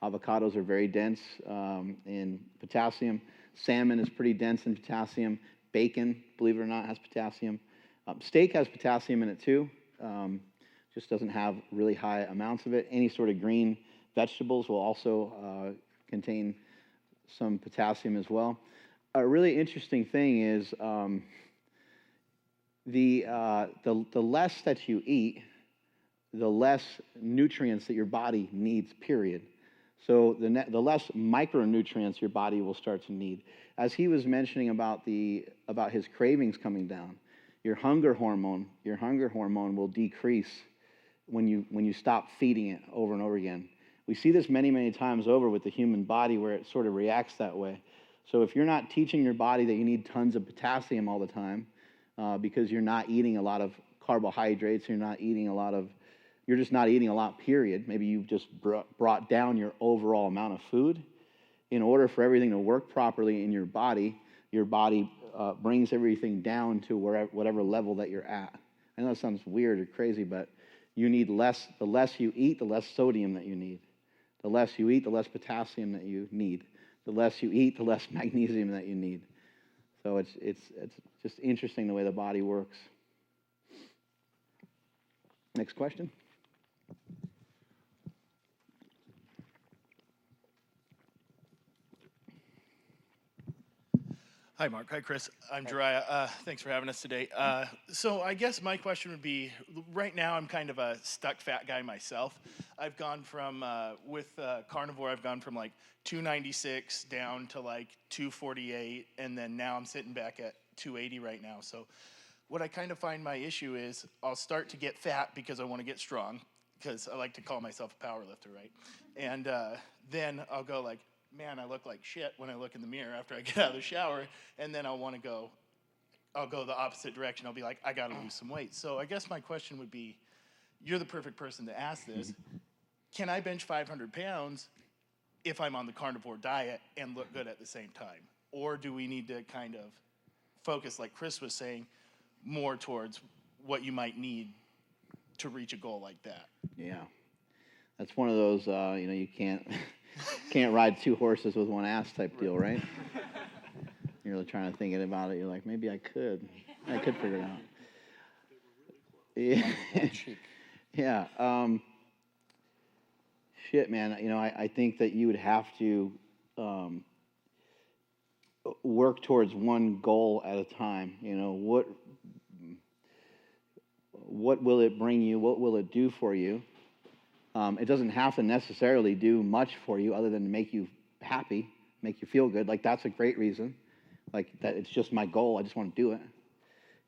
Avocados are very dense in potassium. Salmon is pretty dense in potassium. Bacon, believe it or not, has potassium. Steak has potassium in it too. Just doesn't have really high amounts of it. Any sort of green vegetables will also contain some potassium as well. A really interesting thing is the less that you eat, the less nutrients that your body needs, period. So the less micronutrients your body will start to need. As he was mentioning about his cravings coming down, your hunger hormone will decrease when you stop feeding it over and over again. We see this many, many times over with the human body where it sort of reacts that way. So if you're not teaching your body that you need tons of potassium all the time because you're not eating a lot of carbohydrates, you're just not eating a lot, period. Maybe you've just brought down your overall amount of food. In order for everything to work properly in your body brings everything down to whatever level that you're at. I know that sounds weird or crazy, but you need less. The less you eat, the less sodium that you need. The less you eat, the less potassium that you need. The less you eat, the less magnesium that you need. So it's just interesting the way the body works. Next question. Hi, Mark. Hi, Chris. I'm Jariah. Thanks for having us today. So I guess my question would be, right now I'm kind of a stuck fat guy myself. I've gone from, with Carnivore, I've gone from like 296 down to like 248, and then now I'm sitting back at 280 right now. So what I kind of find my issue is I'll start to get fat because I want to get strong, because I like to call myself a power lifter, right? And then I'll go like, man, I look like shit when I look in the mirror after I get out of the shower, and then I'll go the opposite direction. I'll be like, I got to lose some weight. So I guess my question would be, you're the perfect person to ask this. Can I bench 500 pounds if I'm on the carnivore diet and look good at the same time? Or do we need to kind of focus, like Chris was saying, more towards what you might need to reach a goal like that? Yeah. That's one of those, you can't ride two horses with one ass type deal, right? You're really trying to think about it. You're like, maybe I could figure it out. Yeah. Yeah. Shit, man. I think that you would have to work towards one goal at a time. What will it bring you? What will it do for you? It doesn't have to necessarily do much for you other than to make you happy, make you feel good. Like, that's a great reason. Like, that it's just my goal. I just want to do it.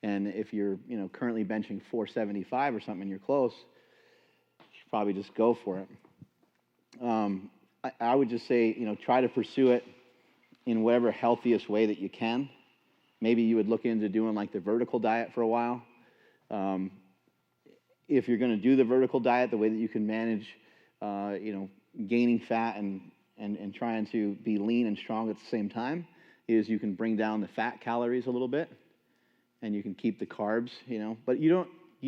And if you're, currently benching 475 or something and you're close, you should probably just go for it. I would just say, try to pursue it in whatever healthiest way that you can. Maybe you would look into doing like the vertical diet for a while. If you're going to do the vertical diet, the way that you can manage, gaining fat and trying to be lean and strong at the same time is you can bring down the fat calories a little bit, and you can keep the carbs, But you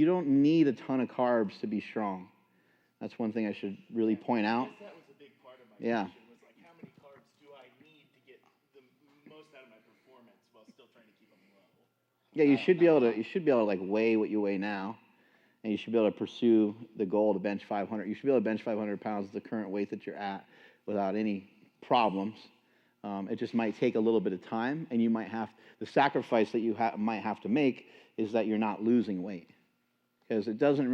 don't need a ton of carbs to be strong. That's one thing I should really point out. That was a big part of my question, was like, how many carbs do I need to get the most out of my performance while still trying to keep them low? Yeah, you should be able to like weigh what you weigh now. And you should be able to pursue the goal to bench 500. You should be able to bench 500 pounds at the current weight that you're at without any problems. It just might take a little bit of time, and you might have the sacrifice that you might have to make is that you're not losing weight, because it doesn't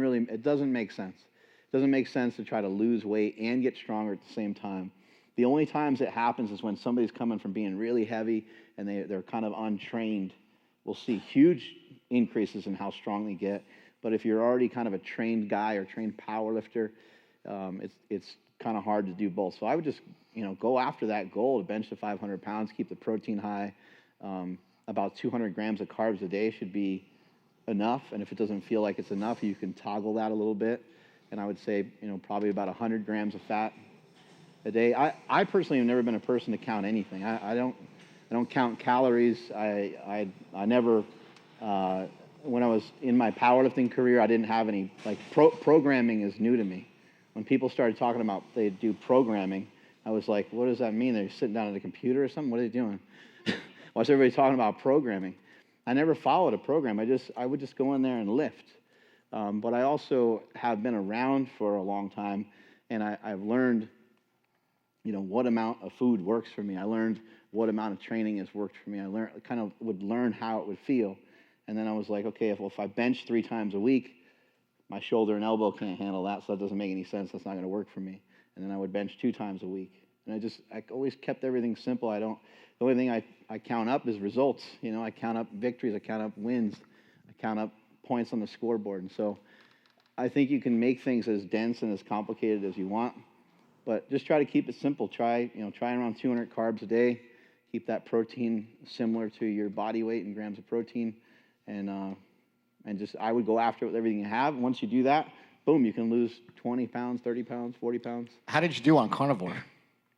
make sense. It doesn't make sense to try to lose weight and get stronger at the same time. The only times it happens is when somebody's coming from being really heavy and they're kind of untrained. We'll see huge increases in how strong they get. But if you're already kind of a trained guy or trained power lifter, it's kind of hard to do both. So I would just, go after that goal to bench to 500 pounds, keep the protein high. About 200 grams of carbs a day should be enough. And if it doesn't feel like it's enough, you can toggle that a little bit. And I would say, probably about 100 grams of fat a day. I personally have never been a person to count anything. I don't count calories. I never. When I was in my powerlifting career, I didn't have any, programming is new to me. When people started talking about they do programming, I was like, what does that mean? They're sitting down at a computer or something? What are they doing? Why is everybody talking about programming? I never followed a program. I would just go in there and lift. But I also have been around for a long time, and I've learned, what amount of food works for me. I learned what amount of training has worked for me. I would learn how it would feel. And then I was like, okay, if I bench 3 times a week, my shoulder and elbow can't handle that, so that doesn't make any sense. That's not going to work for me. And then I would bench 2 times a week. And I always kept everything simple. The only thing I count up is results. I count up victories. I count up wins. I count up points on the scoreboard. And so I think you can make things as dense and as complicated as you want, but just try to keep it simple. Try around 200 carbs a day. Keep that protein similar to your body weight in grams of protein, and just I would go after it with everything you have. Once you do that, boom, you can lose 20 pounds, 30 pounds, 40 pounds. How did you do on carnivore?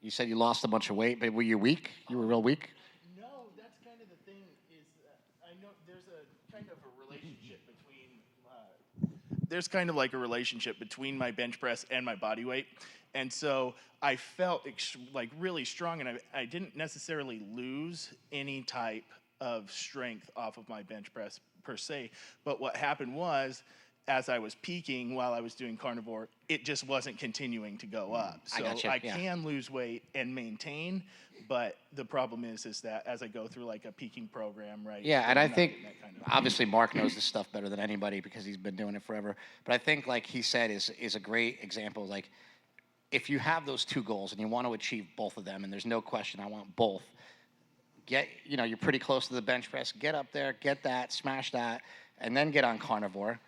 You said you lost a bunch of weight, but were you weak? You were real weak? No, that's kind of the thing is I know there's a kind of a relationship between there's kind of like a relationship between my bench press and my body weight. And so I felt like really strong, and I didn't necessarily lose any type of strength off of my bench press per se. But what happened was, as I was peaking while I was doing carnivore, it just wasn't continuing to go up. So I can lose weight and maintain, but the problem is that as I go through like a peaking program, right? Yeah, and I think obviously Mark knows this stuff better than anybody because he's been doing it forever. But I think, like he said, is a great example. Like, if you have those two goals and you want to achieve both of them, and there's no question I want both, you're pretty close to the bench press, get up there, get that, smash that, and then get on carnivore.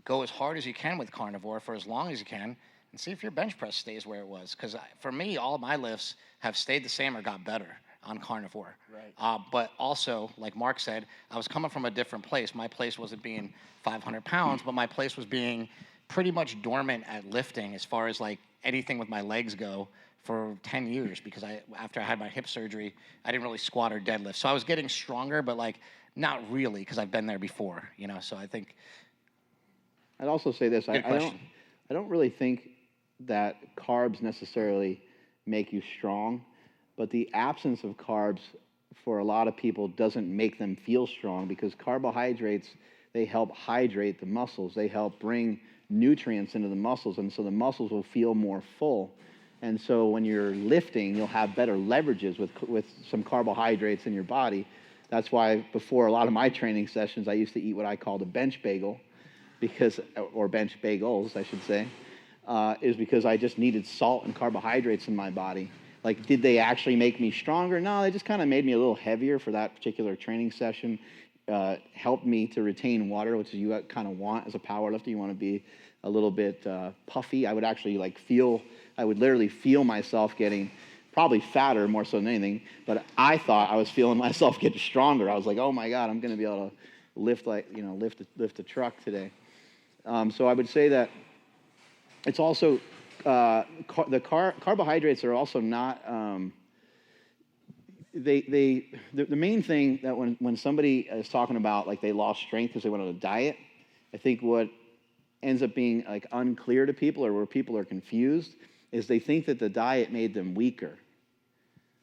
Go as hard as you can with carnivore for as long as you can, and see if your bench press stays where it was. Because for me, all of my lifts have stayed the same or got better on carnivore. Right. But also, like Mark said, I was coming from a different place. My place wasn't being 500 pounds, but my place was being pretty much dormant at lifting as far as like anything with my legs go for 10 years, because after I had my hip surgery, I didn't really squat or deadlift. So I was getting stronger, but like not really, because I've been there before, so I think. I'd also say this, I don't really think that carbs necessarily make you strong, but the absence of carbs for a lot of people doesn't make them feel strong, because carbohydrates, they help hydrate the muscles. They help bring nutrients into the muscles, and so the muscles will feel more full. And so when you're lifting, you'll have better leverages with some carbohydrates in your body. That's why before a lot of my training sessions, I used to eat what I called a bench bagel, or bench bagels, I should say, is because I just needed salt and carbohydrates in my body. Like, did they actually make me stronger? No, they just kind of made me a little heavier for that particular training session. Helped me to retain water, which you kind of want as a powerlifter. You want to be a little bit puffy. I would actually I would literally feel myself getting probably fatter more so than anything, but I thought I was feeling myself get stronger. I was like, oh my God, I'm going to be able to lift a truck today. So I would say that it's also, the carbohydrates are also not, the main thing that when somebody is talking about like they lost strength because they went on a diet, I think what ends up being like unclear to people, or where people are confused, is they think that the diet made them weaker.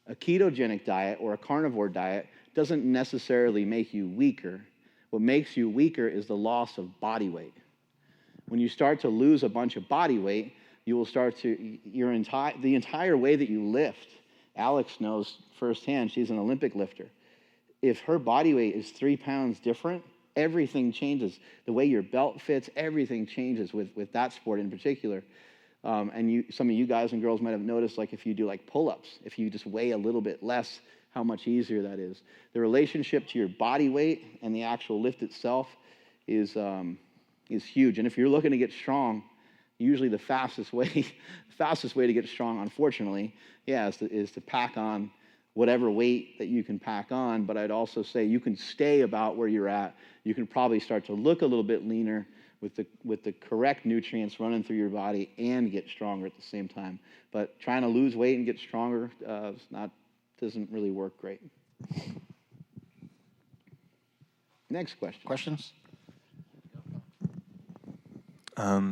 A ketogenic diet or a carnivore diet doesn't necessarily make you weaker. What makes you weaker is the loss of body weight. When you start to lose a bunch of body weight, you will start to, the entire way that you lift. Alex knows firsthand, she's an Olympic lifter. If her body weight is 3 pounds different, everything changes. The way your belt fits, everything changes with that sport in particular. And some of you guys and girls might have noticed, like if you do like pull-ups, if you just weigh a little bit less, how much easier that is. The relationship to your body weight and the actual lift itself is huge. And if you're looking to get strong, usually the fastest way to get strong, unfortunately, is to pack on whatever weight that you can pack on. But I'd also say you can stay about where you're at. You can probably start to look a little bit leaner with the correct nutrients running through your body and get stronger at the same time. But trying to lose weight and get stronger doesn't really work great. Next question. Questions?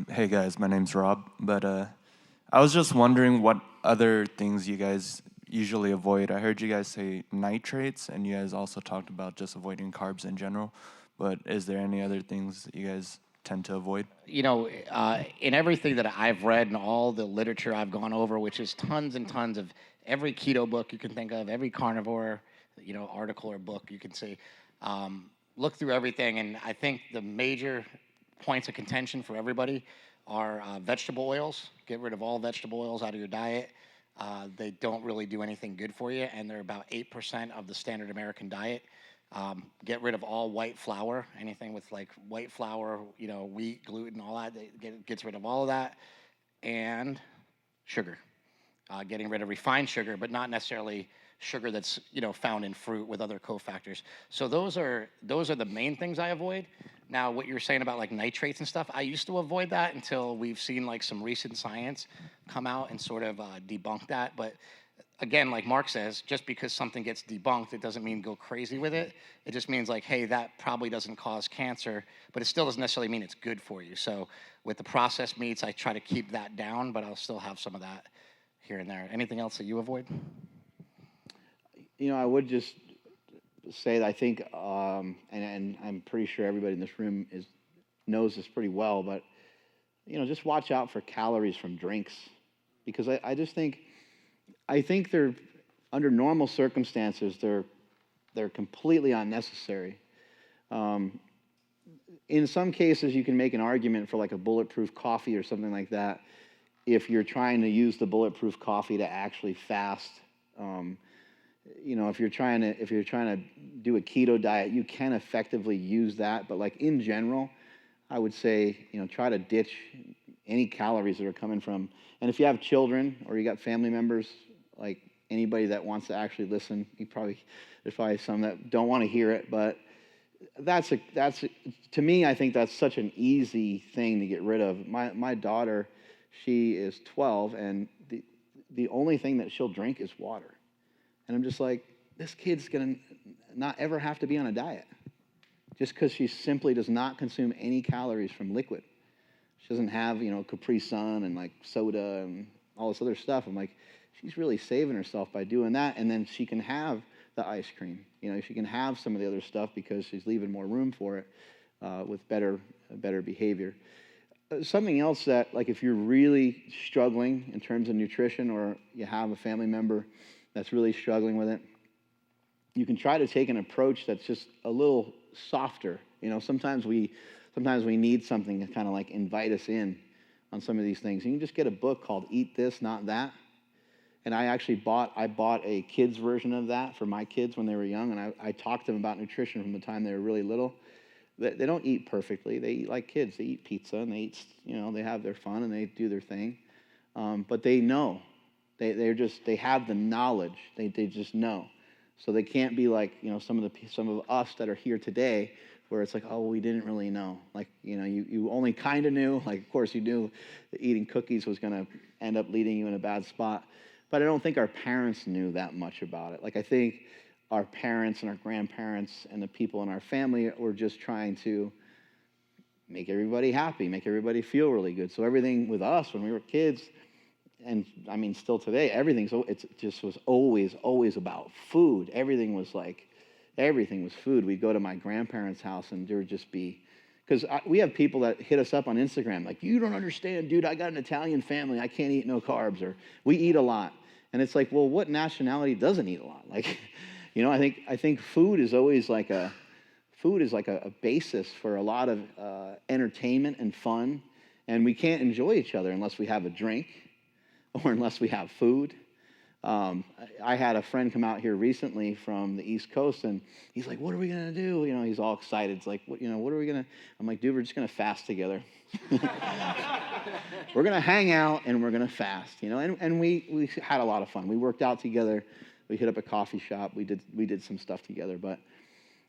Hey guys, my name's Rob, but I was just wondering what other things you guys usually avoid. I heard you guys say nitrates, and you guys also talked about just avoiding carbs in general, but is there any other things that you guys tend to avoid? In everything that I've read and all the literature I've gone over, which is tons and tons of every keto book you can think of, every carnivore, article or book you can see, look through everything, and I think the major points of contention for everybody are vegetable oils. Get rid of all vegetable oils out of your diet. They don't really do anything good for you, and they're about 8% of the standard American diet. Get rid of all white flour, anything with like white flour, wheat, gluten, all that. Gets rid of all of that, and sugar. Getting rid of refined sugar, but not necessarily sugar that's found in fruit with other cofactors. So those are the main things I avoid. Now, what you're saying about like nitrates and stuff, I used to avoid that until we've seen like some recent science come out and sort of debunk that. But again, like Mark says, just because something gets debunked, it doesn't mean go crazy with it. It just means like, hey, that probably doesn't cause cancer, but it still doesn't necessarily mean it's good for you. So with the processed meats, I try to keep that down, but I'll still have some of that here and there. Anything else that you avoid? I would just say that I think, and I'm pretty sure everybody in this room knows this pretty well, but just watch out for calories from drinks, because I just think they're, under normal circumstances, they're completely unnecessary. In some cases, you can make an argument for like a bulletproof coffee or something like that, if you're trying to use the bulletproof coffee to actually fast. If you're trying to do a keto diet, you can effectively use that. But like in general, I would say, try to ditch any calories that are coming from. And if you have children or you got family members, like anybody that wants to actually listen, there's probably some that don't want to hear it. But to me, I think that's such an easy thing to get rid of. My daughter, she is 12, and the only thing that she'll drink is water. And I'm just like, this kid's going to not ever have to be on a diet just because she simply does not consume any calories from liquid. She doesn't have, Capri Sun and like soda and all this other stuff. I'm like, she's really saving herself by doing that. And then she can have the ice cream. She can have some of the other stuff because she's leaving more room for it with better behavior. Something else that, like, if you're really struggling in terms of nutrition, or you have a family member that's really struggling with it, you can try to take an approach that's just a little softer. Sometimes we need something to kind of like invite us in on some of these things. You can just get a book called Eat This, Not That. And I bought a kid's version of that for my kids when they were young, and I talked to them about nutrition from the time they were really little. They don't eat perfectly. They eat like kids. They eat pizza, and they eat, they have their fun and they do their thing. But they know. They have the knowledge. They just know. So they can't be like, some of us that are here today, where it's like, oh, we didn't really know. Like, you only kind of knew. Like, of course you knew that eating cookies was going to end up leading you in a bad spot. But I don't think our parents knew that much about it. Like, I think our parents and our grandparents and the people in our family were just trying to make everybody happy, make everybody feel really good. So everything with us when we were kids, and I mean still today, it just was always about food. Everything was food. We'd go to my grandparents' house and there would just be, because we have people that hit us up on Instagram like, you don't understand, dude, I got an Italian family, I can't eat no carbs, or we eat a lot. And it's like, well, what nationality doesn't eat a lot? Like, I think food is always like a basis for a lot of entertainment and fun, and we can't enjoy each other unless we have a drink or unless we have food. I had a friend come out here recently from the East Coast, and he's like, what are we going to do? He's all excited. It's like, what are we going to? I'm like, dude, we're just going to fast together. We're going to hang out, and we're going to fast, and we had a lot of fun. We worked out together. We hit up a coffee shop. We did some stuff together. But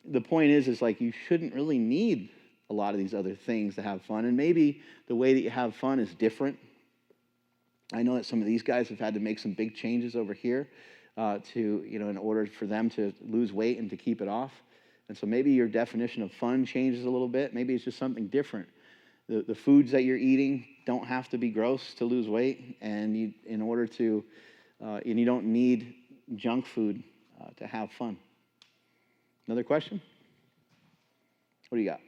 the point is like, you shouldn't really need a lot of these other things to have fun. And maybe the way that you have fun is different. I know that some of these guys have had to make some big changes over here in order for them to lose weight and to keep it off. And so maybe your definition of fun changes a little bit. Maybe it's just something different. The foods that you're eating don't have to be gross to lose weight, and you don't need junk food to have fun. Another question? What do you got?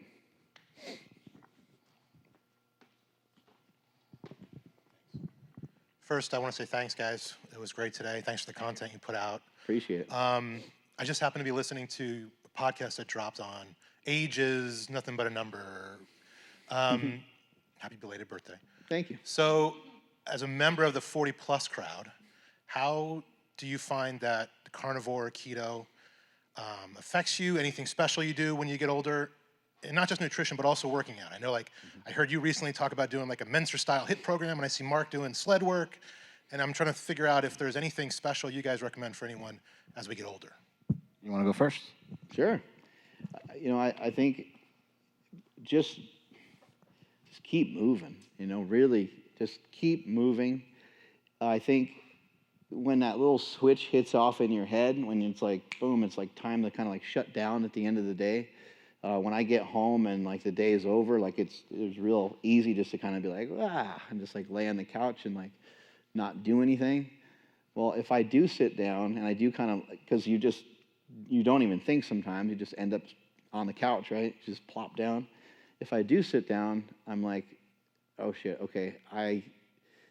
First, I want to say thanks, guys. It was great today. Thanks for the content you put out. Appreciate it. I just happened to be listening to a podcast that dropped on age is nothing but a number. Happy belated birthday. Thank you. So, as a member of the 40-plus crowd, how do you find that the carnivore, keto, affects you, anything special you do when you get older, and not just nutrition, but also working out. I know, like, I heard you recently talk about doing like a Mentor-style HIIT program, and I see Mark doing sled work, and I'm trying to figure out if there's anything special you guys recommend for anyone as we get older. You want to go first? Sure. I think just keep moving, really just keep moving. I think when that little switch hits off in your head, when it's like, boom, it's like time to kind of like shut down at the end of the day. When I get home and like the day is over, like it's real easy just to kind of be like, and just like lay on the couch and like not do anything. Well, if I do sit down and I do kind of, because you don't even think sometimes, you just end up on the couch, right? Just plop down. If I do sit down, I'm like, oh shit, okay,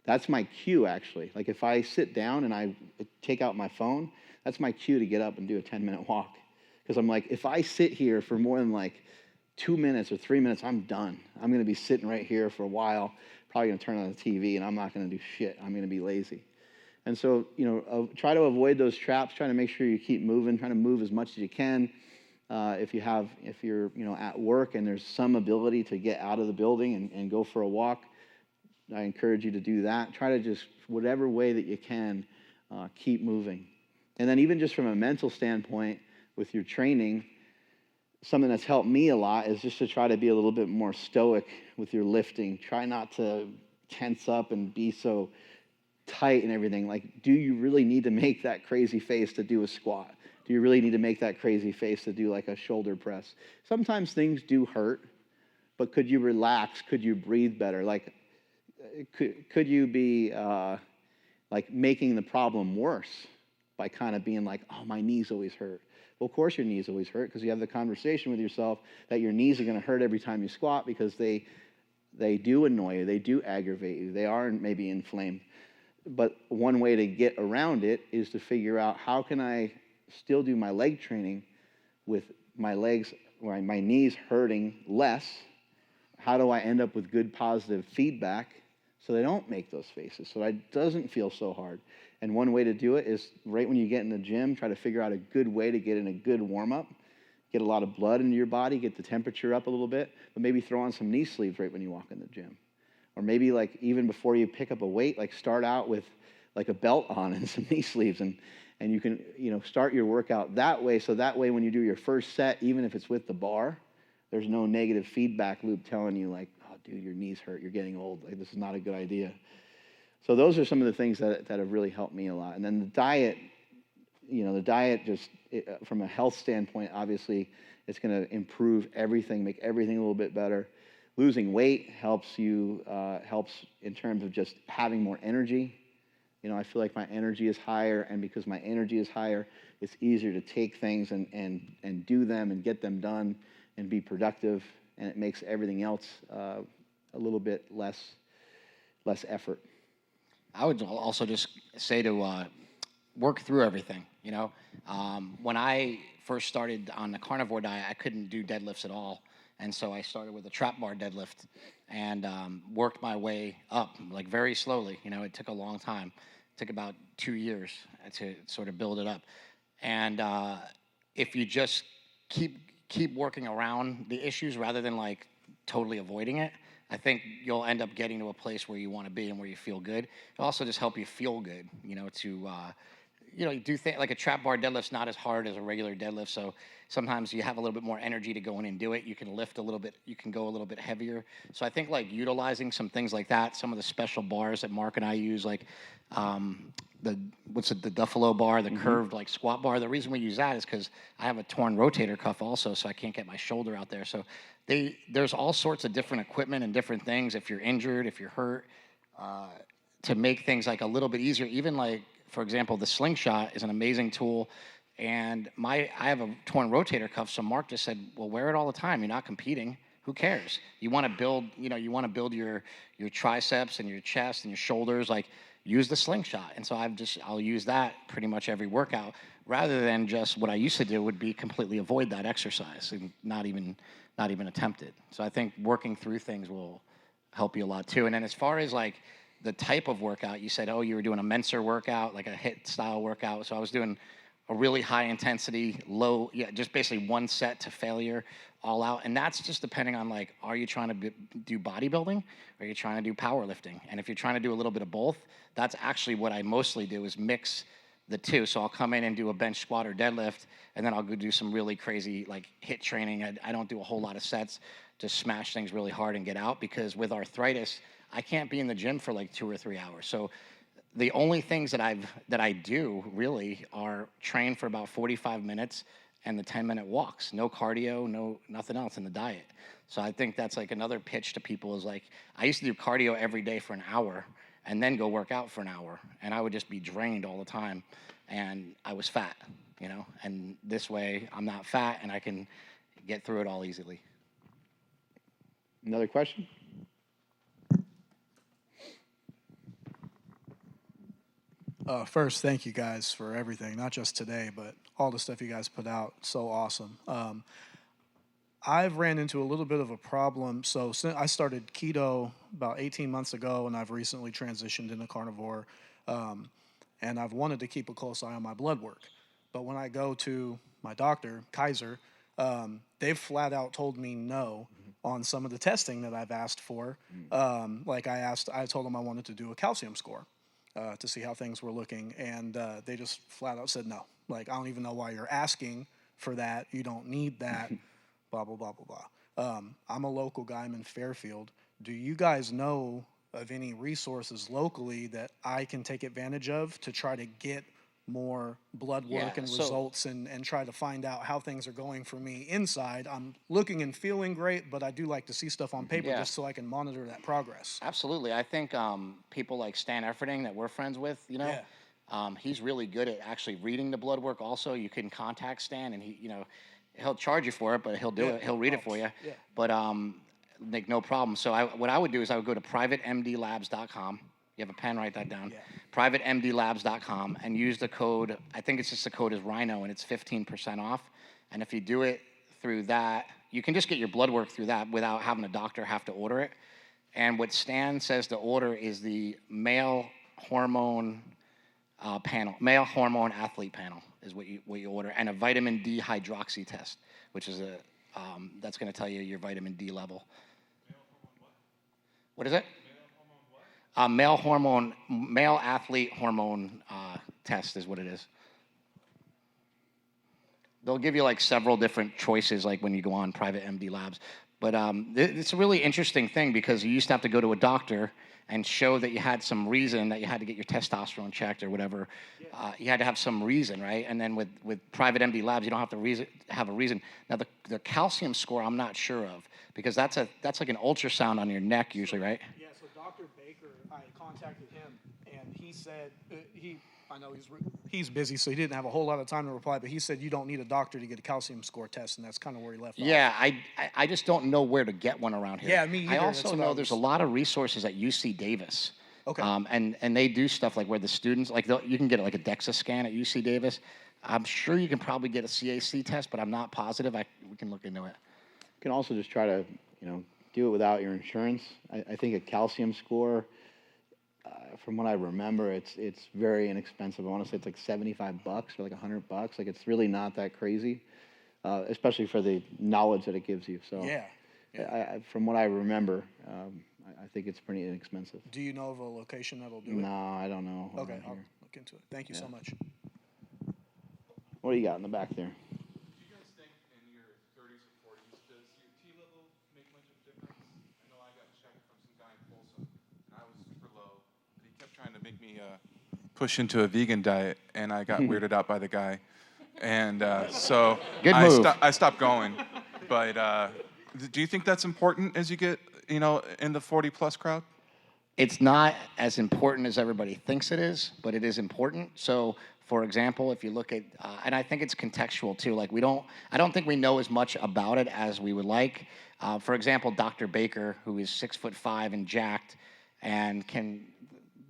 that's my cue actually. Like if I sit down and I take out my phone, that's my cue to get up and do a 10-minute walk. Because I'm like, if I sit here for more than like 2 minutes or 3 minutes, I'm done. I'm gonna be sitting right here for a while, probably gonna turn on the TV and I'm not gonna do shit. I'm gonna be lazy. And so, try to avoid those traps, try to make sure you keep moving, try to move as much as you can. If you're at work and there's some ability to get out of the building and go for a walk, I encourage you to do that. Try to just, whatever way that you can, keep moving. And then even just from a mental standpoint with your training, something that's helped me a lot is just to try to be a little bit more stoic with your lifting. Try not to tense up and be so tight and everything. Like, do you really need to make that crazy face to do a squat? Do you really need to make that crazy face to do like a shoulder press? Sometimes things do hurt, but could you relax? Could you breathe better? Like, could you be like making the problem worse by kind of being like, oh, my knees always hurt? Well, of course your knees always hurt because you have the conversation with yourself that your knees are going to hurt every time you squat because they do annoy you, they do aggravate you, they are maybe inflamed. But one way to get around it is to figure out how can I still do my leg training with my legs, or my knees hurting less. How do I end up with good positive feedback so they don't make those faces, so it doesn't feel so hard? And one way to do it is right when you get in the gym, try to figure out a good way to get in a good warm-up, get a lot of blood into your body, get the temperature up a little bit, but maybe throw on some knee sleeves right when you walk in the gym. Or maybe like even before you pick up a weight, like start out with like a belt on and some knee sleeves, and you can start your workout that way. So that way when you do your first set, even if it's with the bar, there's no negative feedback loop telling you like, oh dude, your knees hurt, you're getting old, like this is not a good idea. So those are some of the things that have really helped me a lot. And then the diet just from a health standpoint, obviously it's going to improve everything, make everything a little bit better. Losing weight helps you, helps in terms of just having more energy. I feel like my energy is higher, and because my energy is higher, it's easier to take things and do them and get them done and be productive, and it makes everything else a little bit less effort. I would also just say to work through everything. When I first started on the carnivore diet, I couldn't do deadlifts at all. And so I started with a trap bar deadlift and worked my way up, like very slowly. It took a long time. It took about 2 years to sort of build it up. And if you just keep working around the issues rather than like totally avoiding it, I think you'll end up getting to a place where you want to be and where you feel good. It'll also just help you feel good, you do things like a trap bar deadlift's not as hard as a regular deadlift. So sometimes you have a little bit more energy to go in and do it. You can lift a little bit, you can go a little bit heavier. So I think like utilizing some things like that, some of the special bars that Mark and I use, like the Duffalo bar, the curved like squat bar. The reason we use that is because I have a torn rotator cuff also, so I can't get my shoulder out there. So there's all sorts of different equipment and different things if you're injured, if you're hurt, to make things like a little bit easier. Even like, for example, the slingshot is an amazing tool. And I have a torn rotator cuff, so Mark just said, well, wear it all the time. You're not competing. Who cares? You want to build, build your triceps and your chest and your shoulders, like use the slingshot. And so I'll use that pretty much every workout, rather than just what I used to do would be completely avoid that exercise and not even attempt it. So I think working through things will help you a lot too. And then as far as like the type of workout, you said, oh, you were doing a Mentor workout, like a HIIT style workout. So I was doing a really high intensity, low, just basically one set to failure, all out. And that's just depending on like, are you trying to do bodybuilding or are you trying to do powerlifting? And if you're trying to do a little bit of both, that's actually what I mostly do is mix the two. So I'll come in and do a bench squat or deadlift, and then I'll go do some really crazy like HIIT training. I don't do a whole lot of sets, just smash things really hard and get out, because with arthritis, I can't be in the gym for like 2 or 3 hours. So the only things that I do really are train for about 45 minutes and the 10-minute walks. No cardio, nothing else in the diet. So I think that's like another pitch to people is like, I used to do cardio every day for an hour and then go work out for an hour, and I would just be drained all the time, and I was fat, you know? And this way I'm not fat and I can get through it all easily. Another question? First, thank you guys for everything, not just today, but all the stuff you guys put out. So awesome. I've ran into a little bit of a problem. So I started keto about 18 months ago, and I've recently transitioned into carnivore. And I've wanted to keep a close eye on my blood work. But when I go to my doctor, Kaiser, they've flat out told me no on some of the testing that I've asked for. Like I told them I wanted to do a calcium score to see how things were looking. And they just flat out said no. Like, I don't even know why you're asking for that. You don't need that. Blah, blah, blah, blah, blah. I'm a local guy. I'm in Fairfield. Do you guys know of any resources locally that I can take advantage of to try to get more blood work and results and try to find out how things are going for me inside? I'm looking and feeling great, but I do like to see stuff on paper just so I can monitor that progress. Absolutely. I think people like Stan Efferding that we're friends with, you know, he's really good at actually reading the blood work also. You can contact Stan and he'll charge you for it, but he'll do it. He'll read it for you. Yeah. But like no problem. So what I would do is I would go to privatemdlabs.com. You have a pen, write that down. Yeah. Privatemdlabs.com and use the code. I think it's just the code is Rhino, and it's 15% off. And if you do it through that, you can just get your blood work through that without having a doctor have to order it. And what Stan says to order is the male hormone panel, male hormone athlete panel is what you order, and a vitamin D hydroxy test, which is that's going to tell you your vitamin D level. What is it? Male athlete hormone test is what it is. They'll give you like several different choices, like when you go on Private MD Labs. But it's a really interesting thing because you used to have to go to a doctor and show that you had some reason that you had to get your testosterone checked or whatever. You had to have some reason, right? And then with Private MD Labs, you don't have to have a reason. Now the calcium score, I'm not sure of because that's like an ultrasound on your neck usually, right? Yeah. So Dr. Baker, I contacted him, and he said I know he's busy, so he didn't have a whole lot of time to reply, but he said you don't need a doctor to get a calcium score test, and that's kind of where he left off. Yeah, I just don't know where to get one around here. Yeah, me either. I also know there's a lot of resources at UC Davis. Okay. And they do stuff like where the students, like you can get like a DEXA scan at UC Davis. I'm sure you can probably get a CAC test, but I'm not positive. We can look into it. You can also just try to, do it without your insurance. I think a calcium score, from what I remember, it's very inexpensive. I want to say it's like $75 or like $100. Like it's really not that crazy, especially for the knowledge that it gives you. So yeah. From what I remember, I think it's pretty inexpensive. Do you know of a location that'll do it? No, I don't know. Okay, I'll look into it. Thank you so much. What do you got in the back there? Do you guys think in your 30s or 40s, does your T level make much of a difference? I know I got checked from some guy in Folsom, and I was super low, but he kept trying to make me push into a vegan diet, and I got weirded out by the guy. And so I stopped going. But do you think that's important as you get, in the 40-plus crowd? It's not as important as everybody thinks it is, but it is important. So, for example, if you look at, and I think it's contextual too. Like I don't think we know as much about it as we would like. For example, Dr. Baker, who is 6'5" and jacked, and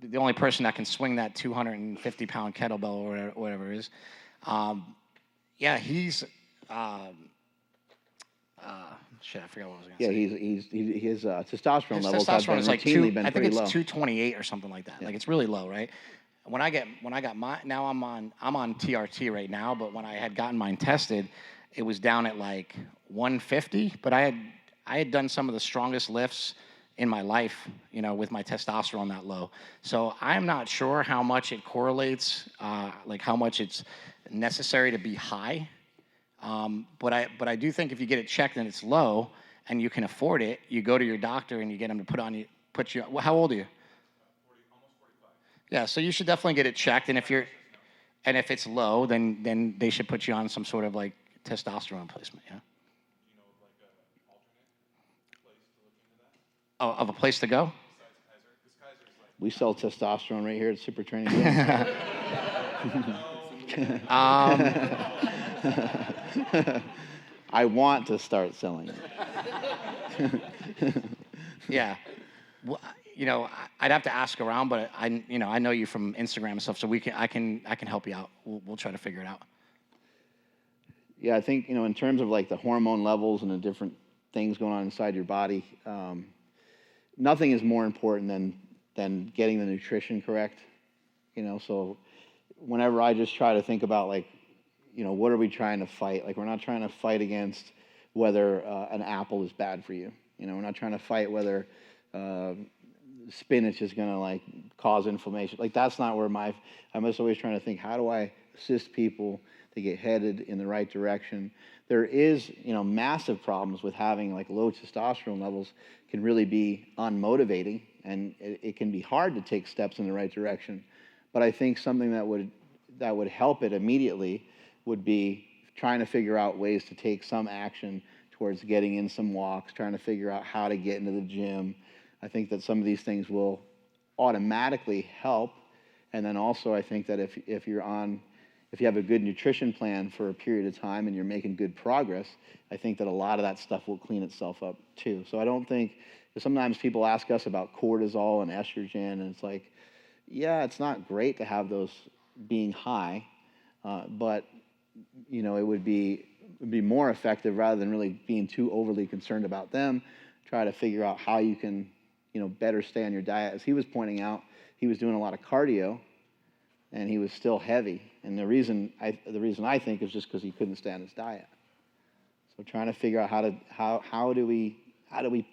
the only person that can swing that 250-pound kettlebell or whatever it is. He's. Shit, I forgot what I was going to say. Yeah, his testosterone levels have been routinely been I think pretty it's low. 228 or something like that. Yeah. Like it's really low, right? when I got mine, now I'm on TRT right now, but when I had gotten mine tested, it was down at like 150, but I had done some of the strongest lifts in my life, you know, with my testosterone that low. So I'm not sure how much it correlates, like how much it's necessary to be high. But I do think if you get it checked and it's low and you can afford it, you go to your doctor and you get him to put you. Well, how old are you? 40, almost 45. Yeah, so you should definitely get it checked, and if it's low, then they should put you on some sort of like testosterone replacement. Yeah. Oh, of a place to go? We sell testosterone right here at SuperTraining. I want to start selling it. Yeah. Well, you know, I'd have to ask around, but I know you from Instagram and stuff, so I can help you out. We'll try to figure it out. Yeah, I think, in terms of like the hormone levels and the different things going on inside your body, nothing is more important than getting the nutrition correct. So whenever I just try to think about like, what are we trying to fight? Like, we're not trying to fight against whether an apple is bad for you. We're not trying to fight whether spinach is going to like cause inflammation. Like, that's not where I'm just always trying to think, how do I assist people to get headed in the right direction? There is, massive problems with having like low testosterone levels. Can really be unmotivating, and it can be hard to take steps in the right direction. But I think something that would help it immediately would be trying to figure out ways to take some action towards getting in some walks, trying to figure out how to get into the gym. I think that some of these things will automatically help. And then also I think that if you have a good nutrition plan for a period of time and you're making good progress, I think that a lot of that stuff will clean itself up too. So I don't think, sometimes people ask us about cortisol and estrogen, and it's like, yeah, it's not great to have those being high, but it would be more effective rather than really being too overly concerned about them. Try to figure out how you can, better stay on your diet. As he was pointing out, he was doing a lot of cardio, and he was still heavy. And the reason I think is just because he couldn't stay on his diet. So trying to figure out how do we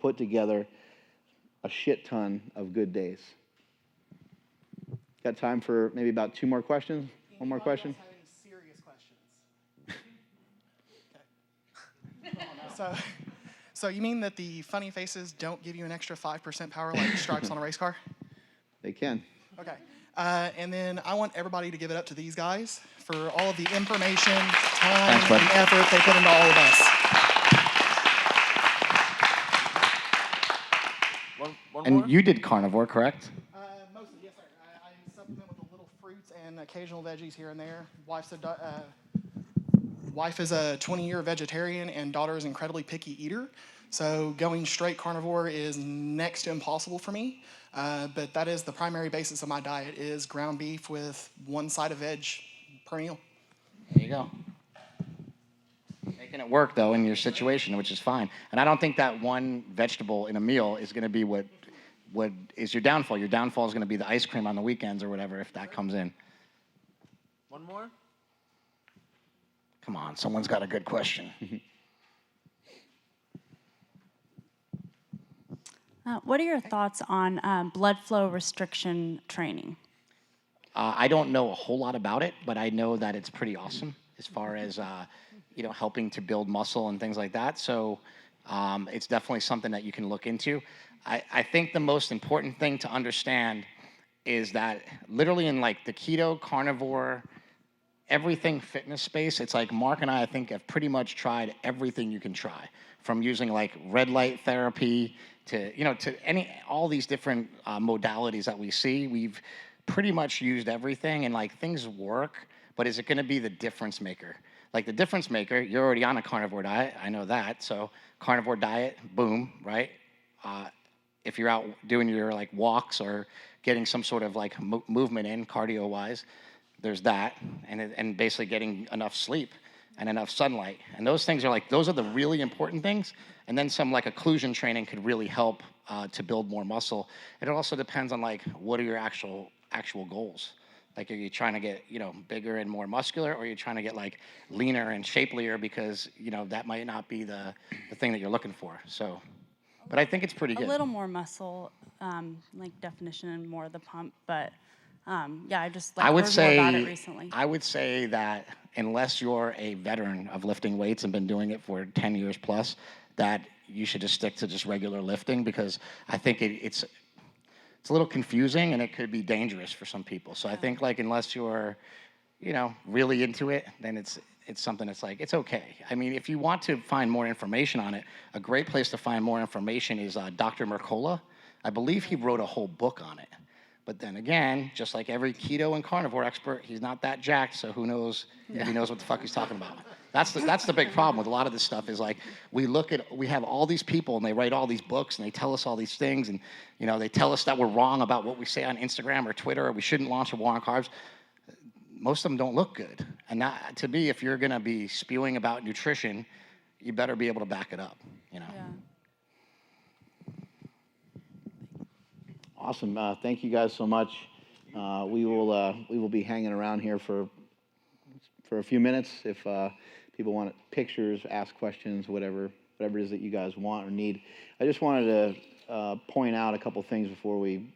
put together a shit ton of good days. Got time for maybe about 2 more questions? One more question? Have any serious questions? So you mean that the funny faces don't give you an extra 5% power like stripes on a race car? They can. Okay. And then I want everybody to give it up to these guys for all of the information, time, and effort they put into all of us. And you did carnivore, correct? Mostly, yes, sir. I supplement with a little fruits and occasional veggies here and there. Wife is a 20-year vegetarian, and daughter is an incredibly picky eater. So going straight carnivore is next to impossible for me. But that is the primary basis of my diet, is ground beef with one side of veg per meal. There you go. Making it work, though, in your situation, which is fine. And I don't think that one vegetable in a meal is going to be what is your downfall. Your downfall is going to be the ice cream on the weekends or whatever, if that comes in. One more? Come on, someone's got a good question. What are your thoughts on blood flow restriction training? I don't know a whole lot about it, but I know that it's pretty awesome as far as helping to build muscle and things like that. So it's definitely something that you can look into. I think the most important thing to understand is that literally in like the keto, carnivore, everything fitness space, it's like Mark and I think, have pretty much tried everything you can try, from using like red light therapy to all these different modalities that we see. We've pretty much used everything, and like things work, but is it going to be the difference maker? Like the difference maker, you're already on a carnivore diet, I know that. So carnivore diet, boom, right? If you're out doing your like walks or getting some sort of like movement in cardio wise, there's that, and basically getting enough sleep and enough sunlight. And those things are like, those are the really important things. And then some like occlusion training could really help to build more muscle. And it also depends on like, what are your actual goals? Like, are you trying to get, bigger and more muscular, or are you trying to get like leaner and shapelier because, that might not be the thing that you're looking for. So, but I think it's pretty A good. little more muscle, like definition and more of the pump, but yeah, I just I would learned more about it say, recently. I would say that unless you're a veteran of lifting weights and been doing it for 10 years plus, that you should just stick to just regular lifting, because I think it's a little confusing and it could be dangerous for some people. So I think like unless you're, really into it, then it's something that's like, it's okay. I mean, if you want to find more information on it, a great place to find more information is Dr. Mercola. I believe he wrote a whole book on it. But then again, just like every keto and carnivore expert, he's not that jacked, so who knows if he knows what the fuck he's talking about. That's the big problem with a lot of this stuff is like we have all these people and they write all these books and they tell us all these things, and they tell us that we're wrong about what we say on Instagram or Twitter, or we shouldn't launch a war on carbs. Most of them don't look good. And that, to me, if you're gonna be spewing about nutrition, you better be able to back it up. Yeah. Awesome. Thank you guys so much. We will be hanging around here for a few minutes if people want pictures, ask questions, whatever it is that you guys want or need. I just wanted to point out a couple things before we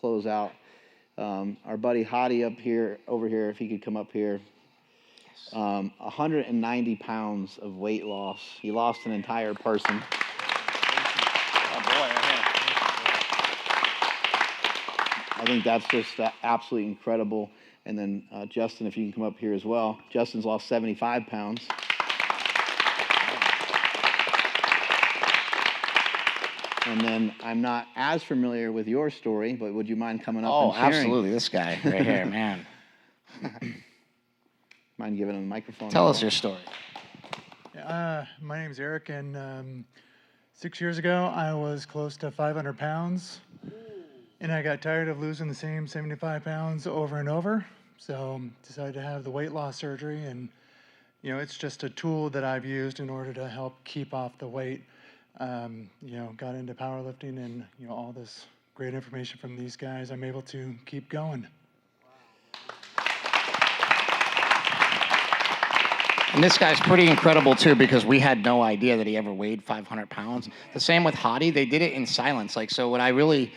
close out. Our buddy Hadi over here, if he could come up here. 190 pounds of weight loss. He lost an entire person. I think that's just absolutely incredible. And then Justin, if you can come up here as well. Justin's lost 75 pounds. And then I'm not as familiar with your story, but would you mind coming up and sharing? Oh, absolutely. This guy right here, man. Mind giving him the microphone? Tell us your story. My name's Eric, and 6 years ago, I was close to 500 pounds. And I got tired of losing the same 75 pounds over and over, so decided to have the weight loss surgery. And it's just a tool that I've used in order to help keep off the weight. Got into powerlifting, and all this great information from these guys, I'm able to keep going. And this guy's pretty incredible too, because we had no idea that he ever weighed 500 pounds. The same with Hadi. They did it in silence. So what I really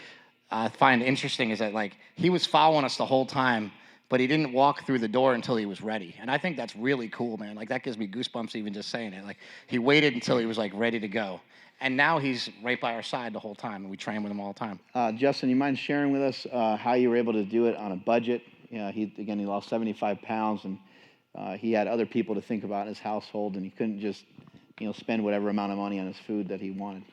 find interesting is that he was following us the whole time, but he didn't walk through the door until he was ready. And I think that's really cool, man. That gives me goosebumps even just saying it. He waited until he was ready to go. And now he's right by our side the whole time, and we train with him all the time. Justin, you mind sharing with us how you were able to do it on a budget? He lost 75 pounds, and he had other people to think about in his household, and he couldn't just spend whatever amount of money on his food that he wanted.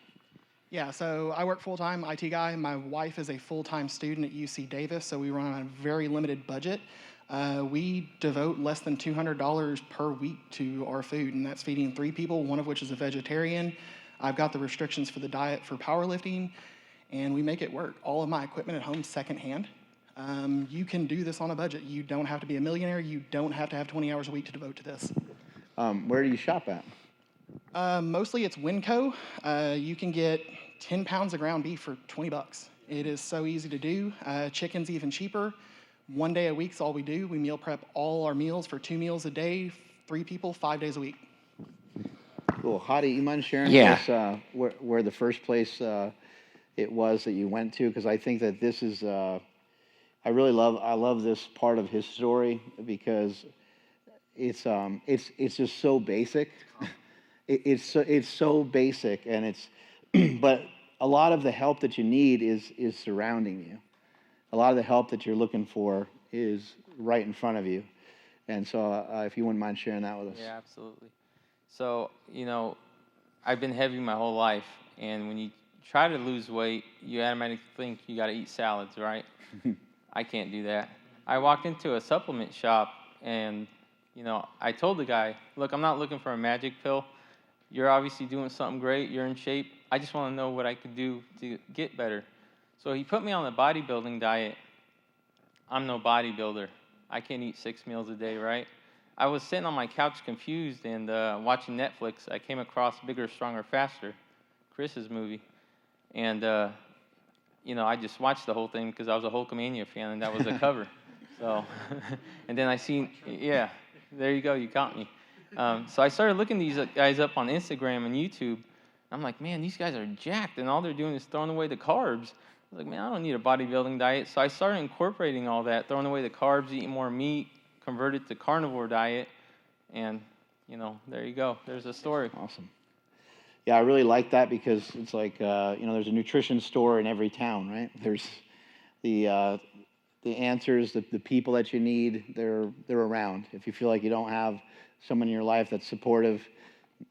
Yeah, so I work full-time, IT guy. My wife is a full-time student at UC Davis, so we run on a very limited budget. We devote less than $200 per week to our food, and that's feeding 3 people, one of which is a vegetarian. I've got the restrictions for the diet for powerlifting, and we make it work. All of my equipment at home is secondhand. You can do this on a budget. You don't have to be a millionaire. You don't have to have 20 hours a week to devote to this. Where do you shop at? Mostly it's Winco. You can get 10 pounds of ground beef for $20. It is so easy to do. Chicken's even cheaper. 1 day a week's all we do. We meal prep all our meals for 2 meals a day, 3 people, 5 days a week. Cool. Hadi, you mind sharing with us where the first place it was that you went to? Because I think that this is, I love this part of his story because it's just so basic. It's so basic, and but a lot of the help that you need is surrounding you. A lot of the help that you're looking for is right in front of you. And so if you wouldn't mind sharing that with us. Yeah, absolutely. So, I've been heavy my whole life, and when you try to lose weight, you automatically think you got to eat salads, right? I can't do that. I walked into a supplement shop, and, I told the guy, look, I'm not looking for a magic pill. You're obviously doing something great. You're in shape. I just want to know what I could do to get better. So he put me on the bodybuilding diet. I'm no bodybuilder. I can't eat 6 meals a day, right? I was sitting on my couch confused and watching Netflix. I came across Bigger, Stronger, Faster, Chris's movie. And, I just watched the whole thing because I was a Hulkamania fan, and that was the cover. So, and then I seen, yeah, there you go, you caught me. So I started looking these guys up on Instagram and YouTube. I'm like, man, these guys are jacked, and all they're doing is throwing away the carbs. I was like, man, I don't need a bodybuilding diet. So I started incorporating all that, throwing away the carbs, eating more meat, converted to carnivore diet, and, you know, there you go. There's a story. Awesome. Yeah, I really like that because it's like, there's a nutrition store in every town, right? There's the answers, the people that you need, they're around. If you feel like you don't have someone in your life that's supportive,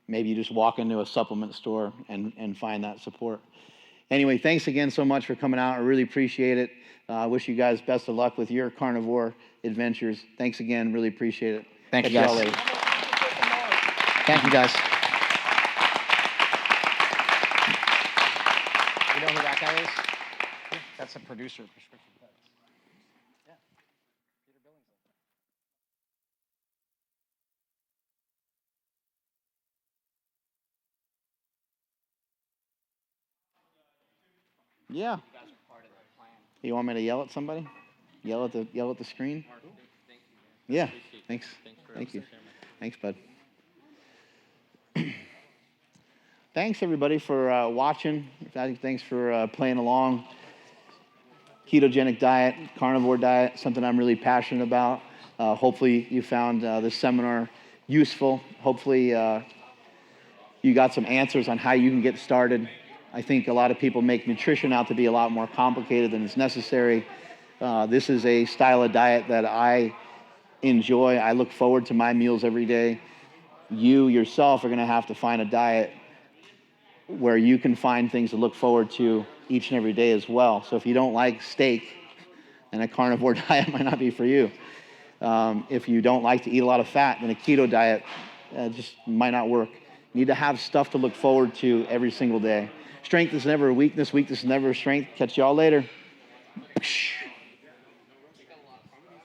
maybe you just walk into a supplement store and find that support. Anyway, thanks again so much for coming out. I really appreciate it. I wish you guys best of luck with your carnivore adventures. Thanks again. Really appreciate it. Thank you, Catch guys. y'all later. Thank you, guys. You know who that guy is? That's a producer of Prescription Pets. Yeah. Peter Billingsley. Yeah. You want me to yell at somebody? Yell at the screen? Yeah. Thanks. Thank you. Thanks, bud. Thanks everybody for watching. Thanks for playing along. Ketogenic diet, carnivore diet, something I'm really passionate about. Hopefully you found this seminar useful. Hopefully you got some answers on how you can get started. I think a lot of people make nutrition out to be a lot more complicated than is necessary. This is a style of diet that I enjoy. I look forward to my meals every day. You yourself are going to have to find a diet where you can find things to look forward to each and every day as well. So if you don't like steak, then a carnivore diet might not be for you. If you don't like to eat a lot of fat, then a keto diet just might not work. You need to have stuff to look forward to every single day. Strength is never a weakness. Weakness is never a strength. Catch y'all later.